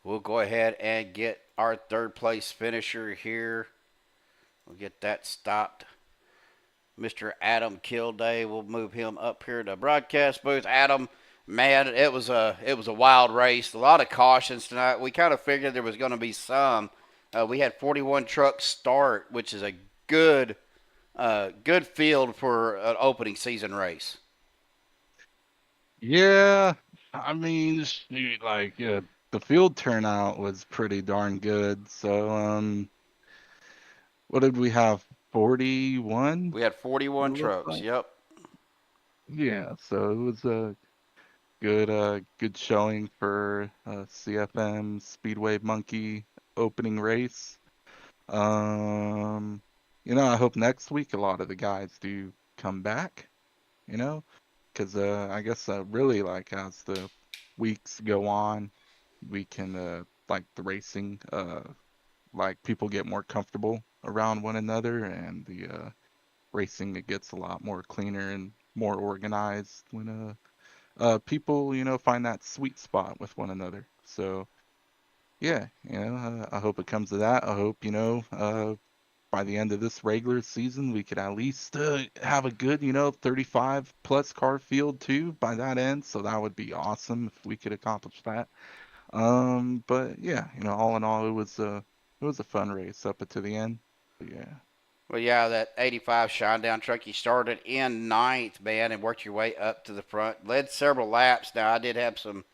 We'll go ahead and get our third place finisher here. We'll get that stopped. Mr. Adam Kilday, we'll move him up here to the broadcast booth. Adam, man, it was a wild race. A lot of cautions tonight. We kind of figured there was going to be some. We had 41 trucks start, which is a good field for an opening season race. Yeah, I mean, shoot, the field turnout was pretty darn good. So, what did we have? 41? We had 41 trucks. Like? Yep. Yeah, so it was a good showing for CFM Speedway Monkey opening race. I hope next week a lot of the guys do come back. Because I guess really as the weeks go on, we can the racing people get more comfortable around one another, and the racing, it gets a lot more cleaner and more organized when people find that sweet spot with one another. So yeah, I hope it comes to that. I hope by the end of this regular season, we could at least have a good, 35 plus car field too by that end. So that would be awesome if we could accomplish that. But yeah, all in all, it was a fun race up to the end. But yeah. Well, yeah, that 85 Shinedown truck, you started in ninth, man, and worked your way up to the front. Led several laps. Now, I did have some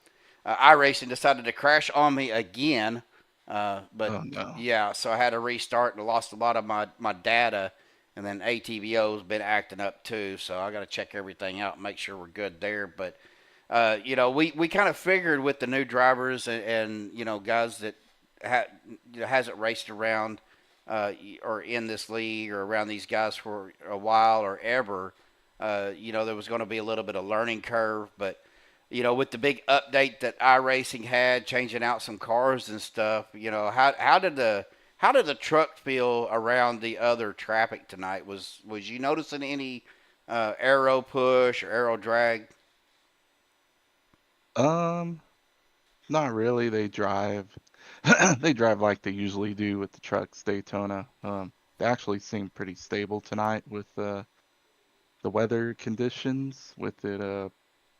iRacing decided to crash on me again. But Oh, no. yeah, so I had to restart and lost a lot of my data, and then ATVO's been acting up too, so I got to check everything out and make sure we're good there. But we kind of figured with the new drivers and guys that hasn't raced around or in this league or around these guys for a while or ever, there was going to be a little bit of learning curve, but with the big update that iRacing had, changing out some cars and stuff, how did the truck feel around the other traffic tonight? Was you noticing any aero push or aero drag? Not really. They drive they drive like they usually do with the trucks, Daytona. They actually seem pretty stable tonight with the weather conditions, with it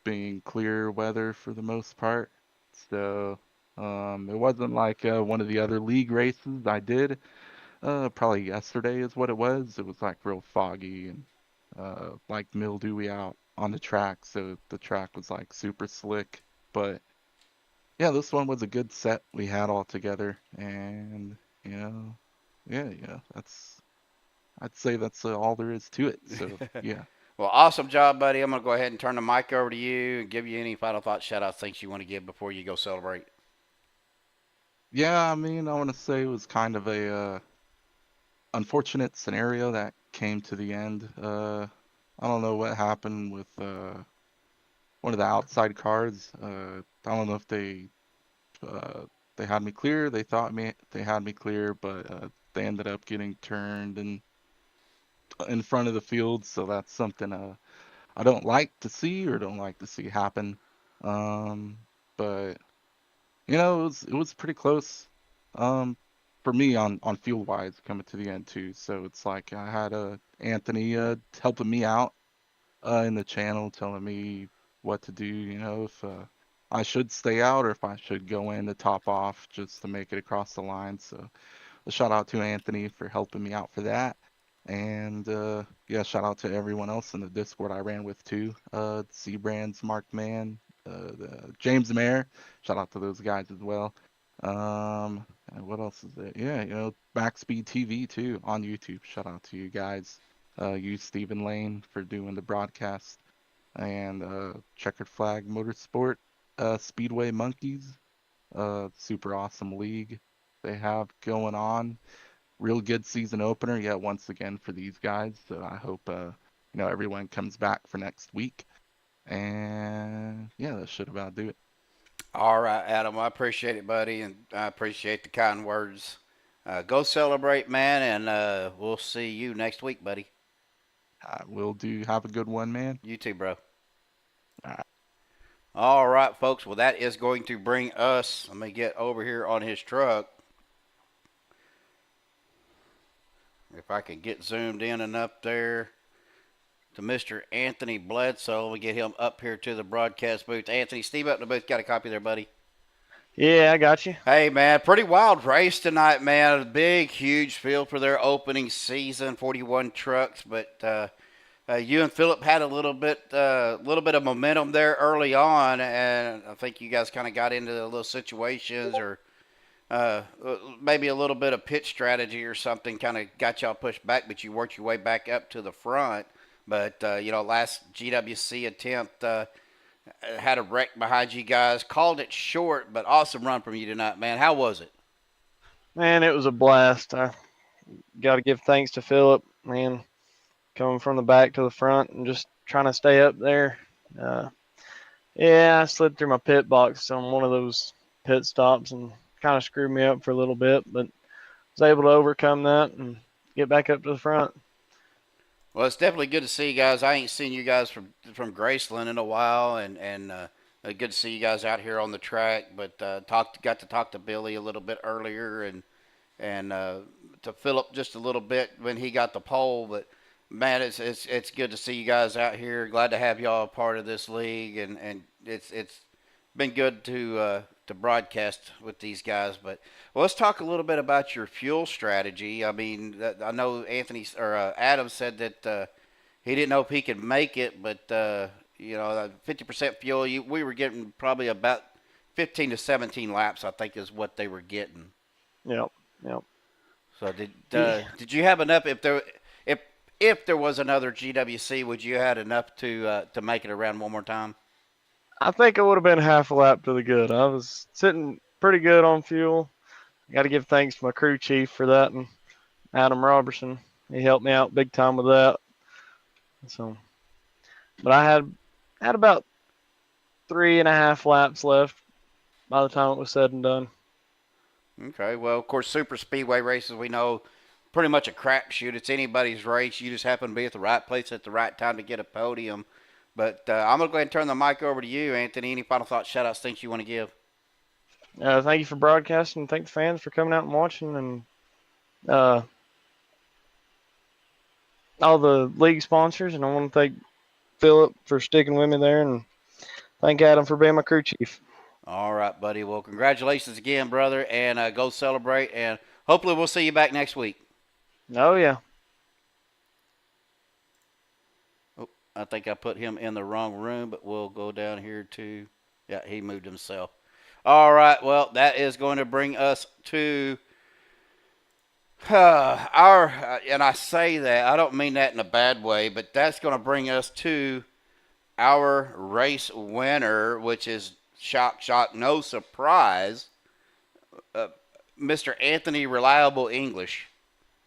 being clear weather for the most part. So it wasn't like one of the other league races I did. Probably yesterday is what it was. It was like real foggy and like mildewy out on the track, so the track was like super slick. But yeah, this one was a good set we had all together, and you know, yeah, I'd say that's all there is to it. So yeah. Well, awesome job, buddy. I'm going to go ahead and turn the mic over to you and give you any final thoughts, shout-outs, things you want to give before you go celebrate. Yeah, I mean, I want to say it was kind of a unfortunate scenario that came to the end. I don't know what happened with one of the outside cars. I don't know if they had me clear. They thought they had me clear, but they ended up getting turned and in front of the field. So that's something I don't like to see or don't like to see happen. Um, but it was pretty close. For me on field wise coming to the end too. So it's like I had Anthony helping me out in the channel, telling me what to do. If I should stay out or if I should go in to top off just to make it across the line. So a shout out to Anthony for helping me out for that. And yeah, shout out to everyone else in the Discord I ran with too. Brands, Mark Mann, James Mayer. Shout out to those guys as well. And what else is there? Yeah, MaxspeedTV TV too on YouTube. Shout out to you guys. You Stephen Lane for doing the broadcast, and Checkered Flag Motorsport, Speedway Monkeys, super awesome league they have going on. Real good season opener yet once again for these guys. So I hope everyone comes back for next week. And yeah, that should about do it. All right, Adam, I appreciate it, buddy, and I appreciate the kind words. Go celebrate, man, and we'll see you next week, buddy. I will do. Have a good one, man. You too, bro. All right. All right, folks. Well, that is going to bring us, let me get over here on his truck. If I can get zoomed in and up there to Mr. Anthony Bledsoe. We get him up here to the broadcast booth. Anthony, Steve up in the booth. Got a copy there, buddy? Yeah, I got you. Hey, man, pretty wild race tonight, man. A big, huge field for their opening season, 41 trucks. But you and Philip had a little bit of momentum there early on, and I think you guys kind of got into little situations or maybe a little bit of pitch strategy or something kind of got y'all pushed back, but you worked your way back up to the front. But, last GWC attempt had a wreck behind you guys. Called it short, but awesome run from you tonight, man. How was it? Man, it was a blast. I got to give thanks to Philip, man, coming from the back to the front and just trying to stay up there. Yeah, I slid through my pit box on one of those pit stops and kind of screwed me up for a little bit, but was able to overcome that and get back up to the front. Well, it's definitely good to see you guys. I ain't seen you guys from Graceland in a while, and good to see you guys out here on the track. But got to talk to Billy a little bit earlier, and to Philip just a little bit when he got the pole. But man, it's good to see you guys out here. Glad to have y'all a part of this league, and it's been good to broadcast with these guys. But let's talk a little bit about your fuel strategy. I mean, I know Adam said that he didn't know if he could make it, but 50% fuel. We were getting probably about 15 to 17 laps, I think, is what they were getting. Yep. So did you have enough? If there was another GWC, would you had enough to make it around one more time? I think it would have been half a lap to the good. I was sitting pretty good on fuel. Got to give thanks to my crew chief for that, and Adam Robertson. He helped me out big time with that. So, but I had about 3.5 laps left by the time it was said and done. Okay, well, of course, super speedway races, we know, pretty much a crapshoot. It's anybody's race. You just happen to be at the right place at the right time to get a podium. But I'm going to go ahead and turn the mic over to you, Anthony. Any final thoughts, shout-outs, things you want to give? Thank you for broadcasting, and thank the fans for coming out and watching, and uh, all the league sponsors. And I want to thank Philip for sticking with me there, and thank Adam for being my crew chief. All right, buddy. Well, congratulations again, brother, and go celebrate. And hopefully, we'll see you back next week. Oh yeah. Oh, I think I put him in the wrong room, but we'll go down here to. Yeah, he moved himself. All right. Well, that is going to bring us to and I say that, I don't mean that in a bad way, but that's going to bring us to our race winner, which is shock, no surprise, Mr. Anthony Reliable English.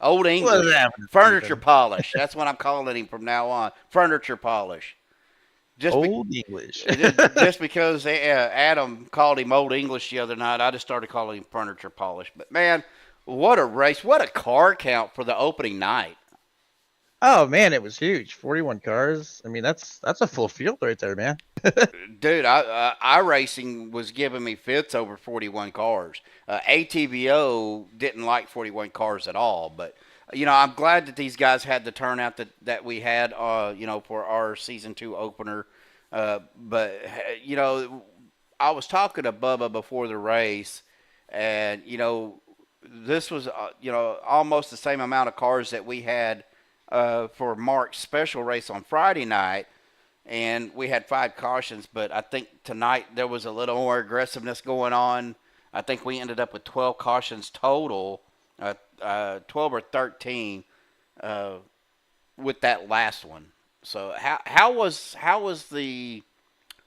Old English. What's happening, Furniture Stephen? polish. That's what I'm calling him from now on. Furniture polish. Old English. Just because Adam called him Old English the other night, I just started calling him Furniture polish. But, man, what a race. What a car count for the opening night. Oh man, it was huge. 41 cars. I mean, that's a full field right there, man. Dude, iRacing was giving me fits over 41 cars. ATVO didn't like 41 cars at all. But, I'm glad that these guys had the turnout that we had, for our Season 2 opener. But, I was talking to Bubba before the race, and, this was, almost the same amount of cars that we had for Mark's special race on Friday night, and we had 5 cautions, but I think tonight there was a little more aggressiveness going on. I think we ended up with 12 cautions total, 12 or 13 with that last one. So how was the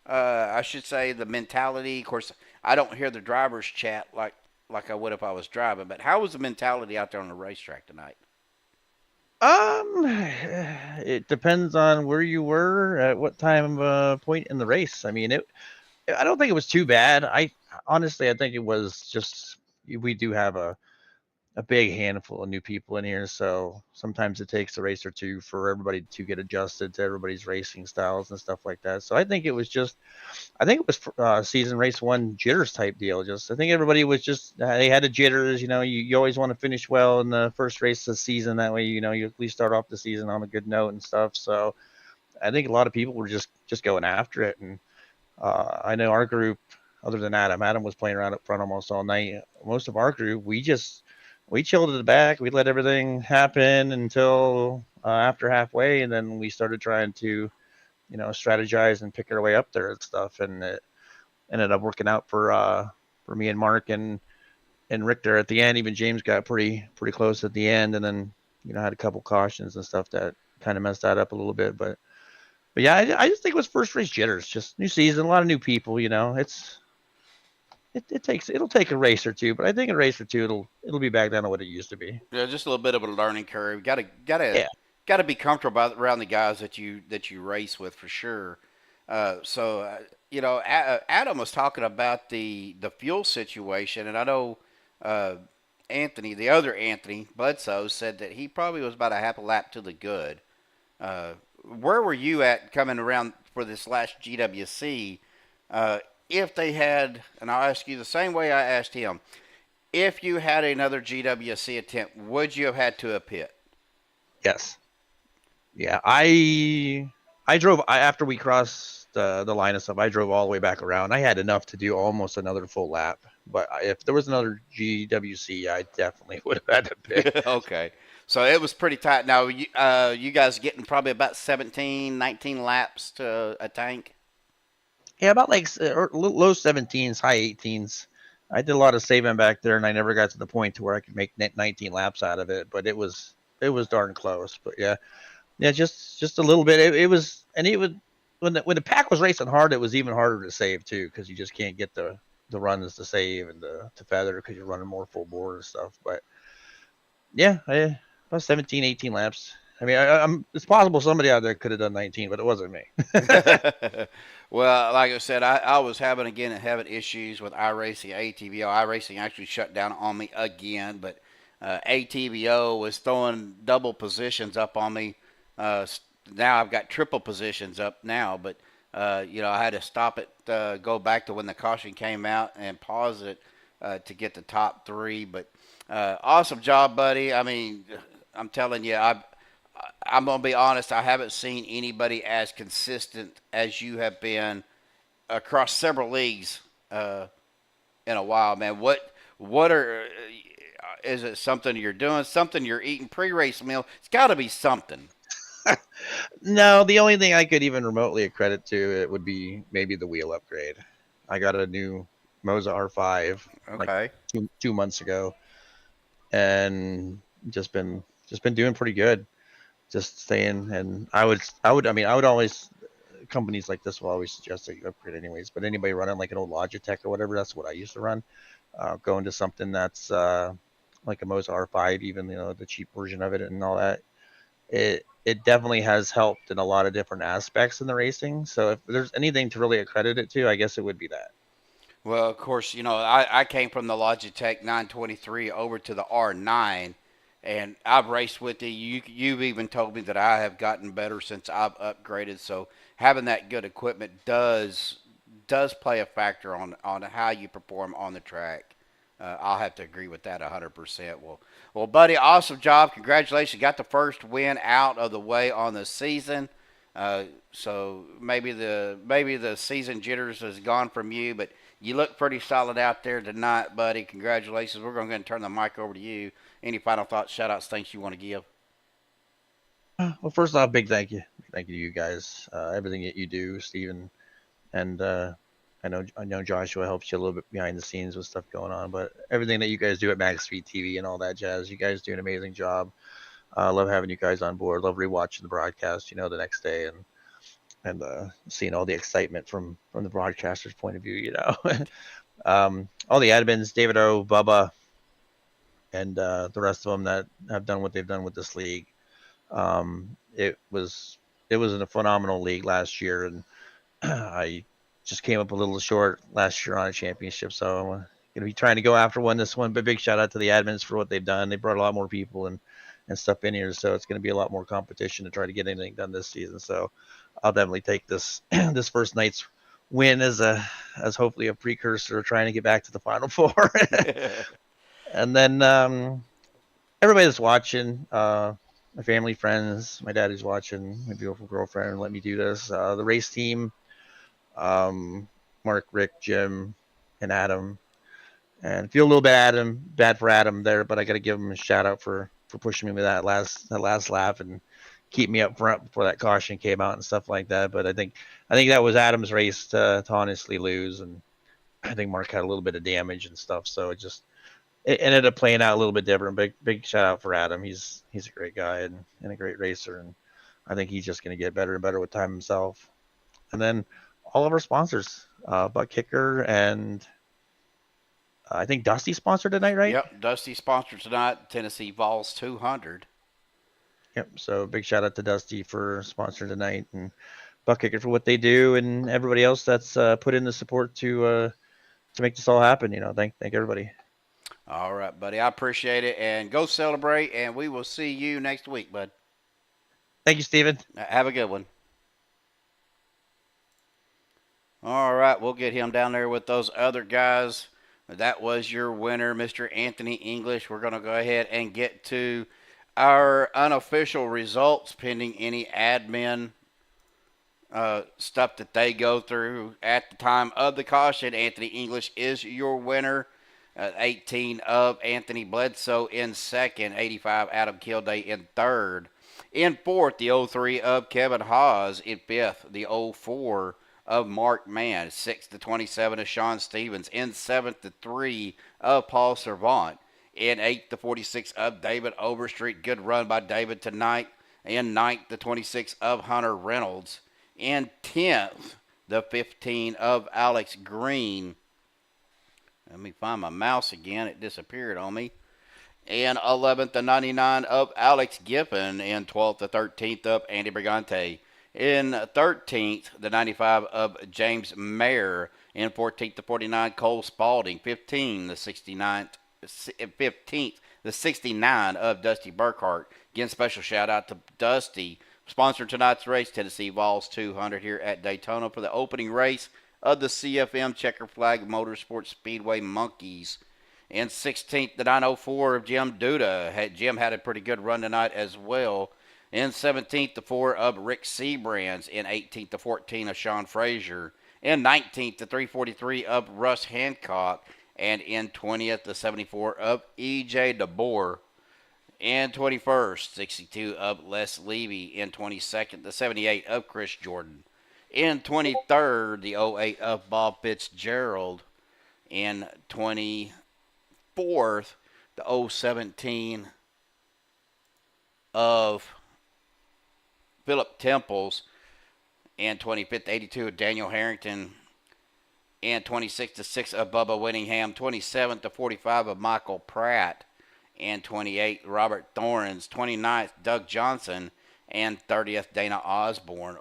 I should say the mentality? Of course, I don't hear the drivers chat like I would if I was driving, but how was the mentality out there on the racetrack tonight? It depends on where you were at what time point in the race. I mean, I don't think it was too bad. I honestly, I think it was just we do have a big handful of new people in here, so sometimes it takes a race or two for everybody to get adjusted to everybody's racing styles and stuff like that. So I think it was season race 1 jitters type deal. Just I think everybody was just they had the jitters. You always want to finish well in the first race of the season. That way, you at least start off the season on a good note and stuff. So I think a lot of people were just going after it. And I know our group, other than Adam was playing around up front almost all night. Most of our group, we chilled at the back. We let everything happen until after halfway, and then we started trying to, strategize and pick our way up there and stuff. And it ended up working out for me and Mark and Richter at the end. Even James got pretty close at the end, and then had a couple cautions and stuff that kind of messed that up a little bit. But yeah, I just think it was first race jitters. Just new season, a lot of new people. It'll take a race or two, but I think a race or two it'll be back down to what it used to be. Yeah, just a little bit of a learning curve. Got to be comfortable around the guys that you race with for sure. Adam was talking about the fuel situation, and I know Anthony, the other Anthony Bledsoe, said that he probably was about a half a lap to the good. Where were you at coming around for this last GWC? If they had, and I'll ask you the same way I asked him, if you had another GWC attempt, would you have had to a pit? Yes. Yeah, I drove after we crossed the line and stuff. I drove all the way back around. I had enough to do almost another full lap, but if there was another GWC, I definitely would have had to pit. Okay, so it was pretty tight. Now, you guys getting probably about 17, 19 laps to a tank? Yeah, about low 17s, high 18s. I did a lot of saving back there, and I never got to the point to where I could make 19 laps out of it. But it was darn close. But yeah, just a little bit. It was when the pack was racing hard, it was even harder to save too, because you just can't get the runs to save and to feather because you're running more full bore and stuff. But yeah, about 17, 18 laps. I mean, it's possible somebody out there could have done 19, but it wasn't me. Well, like I said, I was having issues with iRacing, ATVO. iRacing actually shut down on me again, but ATVO was throwing double positions up on me. Now I've got triple positions up now, but I had to stop it, go back to when the caution came out and pause it to get the top three. But awesome job, buddy. I mean, I'm telling you, I'm going to be honest. I haven't seen anybody as consistent as you have been across several leagues in a while, man. What are is it something you're doing? Something you're eating pre-race meal? It's got to be something. No, the only thing I could even remotely accredit to it would be maybe the wheel upgrade. I got a new Moza R5 like Okay. two months ago, and just been doing pretty good. Just staying, and I would always, companies like this will always suggest that you upgrade anyways. But anybody running like an old Logitech or whatever, that's what I used to run. Going to something that's like a Moza R5, even the cheap version of it and all that. It definitely has helped in a lot of different aspects in the racing. So if there's anything to really accredit it to, I guess it would be that. Well, of course, I came from the Logitech 923 over to the R9, and I've raced with it. You've even told me that I have gotten better since I've upgraded. So having that good equipment does play a factor on how you perform on the track. I'll have to agree with that 100%. Well, buddy, awesome job. Congratulations. Got the first win out of the way on the season. So maybe the season jitters has gone from you, but you look pretty solid out there tonight, buddy. Congratulations. We're going to turn the mic over to you. Any final thoughts, shout-outs, things you want to give? Well, first off, big thank you. Thank you to you guys. Everything that you do, Steven. And I know Joshua helps you a little bit behind the scenes with stuff going on, but everything that you guys do at MaxspeedTV and all that jazz, you guys do an amazing job. I love having you guys on board. Love rewatching the broadcast, the next day and seeing all the excitement from the broadcaster's point of view, all the admins, David O, Bubba, and the rest of them that have done what they've done with this league. It was in a phenomenal league last year, and I just came up a little short last year on a championship, so I'm going to be trying to go after this one. But big shout out to the admins for what they've done. They brought a lot more people and stuff in here, so it's going to be a lot more competition to try to get anything done this season. So I'll definitely take this this first night's win as hopefully a precursor of trying to get back to the Final Four. And then everybody that's watching, my family, friends, my dad who's watching, my beautiful girlfriend, let me do this. The race team, Mark, Rick, Jim, and Adam. And feel a little bad for Adam there, but I got to give him a shout out for pushing me with that last lap and keep me up front before that caution came out and stuff like that. But I think that was Adam's race to honestly lose, and I think Mark had a little bit of damage and stuff, so it ended up playing out a little bit different. Big shout out for Adam. He's a great guy and a great racer, and I think he's just going to get better and better with time himself. And then all of our sponsors, Buttkicker, and I think Dusty sponsored tonight, right? Yep, Dusty sponsored tonight, Tennessee Vols 200. Yep, so big shout out to Dusty for sponsoring tonight, and Buttkicker for what they do, and everybody else that's put in the support to make this all happen. Thank everybody. All right, buddy. I appreciate it, and go celebrate, and we will see you next week, bud. Thank you, Steven. Have a good one. All right, we'll get him down there with those other guys. That was your winner, Mr. Anthony English. We're going to go ahead and get to our unofficial results pending any admin stuff that they go through at the time of the caution. Anthony English is your winner. 18 of Anthony Bledsoe in second. 85 Adam Kilday in third. In fourth, the 03 of Kevin Haas. In fifth, the 04 of Mark Mann. 6th to 27 of Shawn Stevens. In 7th to 3 of Paul Servant. In 8th to 46 of David Overstreet. Good run by David tonight. In 9th to 26 of Hunter Reynolds. In 10th, the 15 of Alex Green. Let me find my mouse again. It disappeared on me. In 11th, the 99 of Alex Giffen. In 12th, the 13th of Andy Brigante. In 13th, the 95 of James Mayer. In 14th, the 49, Cole Spalding. 15th, the 69 of Dusty Burkhart. Again, special shout out to Dusty Sponsor tonight's race, Tennessee Vols 200 here at Daytona for the opening race of the CFM Checker Flag Motorsports Speedway Monkeys. In 16th, the 904 of Jim Duda. Jim had a pretty good run tonight as well. In 17th, the 4 of Rick Seabrands. In 18th, the 14 of Sean Frazier. In 19th, the 343 of Russ Hancock. And in 20th, the 74 of E.J. DeBoer. In 21st, 62 of Les Levy. In 22nd, the 78 of Chris Jordan. In 23rd, the 08 of Bob Fitzgerald. In 24th, the 017 of Philip Temples. And 25th, 82 of Daniel Harrington. And 26th, the 6 of Bubba Whittingham. 27th, the 45 of Michael Pratt. And 28th, Robert Thorns. 29th, Doug Johnson. And 30th, Dana Osborne.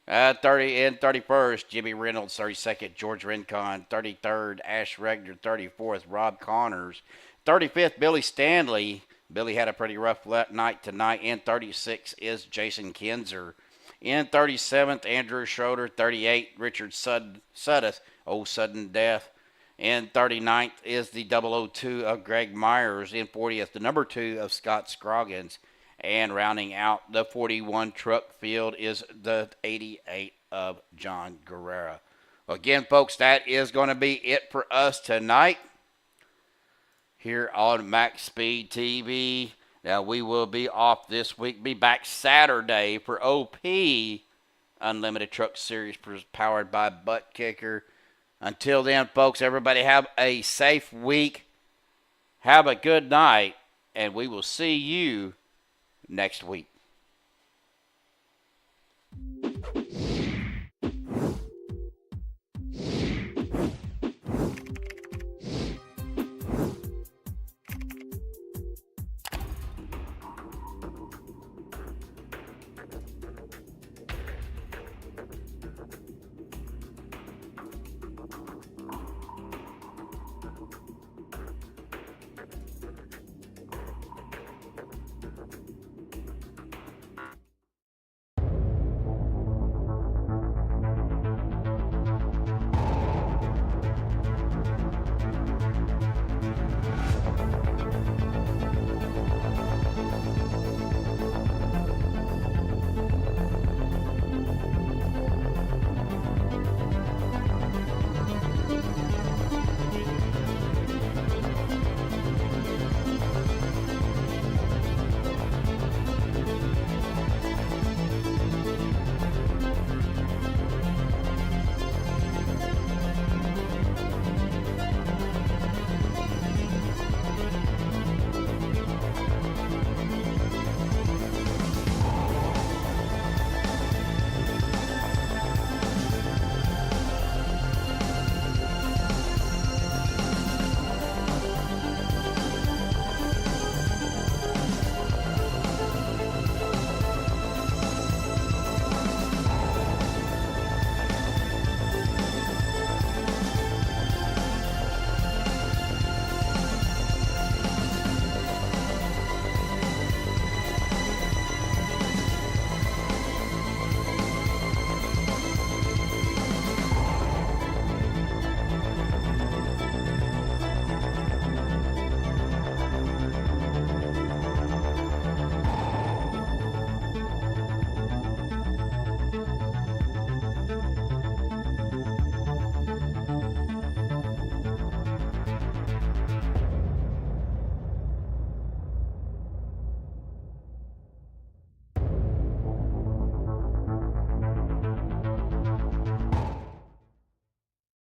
30 and 31st, Jimmy Reynolds. 32nd, George Rincon. 33rd, Ash Regner. 34th, Rob Connors. 35th, Billy Stanley. Billy had a pretty rough night tonight. And 36 is Jason Kinzer. In 37th, Andrew Schroeder. 38, Richard Suddeth. Sudden death. In 39th is the 002 of Greg Myers. In 40th, the number 2 of Scott Scroggins. And rounding out the 41 truck field is the 88 of John Guerrera. Again, folks, that is going to be it for us tonight here on MaxspeedTV. Now, we will be off this week. Be back Saturday for OP Unlimited Truck Series powered by Buttkicker. Until then, folks, everybody have a safe week. Have a good night, and we will see you next week.